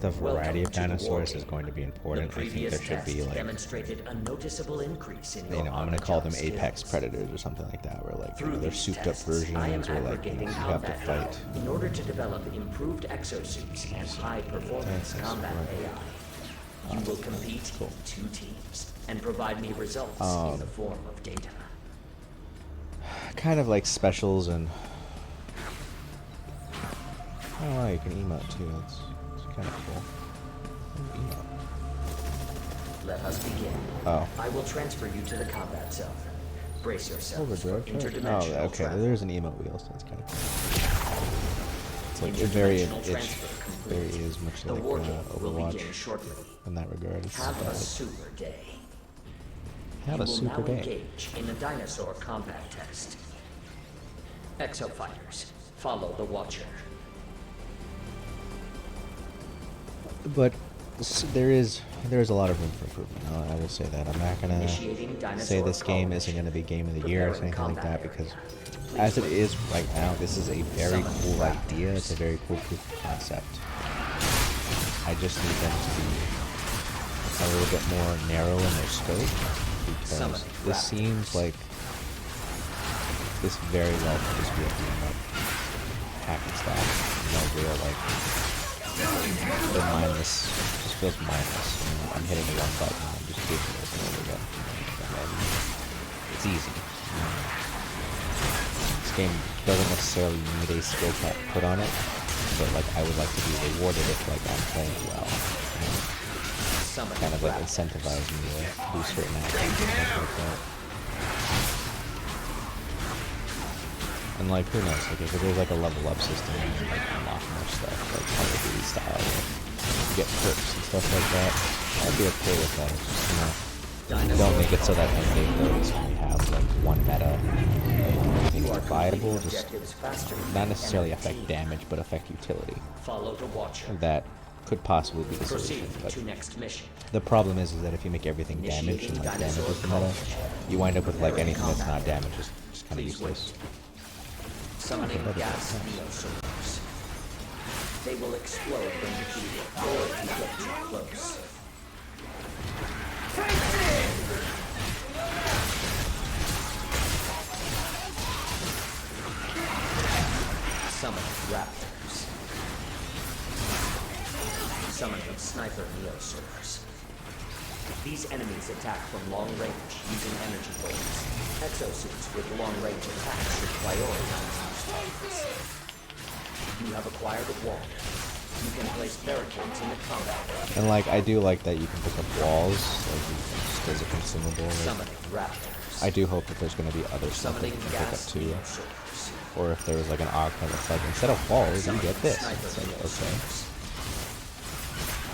the variety of dinosaurs is going to be important. I think there should be like, demonstrated a noticeable increase in you know, I'm gonna call them apex predators or something like that, where like, you know, they're souped up versions, or like, you know, you have to fight. In order to develop improved exosuits and high-performance That's combat right. AI, you will compete in 2 teams and provide me results in the form of data. Kind of like specials, and oh wow, you can emote too. That's kind of cool. Emote. Let us begin. Oh. I will transfer you to the combat zone. Brace yourselves for Overdrive. interdimensional Oh, okay. travel. There's an emote wheel, so that's kind of cool. It's like it very is much The like war game will begin Overwatch shortly. in that regard. It's Have a like, super day. have a super You will now day. engage in a dinosaur combat test. Exofighters, follow the Watcher. But there is a lot of room for improvement. I will say that. I'm not gonna Initiating dinosaur say this game isn't call gonna be game of the year or Preparing anything like that, combat because area. as it is right now, this is a very Summon cool raptors. idea. It's a very cool proof of concept. I just need them to be a little bit more narrow in their scope, because this seems like this very well could just be a beam up hack and slash. No real like they're mindless, just feels mindless. I'm hitting the one button and I'm just doing it over and over again. And it's easy. This game doesn't necessarily need a skill cap put on it, but like I would like to be rewarded if like I'm playing well. Kind of like incentivize me to do certain actions and stuff like that. And like who knows, like if there's like a level up system and like unlock more stuff, like Call of Duty style, like, you get perks and stuff like that, I'd be okay with that. It's just, you know, don't make it so that endgame builds only have like one meta and everything is viable, just not necessarily affect damage but affect utility. That could possibly be the solution, but the problem is that if you make everything damage and like damage is the meta, you wind up with like anything that's not damage is just kind of useless. Summoning gas neosolars. They will explode when defeated or if you get too close. Summoning raptors. Summoning sniper neosolars. These enemies attack from long range using energy bolts. Exosuits with long range attacks should prioritize these targets. You have acquired a wall. You can place barricades in the combat area. And like I do like that you can pick up walls, like just as a consumable. Summoning raptors. I do hope that there's going to be other stuff that you can pick up too. Or if there was like an augment that's like instead of walls you get this. It's like okay.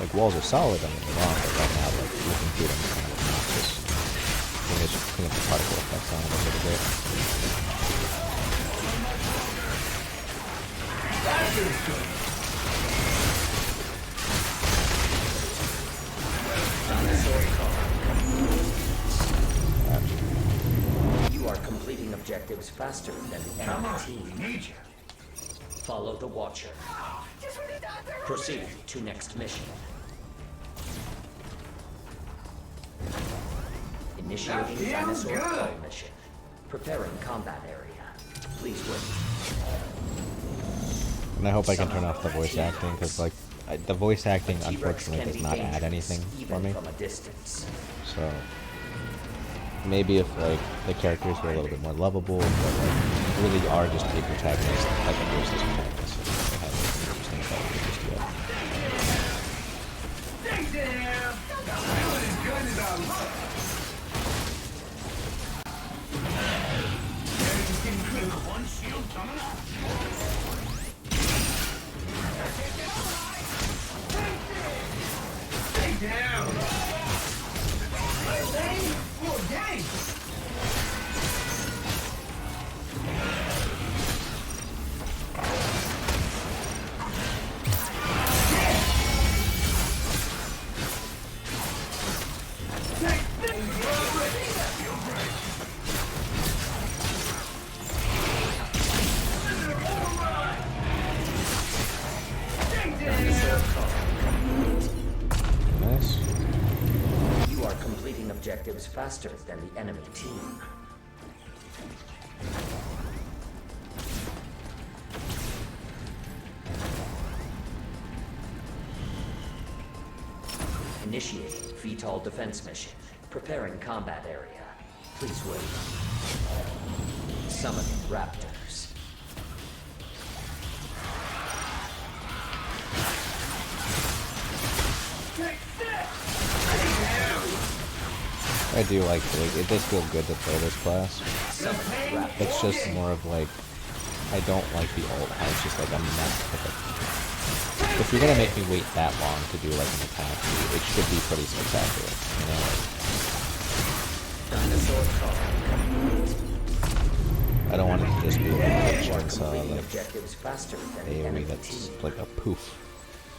Like walls are solid, don't get me wrong, but right now like looking through them is kind of obnoxious. I think they should clean up the particle effects on it a little bit. You are completing objectives faster than the enemy team. Follow the Watcher. Proceed to next mission. Initiating dinosaur call mission. Preparing combat area. Please wait. And I hope I can turn off the voice acting, because like the voice acting unfortunately does not add anything for me. So maybe if like the characters were a little bit more lovable, but like really are just a protagonist, like a versus protagonist, they have anything interesting about it just yet. Nice. You are completing objectives faster than the enemy team. Initiating VTOL defense mission. Preparing combat area. Please wait. Summoning raptors. I do like it does feel good to play this class. It's just more of like I don't like the ult. It's just like I'm not if you're gonna make me wait that long to do like an attack, it should be pretty spectacular, you know? I don't want it to just be like a chainsaw, like AoE that's like a poof.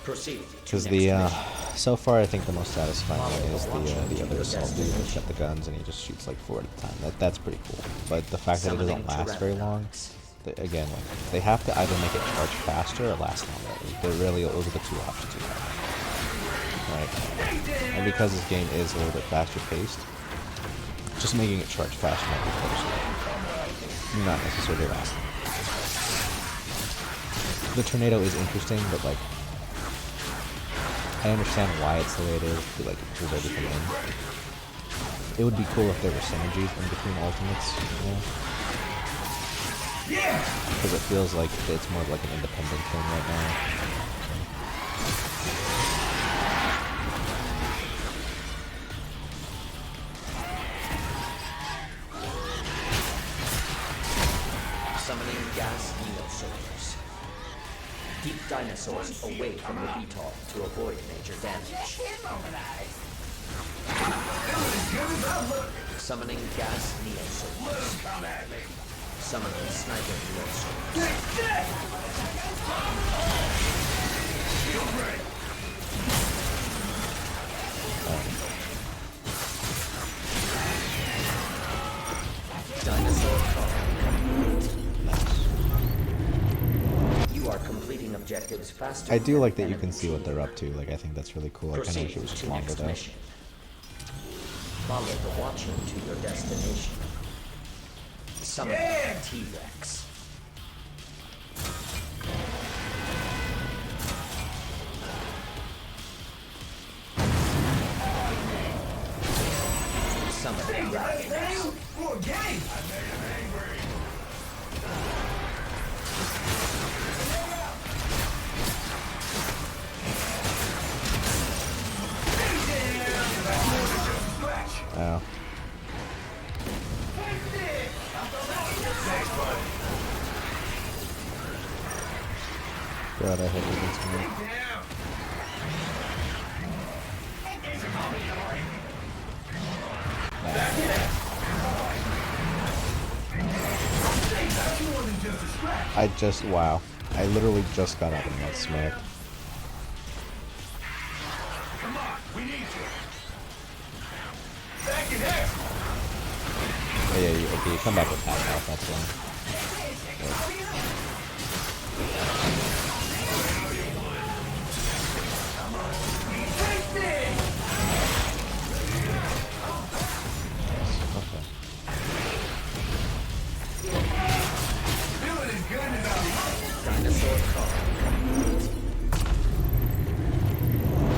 Because the so far I think the most satisfying one is the other assault dude who's got the guns and he just shoots like 4 at a time. That's pretty cool. But the fact that it doesn't last very long, again, like, they have to either make it charge faster or last longer. They're really those are the two options you have. right? And because this game is a little bit faster paced, just making it charge faster might be closer. Not necessarily that. The tornado is interesting, but like, I understand why it's the way it is, to like pull everything in. It would be cool if there were synergies in between ultimates, you know? Because it feels like it's more of like an independent thing right now. Summoning gas neosoldiers. Keep dinosaurs away from the VTOL to avoid major damage. Summoning gas neosoldiers. Summoning sniper neosoldiers. Dinosaur complete. You are completing objectives faster. I do like that than you can see what enemy they're up to. Like, I think that's really cool. I kind of Proceed wish it was just to longer next though. mission. Follow the Watcher to your destination. Summon T-Rex. Summon Raptors. Oh. God, I hope it gets me. Wow. I literally just got up and got smacked. Come on, we need you. Back in here. Oh yeah, okay, you come back with half health, that's fine. Dinosaur car.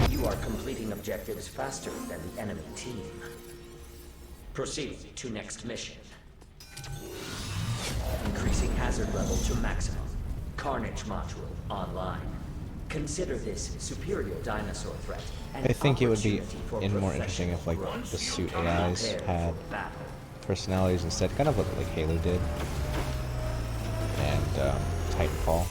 You are completing objectives faster than the enemy team. Proceed to next mission. Increasing hazard level to maximum. Carnage module online. Consider this superior dinosaur threat. I think it would be more interesting if like the suit AIs had personalities instead, kind of like Halo did, and Titanfall.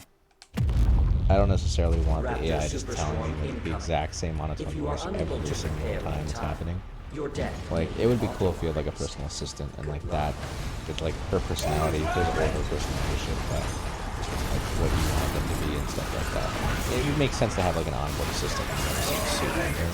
I don't necessarily want the AI just telling me like the exact same monotone voice every single time it's happening. Like, it would be cool if you had like a personal assistant and like that, with like her personality, his or her personality shit, but like what do you want them to be and stuff like that. It would make sense to have like an onboard assistant instead of some suit in there.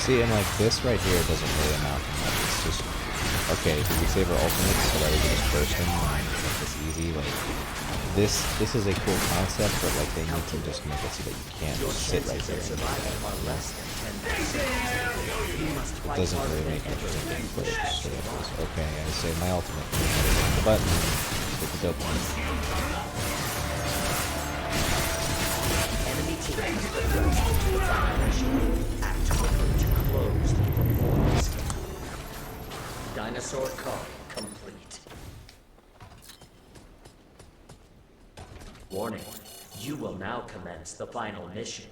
See, and like this right here doesn't really amount to much. It's just, okay, did we save our ultimates so that we can just burst them and make this easy? Like, this is a cool concept, but like they need to just make it so that you can't just sit right there and do that. It doesn't really make much sense if you put it just straight up as, okay, I save my ultimate. Hit the button, hit the dopamine. Enemy team has progressed to the final mission. Act quickly to close the performance gap. Dinosaur car complete. Warning, you will now commence the final mission.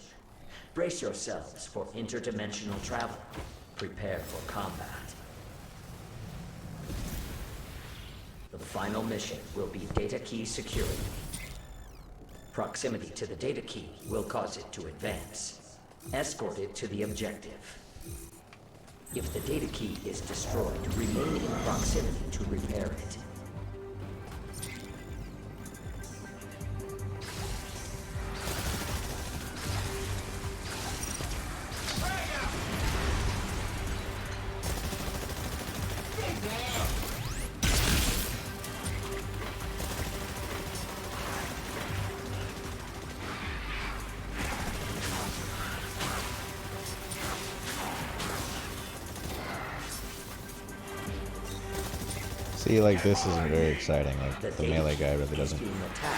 Brace yourselves for interdimensional travel. Prepare for combat. The final mission will be data key security. Proximity to the data key will cause it to advance. Escort it to the objective. If the data key is destroyed, remain in proximity to repair it. See, like, this isn't very exciting. Like, the melee guy really doesn't.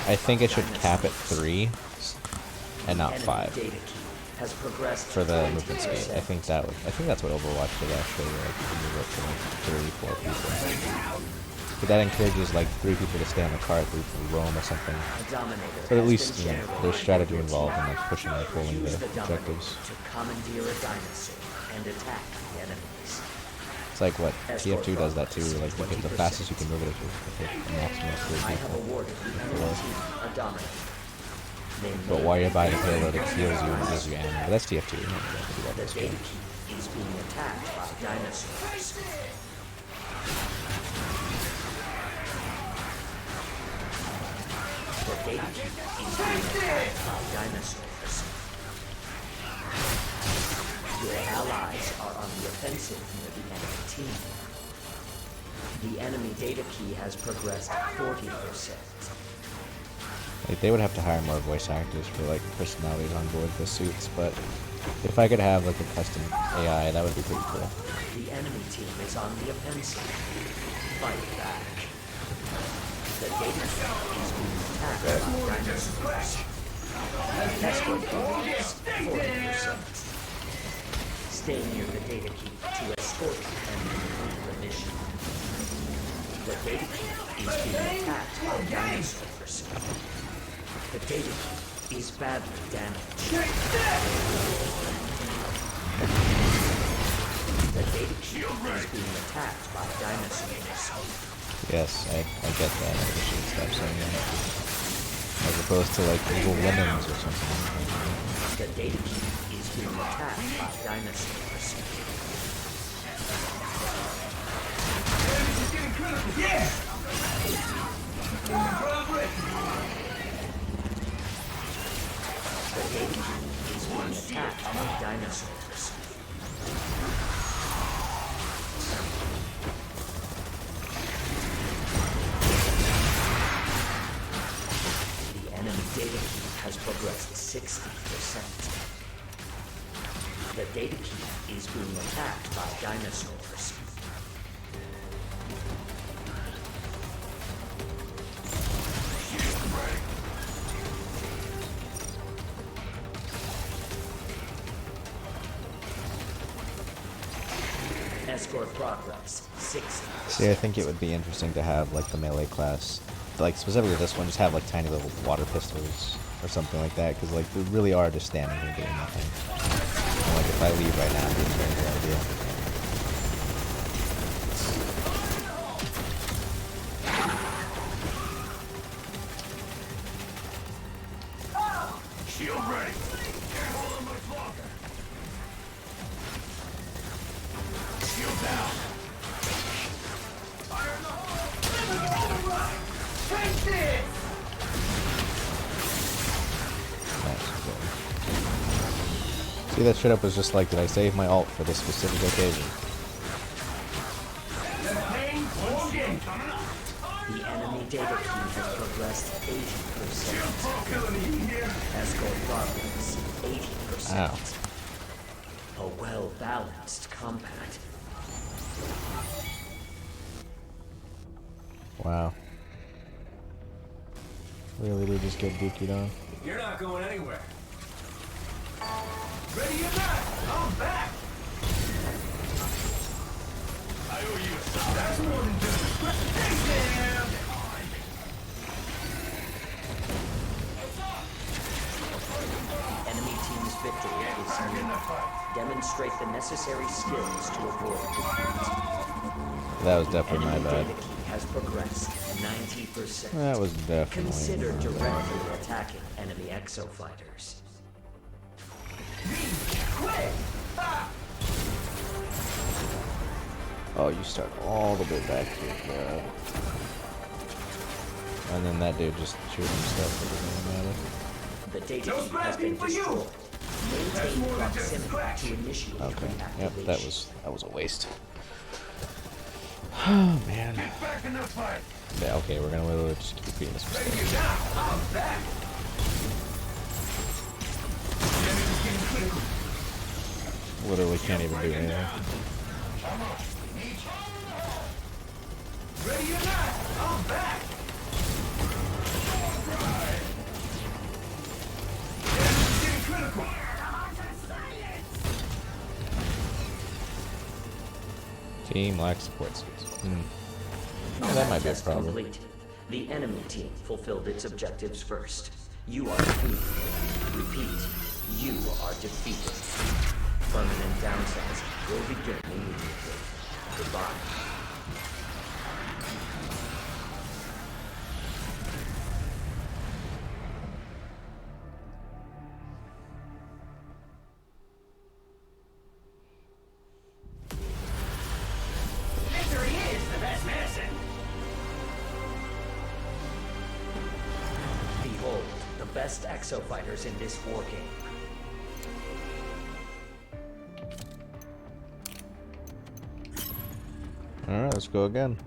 I think it should cap at 3 and not 5 for the movement speed. I think that's what Overwatch did actually. Like, you can move up to like 3, 4 people. But that encourages like 3 people to stay on the cart, 3 people to roam or something. But at least, you know, there's strategy involved in like pushing and pulling the objectives. It's like what TF2 does that too. Like you get the fastest you can move it if a maximum of 3 people. But while you're by the payload, it heals you and gives you ammo. But that's TF2. You don't have to do that this game. Is being attacked by dinosaurs. The data is being attacked by dinosaurs. Your allies are on the offensive near the enemy team. The enemy data key has progressed 40%. Like, they would have to hire more voice actors for like personalities on board the suits, but if I could have like a custom AI, that would be pretty cool. The enemy team is on the offensive. Fight back. The data is being attacked by dinosaurs. Escort progress 40%. Stay near the data key to escort and complete the mission. The data key is being attacked by dinosaurs. The data key is badly damaged. The data key is being attacked by dinosaurs. Yes, I get that. I wish you'd stop saying that. As opposed to like evil lemons or something. The data key is being attacked by dinosaurs. Yeah! The data key is being attacked by dinosaurs. The enemy data key has progressed 60%. The data key is being attacked by dinosaurs. Escort progress 60. See, I think it would be interesting to have like the melee class, like specifically this one, just have like tiny little water pistols or something like that, because like they really are just standing here doing nothing. And, like if I leave right now, it'd be a very good idea. Shield ready. Can't hold him much longer. Shield down. Fire in the hole. Take this. Nice. See, that straight up was just like, did I save my ult for this specific occasion? The enemy data key has progressed 80%. Escort progress 80%. Ow. A well-balanced combat. Wow. Really did just get dookied on. You're not going anywhere. Ready or not, I'm back. I owe you a stop. That's more than just a question. Thanks, man. The enemy team's victory is near. Demonstrate the necessary skills to avoid defeat. That was definitely my bad. Data key has progressed 90%. That was definitely Consider my bad. directly attacking enemy exofighters. Oh, you start all the way back here, God. And then that dude just shooting stuff, it doesn't matter. The data key has been destroyed. Maintain proximity to initiate Okay, yep, reactivation. that was a waste. Oh man. Get back in the fight. Yeah, okay, we're gonna literally just keep beating this. Ready you now. I'm back. The enemy's getting critical. Literally can't even do anything. Come on. Ready or not, I'm back. Alright. The enemy's getting critical. Team lacks support suits. Yeah, that might be a Test problem. complete. The enemy team fulfilled its objectives first. You are defeated. Repeat, you are defeated. Permanent downsizing will begin immediately. Goodbye. Victory is the best medicine. Behold, the best exofighters in this war game. Alright, let's go again.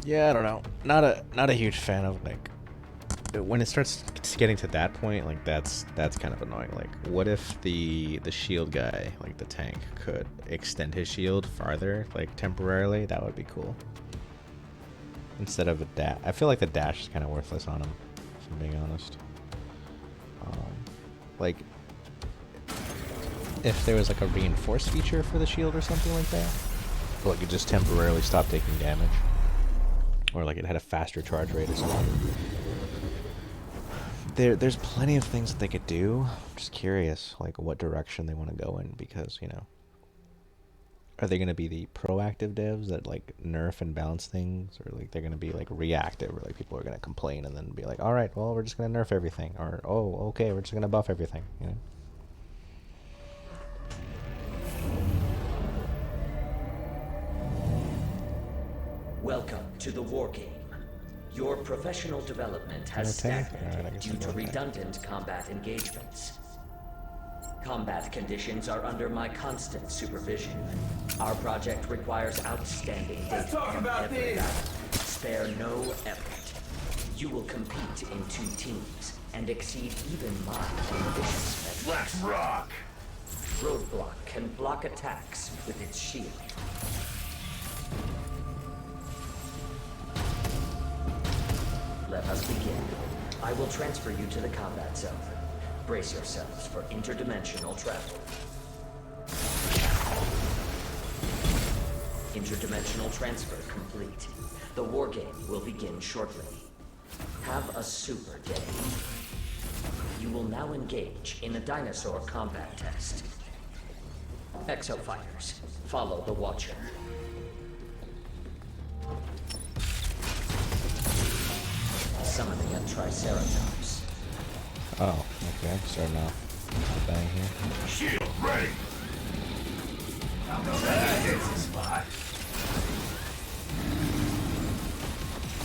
Yeah, I don't know. Not a huge fan of like when it starts getting to that point, like that's kind of annoying. Like, what if the shield guy, like the tank, could extend his shield farther, like temporarily? That would be cool. Instead of a dash, I feel like the dash is kind of worthless on him, if I'm being honest. Like, if there was like a reinforced feature for the shield or something like that, or like it just temporarily stopped taking damage, or like it had a faster charge rate or something. There's plenty of things that they could do. I'm just curious, like what direction they want to go in, because, you know, are they going to be the proactive devs that like nerf and balance things, or like they're going to be like reactive, where like people are going to complain and then be like, all right, well, we're just going to nerf everything, or oh, okay, we're just going to buff everything, you know? Welcome to the war game. Your professional development has No tank? stagnated Alright, I guess due I'll to go tank. redundant combat engagements. Combat conditions are under my constant supervision. Our project requires outstanding data. Let's talk from about every this. battle. Spare no effort. You will compete in 2 teams and exceed even my ambitious Let's metrics. rock. Roadblock can block attacks with its shield. Let us begin. I will transfer you to the combat zone. Brace yourselves for interdimensional travel. Interdimensional transfer complete. The war game will begin shortly. Have a super day. You will now engage in a dinosaur combat test. Exofighters, follow the Watcher. Summoning a Triceratops. Oh, okay, starting off the bang here. Shield ready. That hits the spot.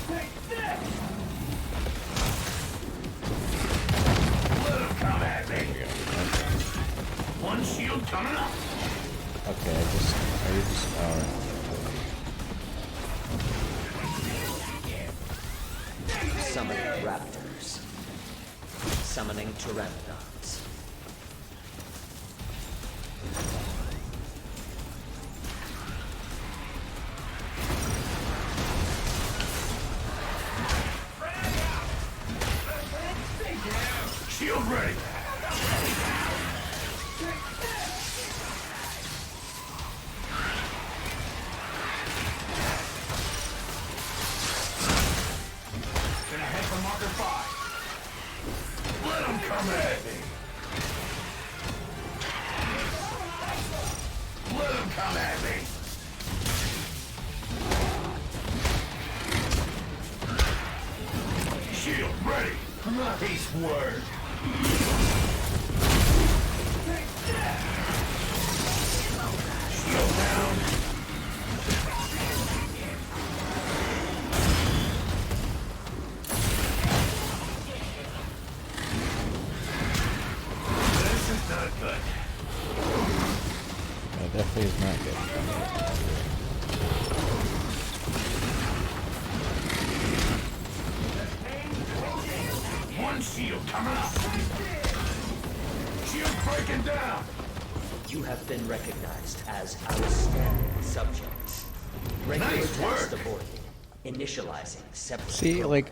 Take that. Let him come at me. One shield coming up. Okay, are you just, alright. Summoning raptors. Summoning pteranodons. Shield ready. Gonna head for marker 5. Let him come at me. Let him come at me. Shield ready. Peace word. Shield down. This is not good. That definitely is not good. coming up. Shield breaking down. You have been recognized as outstanding subjects. Regular Nice test work. aborted. Initializing separate See, program. like,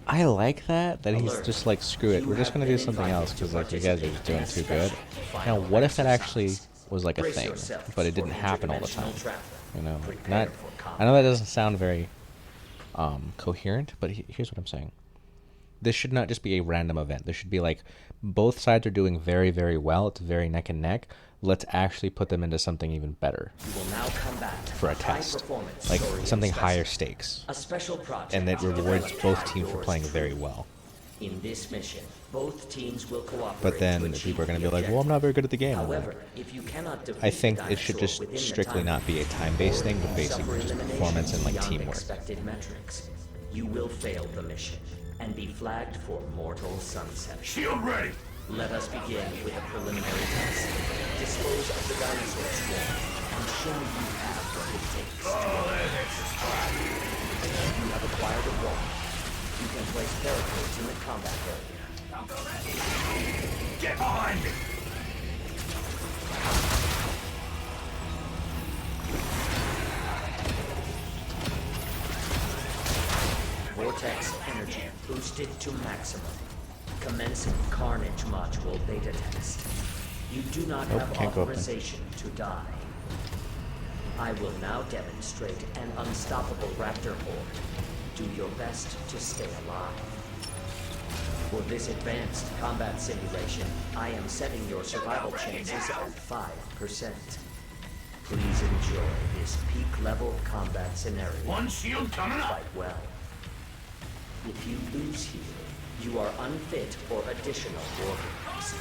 I like that he's Alert. just like, screw it, You we're just have gonna do been something invited else to because like you guys are just doing participate too in a good. special Now, final what if it actually exercise? was like a Brace thing, yourself but it for didn't happen all the time? interdimensional travel. You know, Prepare not. for I know that combat. doesn't sound very coherent, but here's what I'm saying. This should not just be a random event. This should be like both sides are doing very, very well. It's very neck and neck. Let's actually put them into something even better You will now combat for a high test, performance like thorium something specimen. higher stakes, A special project and that rewards developed both by teams for yours playing very truly. well. In this mission, both teams will cooperate. But then to achieve people are going to the be like, "Well, I'm objective. not very good at the game." I'm like, However, if you cannot defeat I think the it should dinosaur just within the strictly time not be a limit, time-based or thing, but you basically suffer just elimination performance and like beyond teamwork. expected metrics, you will fail the mission and be flagged for mortal sunset. Shield ready. Let us begin with a preliminary test. Dispose of the dinosaur swarm and show you have what it takes to You have acquired a wall. You can place barricades in the combat area. Get behind me. Vortex energy boosted to maximum. Commencing Carnage Module beta test. You do not Nope, have can't go up there. authorization to die. I will now demonstrate an unstoppable raptor horde. Do your best to stay alive. For this advanced combat simulation, I am setting your survival chances at 5%. Please enjoy this peak-level combat scenario. One shield coming up. Fight well. If you lose here, you are unfit for additional wargames.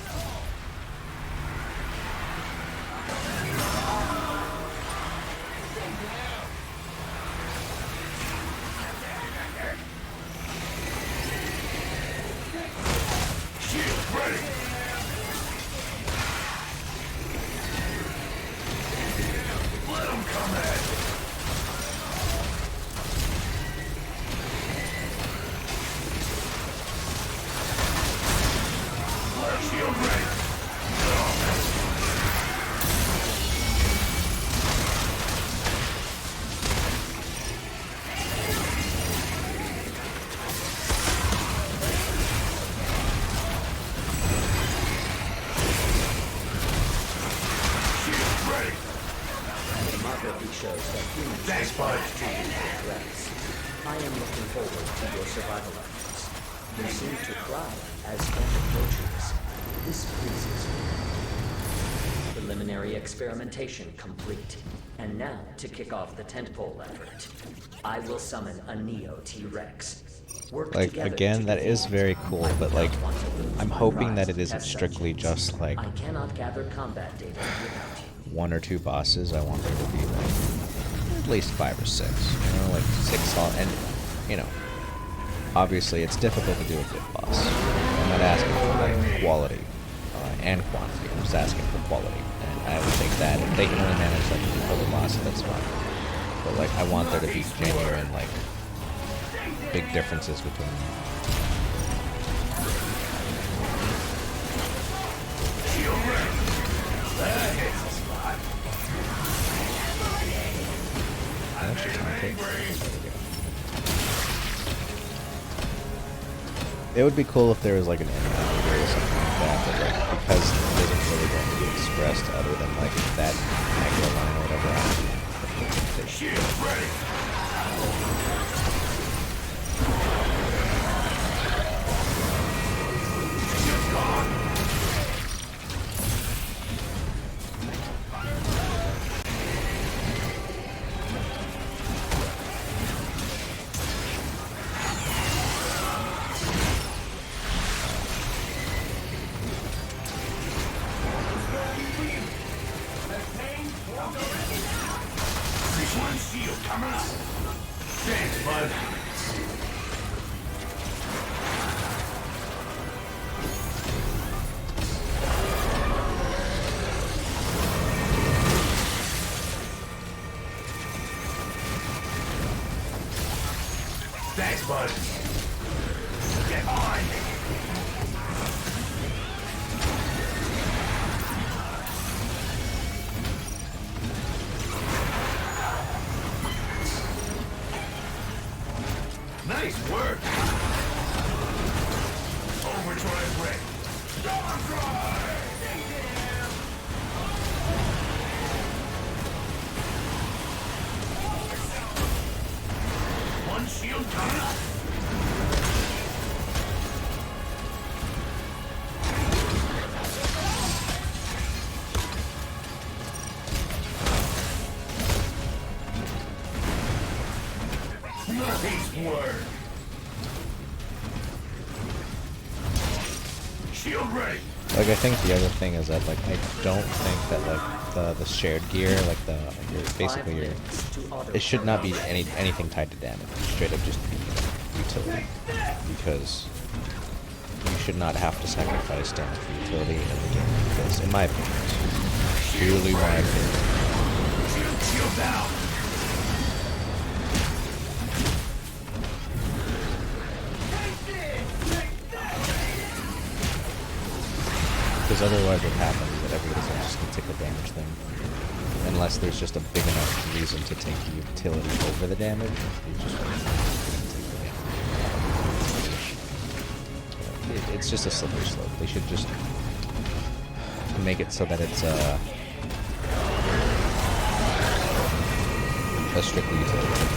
Shield ready. Let them come at you. Shield ready. Shield ready. Demography shows that humans Thanks, respond bud. to lethal threats. I am looking forward to your survival efforts. You seem to thrive as death approaches. This pleases me. Preliminary experimentation complete. And now, to kick off the tentpole effort, I will summon a Neo T-Rex. Work Like, together again, to that is defeat. very cool, I but do like, not want to lose I'm my hoping that prized it isn't test strictly subjects. just like I cannot gather combat data without you. 1 or 2 bosses. I want there to be like at least 5 or 6. You know, like 6 solid. And you know, obviously it's difficult to do a good boss. I'm not asking for like quality and quantity. I'm just asking for quality. And I would think that if they can only manage like a couple bosses, that's fine. But like, I want there to be genuine like big differences between them. Shield ready. That hits the spot. Actually, can I take- there we go. It would be cool if there was like an enemy or something like that, but like, because it isn't really going to be expressed other than like that micro line or whatever. Shield ready. Shield gone. One shield coming up. Thanks, bud. Thanks, bud. Get behind me. Nice work. Overdrive ready. Overdrive! One shield down. Nice work. Shield ready. Like, I think the other thing is that, like, I don't think that, like, the shared gear, like, basically your, it should not be anything tied to damage. Straight up just utility. Because you should not have to sacrifice damage for utility in the game. Because, in my opinion, it's purely my opinion. Shield down. Because otherwise what happens is that everybody's just going to take the damage thing. Unless there's just a big enough reason to take the utility over the damage, you just gonna take the damage. It's just a slippery slope. They should just make it so that it's a strictly utility.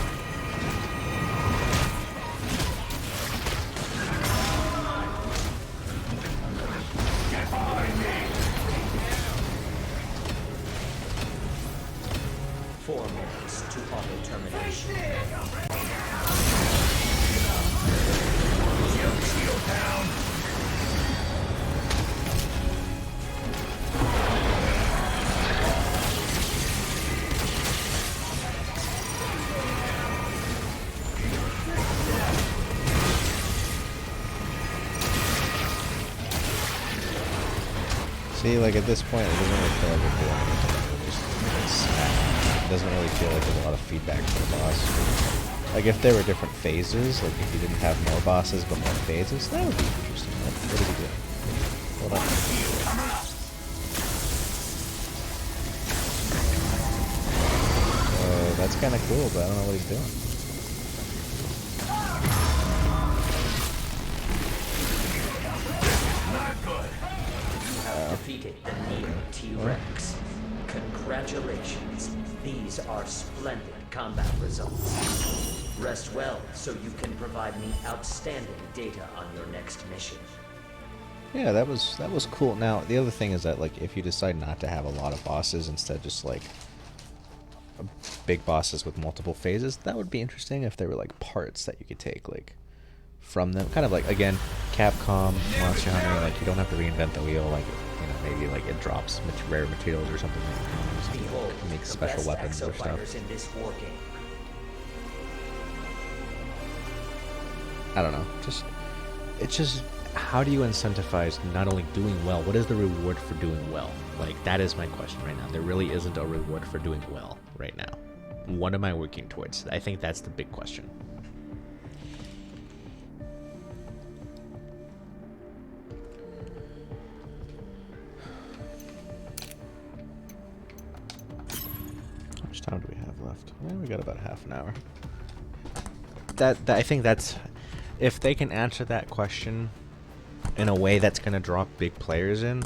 See, like, at this point, it doesn't really feel like we're doing anything. It doesn't really feel like there's a lot of feedback for the boss. Like, if there were different phases, like, if you didn't have more bosses but more phases, that would be interesting. What is he doing? Hold on. That's kind of cool, but I don't know what he's doing. Defeated the Neo T-Rex. Congratulations. These are splendid combat results. Rest well so you can provide me outstanding data on your next mission. Yeah, that was cool. Now, the other thing is that, like, if you decide not to have a lot of bosses, instead just, like, big bosses with multiple phases, that would be interesting if there were, like, parts that you could take, like, from them. Kind of like, again, Capcom, Monster Hunter, like, you don't have to reinvent the wheel, like, you know, maybe, like, it drops rare materials or something like Behold, that. Makes the special best weapons or exofighters stuff. in this war game. I don't know. It's just, how do you incentivize not only doing well, what is the reward for doing well? Like, that is my question right now. There really isn't a reward for doing well right now. What am I working towards? I think that's the big question. How much time do we have left? Well, we got about half an hour. I think that's, if they can answer that question in a way that's going to draw big players in,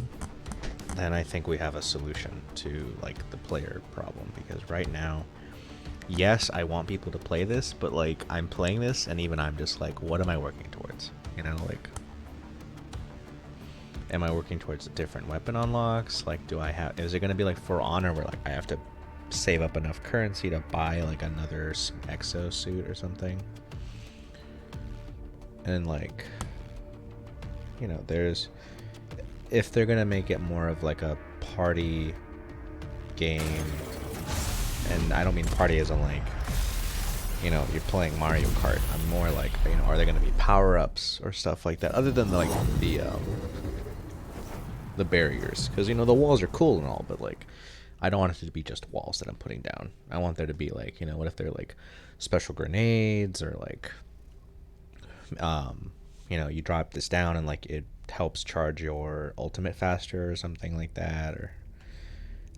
then I think we have a solution to, like, the player problem. Because right now, yes, I want people to play this, but, like, I'm playing this and even I'm just like, what am I working towards? You know, like, am I working towards different weapon unlocks? Like, is it going to be like For Honor where, like, I have to save up enough currency to buy, like, another exo suit or something? And, like, you know, if they're gonna make it more of like a party game, and I don't mean party as in, like, you know, you're playing Mario Kart. I'm more like, you know, are there gonna be power-ups or stuff like that, other than, like, the barriers? Because, you know, the walls are cool and all, but, like, I don't want it to be just walls that I'm putting down. I want there to be, like, you know, what if they're, like, special grenades, or, like, you know, you drop this down and, like, it helps charge your ultimate faster or something like that, or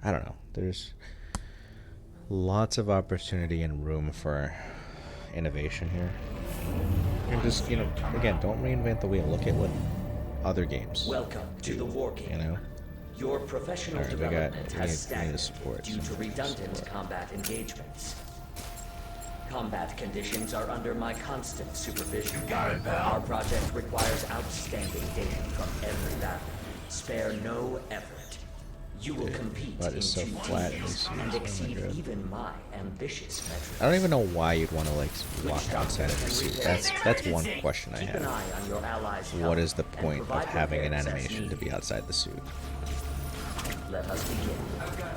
I don't know. There's lots of opportunity and room for innovation here. And just, you know, again, don't reinvent the wheel. Look at what other games Welcome to the war you game. know? Your professional Alright, we development need has the staggered support, due so to we need redundant support. combat engagements. Combat conditions are under my constant supervision. Got it, pal. Our project requires outstanding data from every battle. Spare no effort. You will compete But in it's so 2 flat in teams these and suits. Oh my exceed God. even my ambitious metrics. I don't even know why you'd want to like walk outside of the suit. That's one question I Keep an have. eye on your allies' What health is the and point of provide having an repairs as animation to needed. be outside the suit? Let us begin.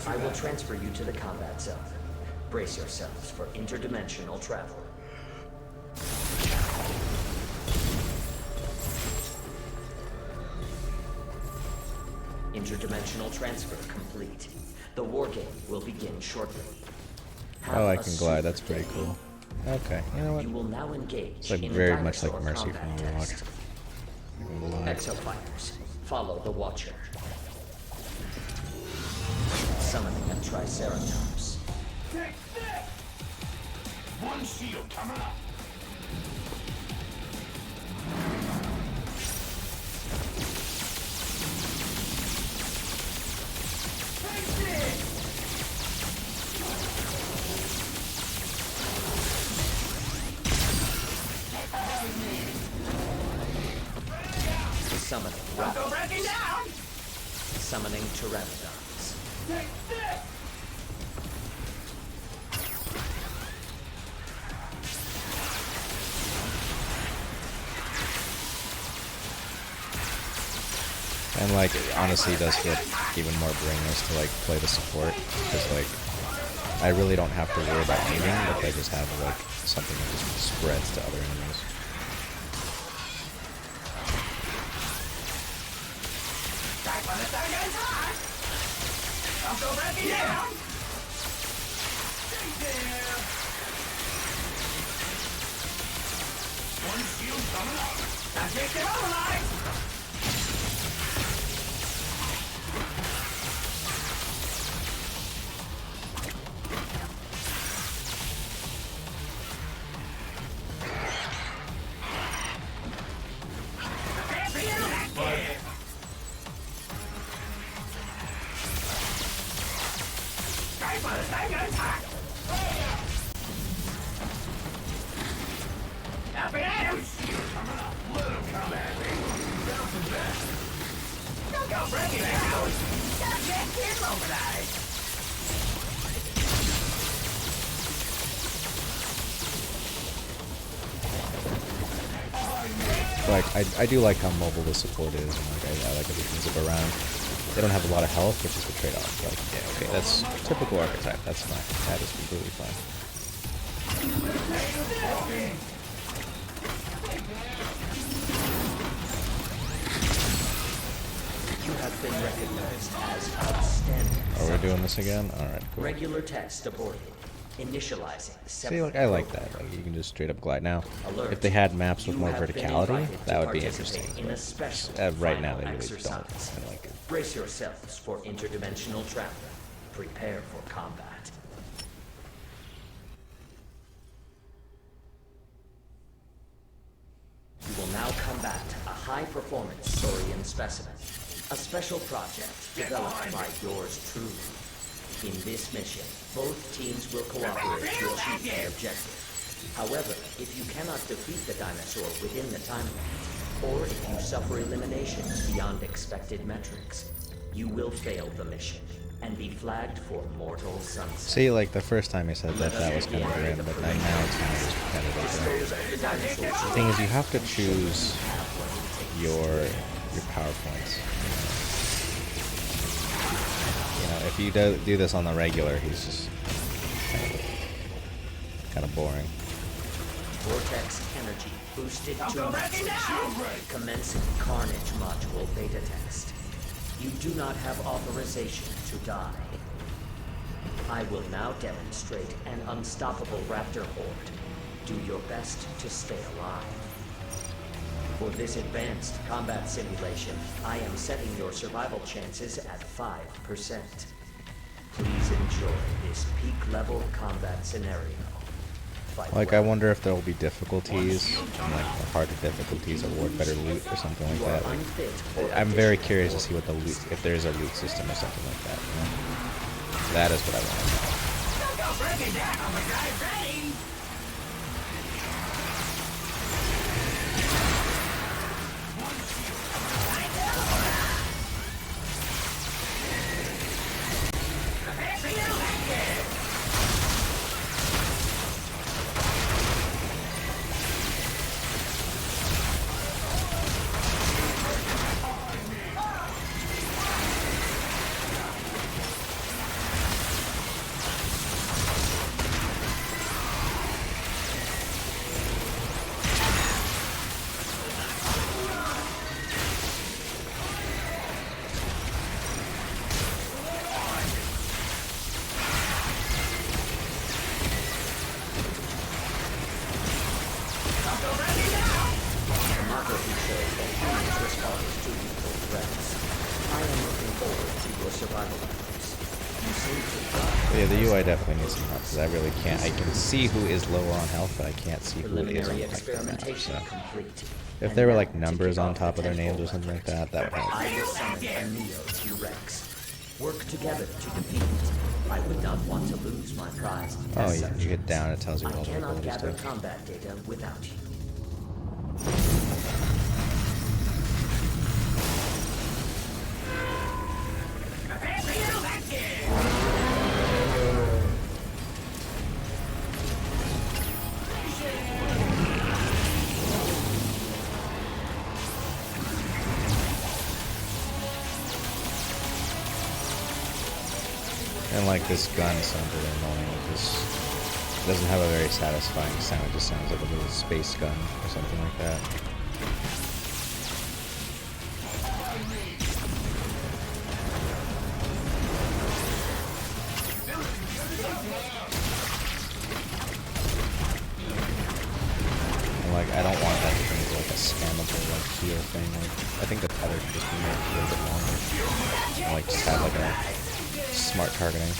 I will transfer you to the combat zone. Brace yourselves for interdimensional travel. Interdimensional transfer complete. The war game will begin shortly. Have Oh, I a can glide. super That's pretty day. cool. Okay, you know what? You will now engage It's like in a very much like dinosaur Mercy from combat test. Overwatch. Exofighters, follow the Watcher. Summoning a Triceratops. Take this! One shield coming up. Take this! Summoning Go Raptors. breaking down! Summoning Pteranodons. Take this! And like, honestly, it does get even more brainless to like play the support because like, I really don't have to worry about aiming if I just have like something that just spreads to other enemies. Back on the second time! I'll go breaking down! Stay there! One shield coming up. Now take it over, line! Strike by the second attack! Up and at him! Shield coming up. Let him come at me. Down for that. Don't go breaking down! Gotta get him mobilized! Like, I do like how mobile the support is, and like I like that we can zip around. They don't have a lot of health, which is the trade-off. Like, yeah, okay, that's typical archetype. That's fine. That is completely fine. You have been recognized as outstanding. Oh, we're doing this again? Alright, cool. Regular test aborted. Initializing See, like, I like that. Like, you can just straight up glide. Now, Alert. if they had maps with You more have been verticality, invited that to would be participate interesting. in a But special right now, they final really don't. exercise. I like it. Brace yourselves for interdimensional travel. Prepare for combat. You will now combat a high-performance saurian specimen, a special project developed by yours truly. In this mission, both teams will cooperate to achieve the objective. However, if you cannot defeat the dinosaur within the time limit, or if you suffer eliminations beyond expected metrics, you will fail the mission and be flagged for mortal sunset. See, like, the first time he said that, that was kind of grim, but now it's kind of just repetitive. The dinosaur The thing is, you have to choose your power points. You know, if you do this on the regular, he's just kind of boring. Vortex energy boosted to maximum. Commencing Carnage module beta test. You do not have authorization to die. I will now demonstrate an unstoppable raptor horde. Do your best to stay alive. For this advanced combat simulation, I am setting your survival chances at 5%. Please enjoy this peak-level combat scenario. fight Like, I well. wonder if there will be difficulties, and like the harder difficulties award better loot or something like You are that. Like, unfit for I'm very additional curious to work. see what the loot, if there is a loot system or something like that. You know? That is what I want to know. Go break it down, the guy's ready! Democracy shows that humans respond to lethal threats. I am looking forward to your survival efforts. You seem to But yeah, the UI definitely needs some help because I really can't. I can see who is lower on health, but I can't see who it is on preliminary like the map. experimentation So complete. if And there were now, like to numbers kick on off top the of their names or tentpole something like effort, that, that would help. I will summon a Neo T-Rex. Work together to defeat it. I would not want to lose my prized Oh test yeah, you get subjects. down, it tells you I what all the cannot abilities gather do. combat data without you. And like this gun sounds really annoying because it doesn't have a very satisfying sound. It just sounds like a little space gun or something like that. And like I don't want that to turn into like a spammable like heal thing. Like I think the tether should just be made a little bit longer. And like just have like a smart targeting.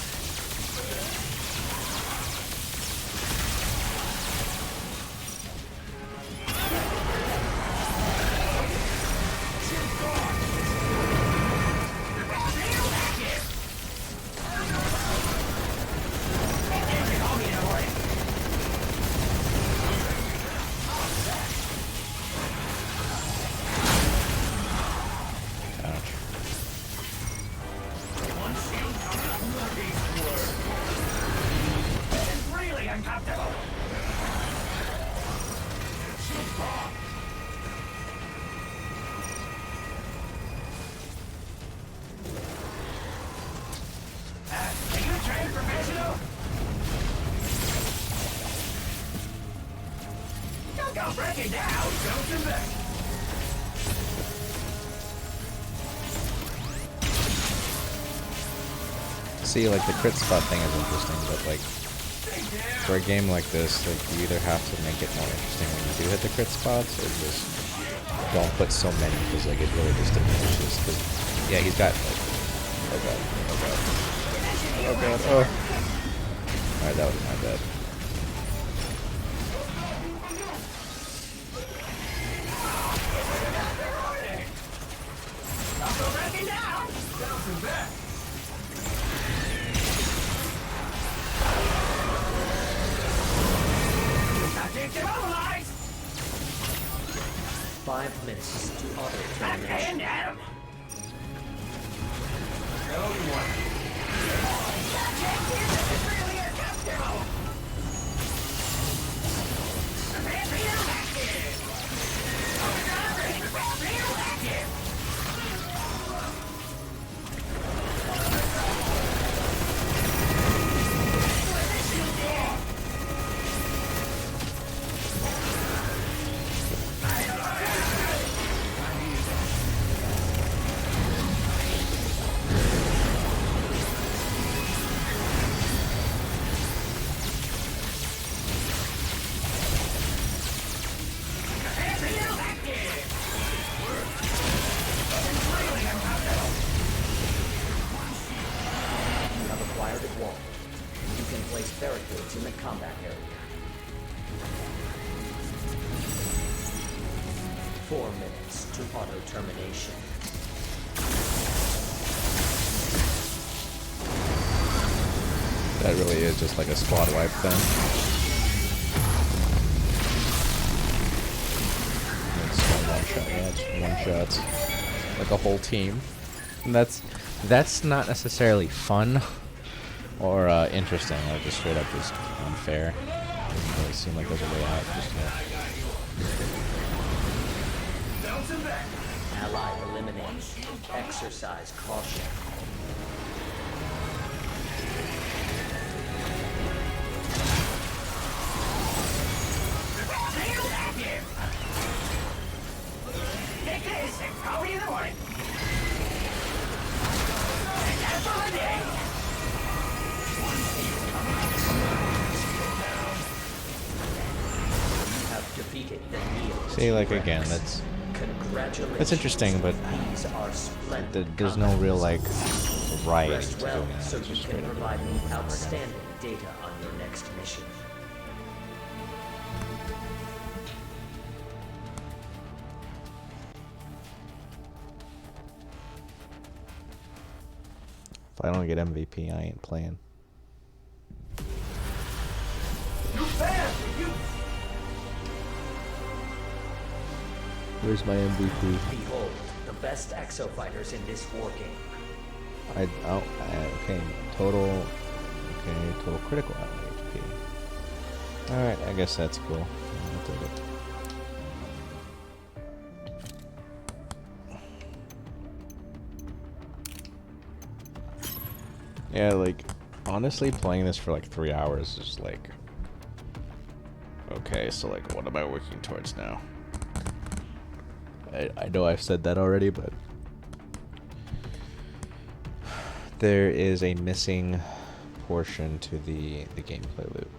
Ouch. Really uncomfortable. Are you a trained professional? Don't go breaking down. Don't do that. See, like the crit spot thing is interesting, but like for a game like this, like you either have to make it more interesting when you do hit the crit spots, or just don't put so many because like it really just diminishes. Cause yeah, he's got like oh god, oh god, oh god, oh. All right, that was my bad. Don't go breaking down. Bouncing back. Subject immobilized. 5 minutes to I'm auto-termination. getting at him. No one. Subject is really uncomfortable. Real active. Real active. Real active. Really uncomfortable. You have acquired a wall. You can place barricades in the combat area. 4 minutes to auto termination. That really is just like a squad wipe thing. It's one shot, yeah, it's one shots. Like a whole team. And that's not necessarily fun or interesting, like just straight up just unfair. Doesn't really seem like there's a way out just yet. Ally eliminated. Exercise caution. Take this and call me in the morning. And that's all I did. You have defeated the Neo. See, like again, that's interesting, but These are splendid there's no real like variety Rest to well doing that. so It's you just can straight up provide doing me it over and over again. outstanding data on your next mission. If I don't get MVP, I ain't playing. You failed, you. Where's my MVP? Behold, the best exo fighters in this war game. Okay, total critical HP. Alright, I guess that's cool. I'll take it. Yeah, like, honestly, playing this for like 3 hours is like... Okay, so like, what am I working towards now? I know I've said that already, but... There is a missing portion to the gameplay loop.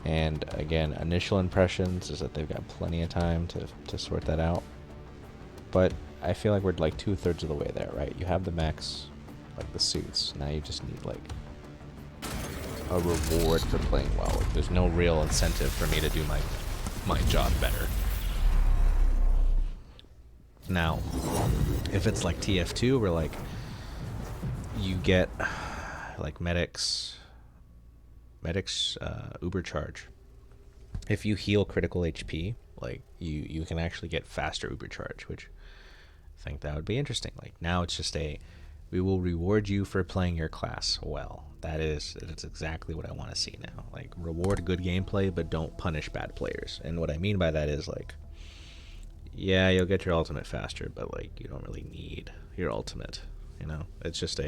And again, initial impressions is that they've got plenty of time to sort that out. But I feel like we're like 2/3 of the way there, right? You have the mechs, like the suits. Now you just need like a reward for playing well. Like, there's no real incentive for me to do my job better. Now, if it's like TF2, where like you get like medics uber charge. If you heal critical HP, like you can actually get faster uber charge, which I think that would be interesting. Like now it's just we will reward you for playing your class well. That's exactly what I want to see now. Like, reward good gameplay, but don't punish bad players. And what I mean by that is like, yeah, you'll get your ultimate faster, but like you don't really need your ultimate. You know, it's just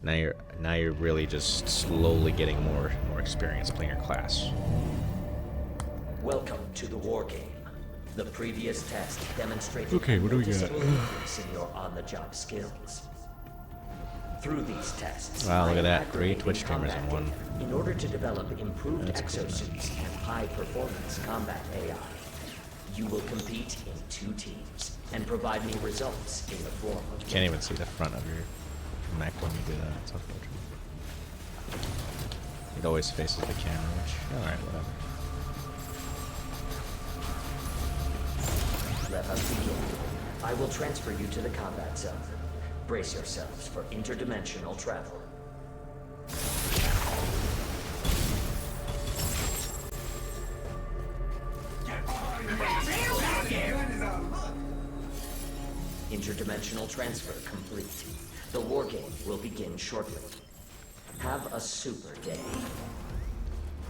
now you're really just slowly getting more experience playing your class. Welcome to the war game. The previous test demonstrated Okay, what do we got? noticeable increase in your on-the-job skills. Through these tests, Wow, look at that. 3 activating Twitch streamers in combat one. data in order to develop improved That's cool, exosuits and high-performance combat AI. You will compete in 2 teams and provide me results in the form of You can't even see the front of your mech when you do that. It's unfortunate. It always faces the camera, which, alright, whatever. Let us begin. I will transfer you to the combat zone. Brace yourselves for interdimensional travel. Interdimensional transfer complete. The war game will begin shortly. Have a super day.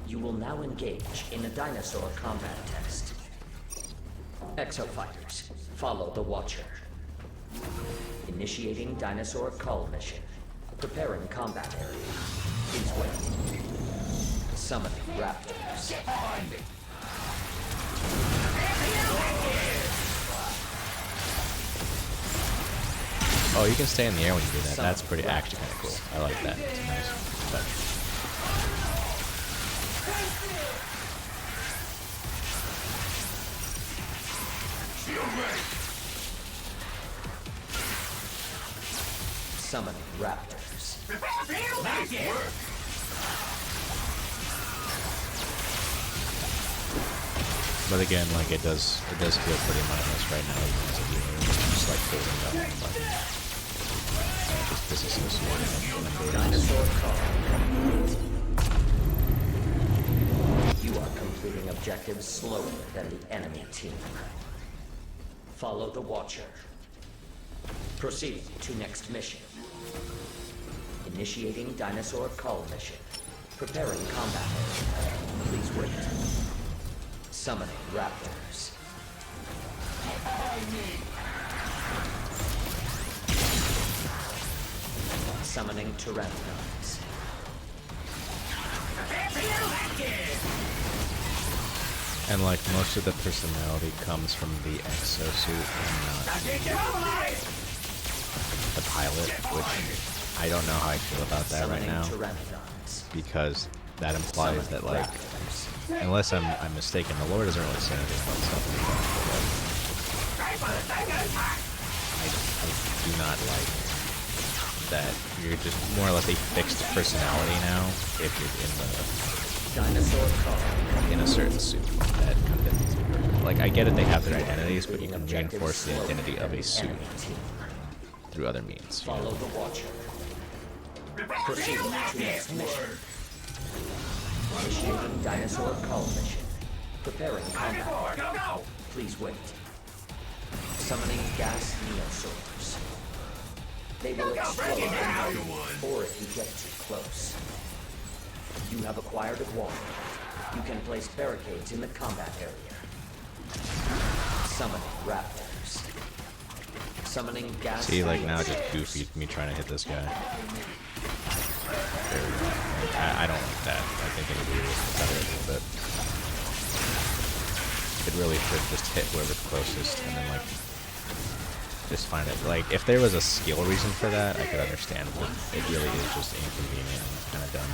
You will now engage in a dinosaur combat test. Exofighters, follow the Watcher. Initiating dinosaur cull mission. Preparing combat area. Please wait. Summoning raptors. Get behind me. Oh, you can stay in the air when you do that. That's pretty actually kind of cool. I like that. It's a nice touch. Shield ready. Summoning raptors. Nice work. But again, like it does feel pretty mindless right now, even as a healer. It's just like holding down one button. And it just disassociating Dinosaur call. You are completing objectives slower than the enemy team. Follow the Watcher. Proceed to next mission. Initiating dinosaur call mission. Preparing combat. Please wait. Summoning raptors. Summoning pteranodons. And like most of the personality comes from the exosuit and not the pilot, which I don't know how I feel about that right now, because that implies that like, unless I'm mistaken, the lore doesn't really say anything about stuff like that. I do not like that you're just more or less a fixed personality now if you're in a certain suit. That kind of defeats the purpose. Like I get it, they have their identities, but you can reinforce the identity of a suit through other means. Follow the Watcher. Proceed to next mission. Initiating dinosaur call mission. Preparing combat. Please wait. Summoning gas neosaurs. They will explode or if you get too close. You have acquired a wall. You can place barricades in the combat area. Summoning raptors. Summoning gas. See, like now just goofy me trying to hit this guy. There we go. I don't like that. I think it would be better a little bit. It really should just hit whoever's closest and then like just find it. Like if there was a skill reason for that, I could understand, but it really is just inconvenient and kind of dumb.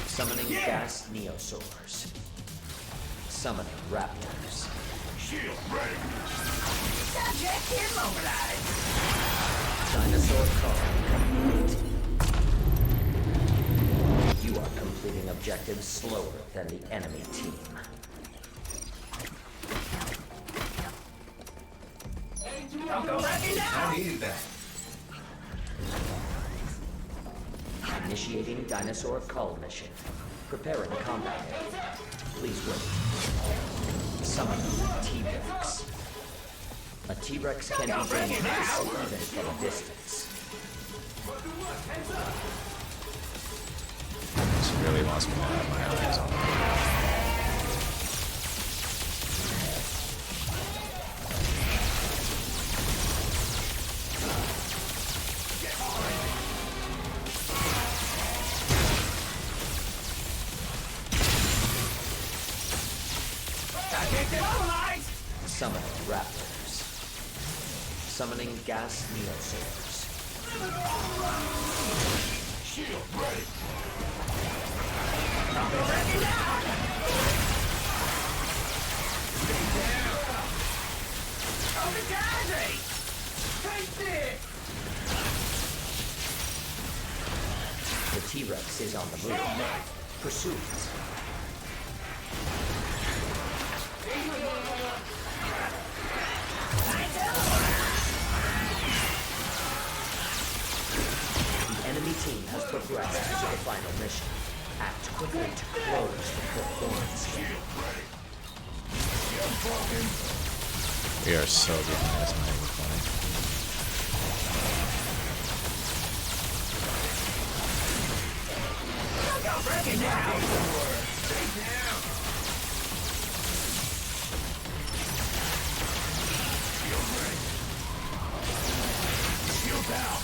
Summoning gas neosaurs. Summoning raptors. Shield ready. Subject immobilized. Dinosaur call. You are completing objectives slower than the enemy team. Don't go backing down. I needed that. Initiating dinosaur call mission. Preparing combat. Please wait. Summon T-Rex. A T-Rex can be dangerous even from a distance. This really wants me to have my eyes on it. Summoning raptors. Summoning gas neosaurs. Shield ready. The T-Rex is on the move. Pursuit. The enemy team has progressed to the final mission. Act quickly to close the performance gap. We are so behind. It's not even funny. Break it down. Shield down.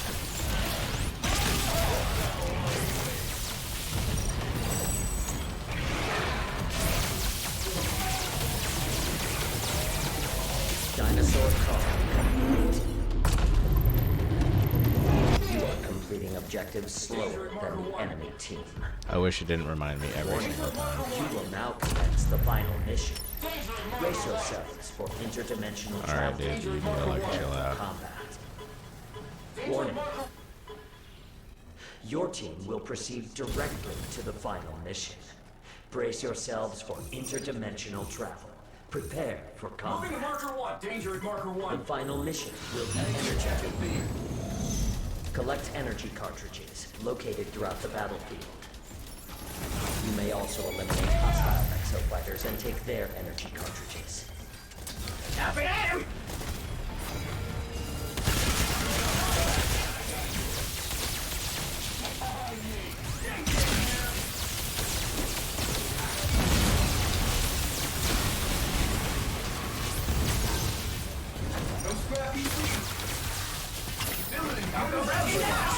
Dinosaur call. You are completing objective. objectives slower than the enemy team. I wish it didn't remind me every single time. You will now commence the final mission. Brace yourselves for interdimensional Alright, travel dude, you need to like chill out. combat. Warning. Your team will proceed directly to the final mission. Brace yourselves for interdimensional travel. Prepare for combat. Marker 1. Danger at marker 1. The final mission will be energetic. Collect energy cartridges located throughout the battlefield. You may also eliminate hostile exofighters and take their energy cartridges. Up and at him! No scrappy please. I'll go round you now!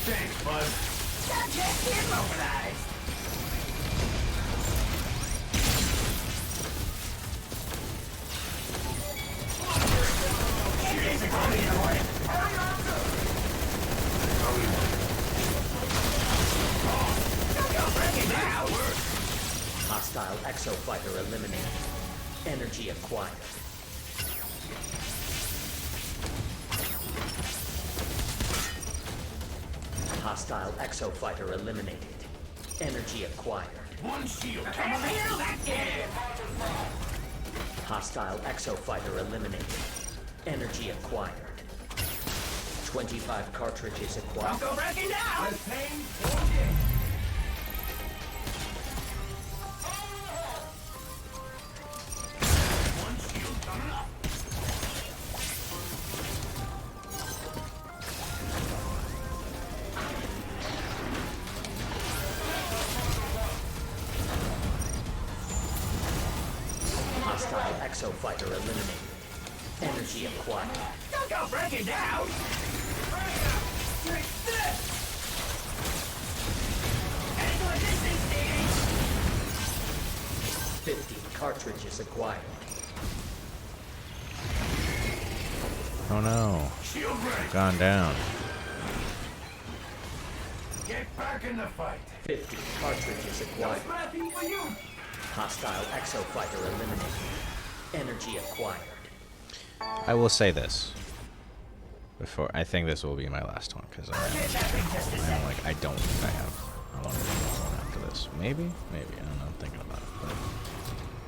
Thanks, bud. Subject immobilized. Hostile exofighter eliminated. Energy acquired. Hostile exofighter eliminated. Energy acquired. One shield coming in. Hostile exofighter eliminated. Energy acquired. 25 cartridges acquired. Go breaking down. Let's pain for game. One shield coming up. Hostile exofighter eliminated. Energy acquired. Go breaking down. Take this. Heading to a distance stage. 50 cartridges acquired. Oh no. Shield ready. Gone down. Get back in the fight. 50 cartridges acquired. Scrappy for you. Hostile exofighter eliminated. Energy acquired. I will say this. Before I think this will be my last one because I'm like I don't think I have a lot of one after this. Maybe, I don't know. I'm thinking about it. But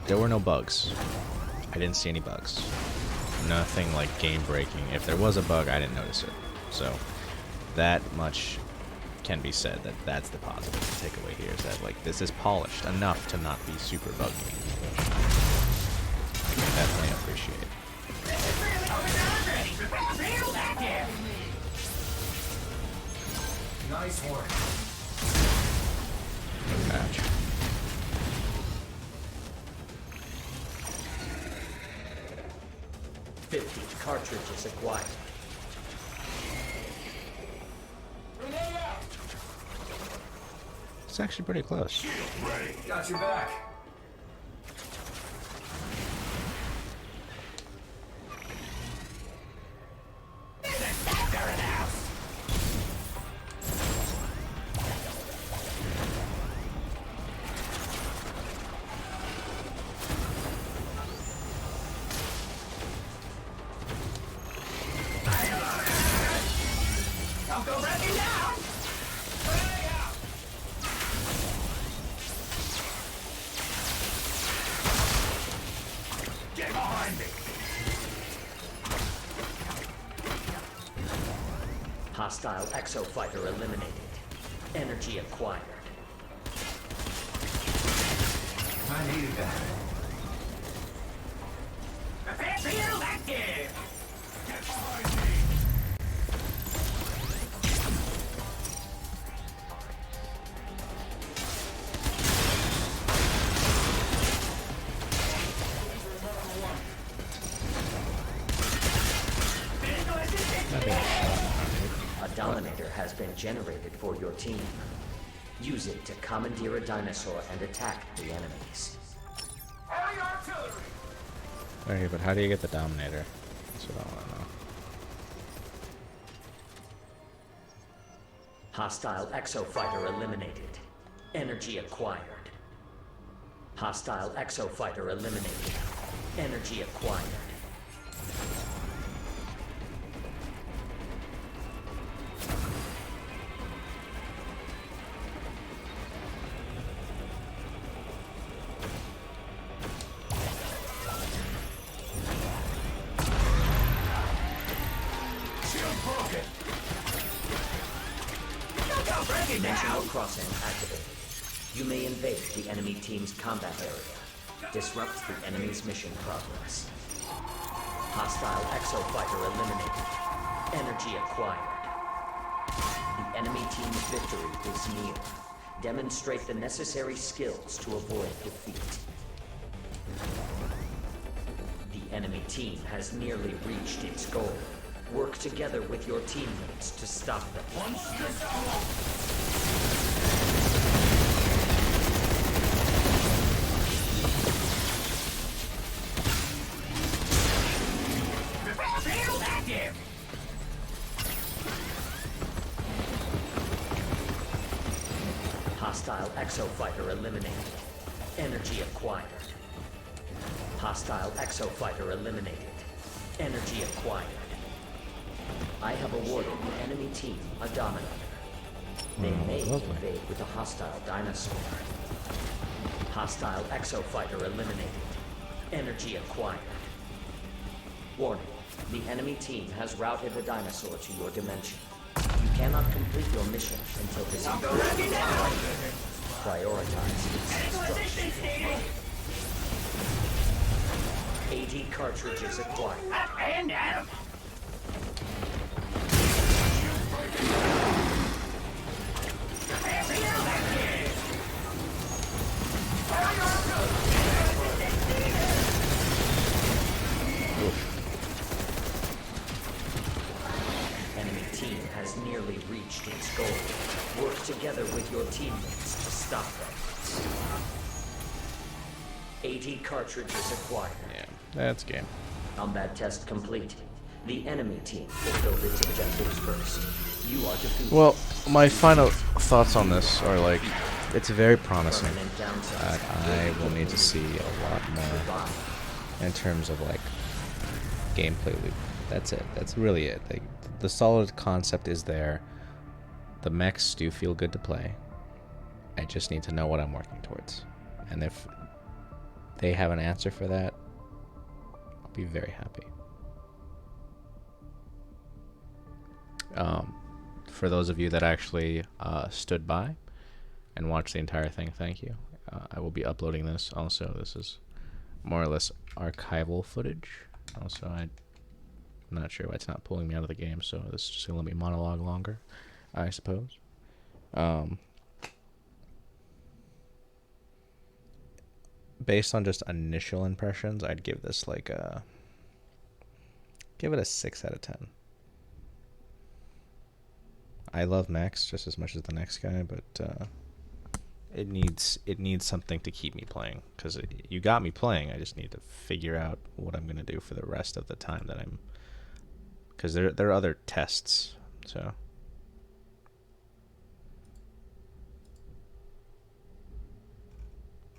there were no bugs. I didn't see any bugs. Nothing like game breaking. If there was a bug, I didn't notice it. So that much can be said. That's the positive takeaway here is that like this is polished enough to not be super buggy. I can definitely appreciate it. Nice work. Good match. $50 cartridges acquired. It's actually pretty close. Got your back. I'll go breaking down. Get behind me. Hostile exofighter eliminated. Energy acquired. I needed that. Prepare for you active. Get behind me. A Dominator has been generated for your team. Use it to commandeer a dinosaur and attack the enemies. Hurry, R2! Okay, but how do you get the Dominator? That's what I want to know. Hostile exofighter eliminated. Energy acquired. Hostile exofighter eliminated. Energy acquired. Dimensional crossing activated. You may invade the enemy team's combat area. Disrupt the enemy's mission progress. Hostile exofighter eliminated. Energy acquired. The enemy team's victory is near. Demonstrate the necessary skills to avoid defeat. The enemy team has nearly reached its goal. Work together with your teammates to stop them. Hostile exofighter eliminated. Energy acquired. Hostile exofighter eliminated. Energy acquired. I have awarded the enemy team a Dominator. They may invade with a hostile dinosaur. Hostile exofighter eliminated. Energy acquired. Warning. The enemy team has routed a dinosaur to your dimension. You cannot complete your mission until this is prioritize its destruction. 80 cartridges acquired. And Adam. Enemy team has nearly reached its goal. Work together with your teammates to stop them. 80 cartridges acquired. Yeah, that's game. Combat test complete. The enemy team fulfilled its objectives first. You are defeated. Well, my final thoughts on this are like, it's very promising. I will need to see a lot more in terms of like gameplay loop. That's it. That's really it. Like, the solid concept is there. The mechs do feel good to play. I just need to know what I'm working towards. And if they have an answer for that, I'll be very happy. For those of you that actually stood by and watched the entire thing, thank you. I will be uploading this. Also, this is more or less archival footage. Also, I'm not sure why it's not pulling me out of the game, so this is just going to let me monologue longer, I suppose. Based on just initial impressions, I'd give this like a... give it a 6 out of 10. I love Max just as much as the next guy, but it needs something to keep me playing, because you got me playing. I just need to figure out what I'm gonna do for the rest of the time that I'm, because there are other tests. So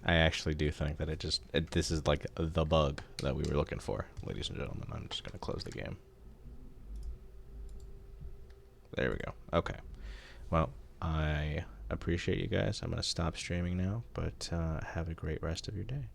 I actually do think that this is like the bug that we were looking for, ladies and gentlemen. I'm just gonna close the game. There we go. Okay. Well, I appreciate you guys. I'm going to stop streaming now, but have a great rest of your day.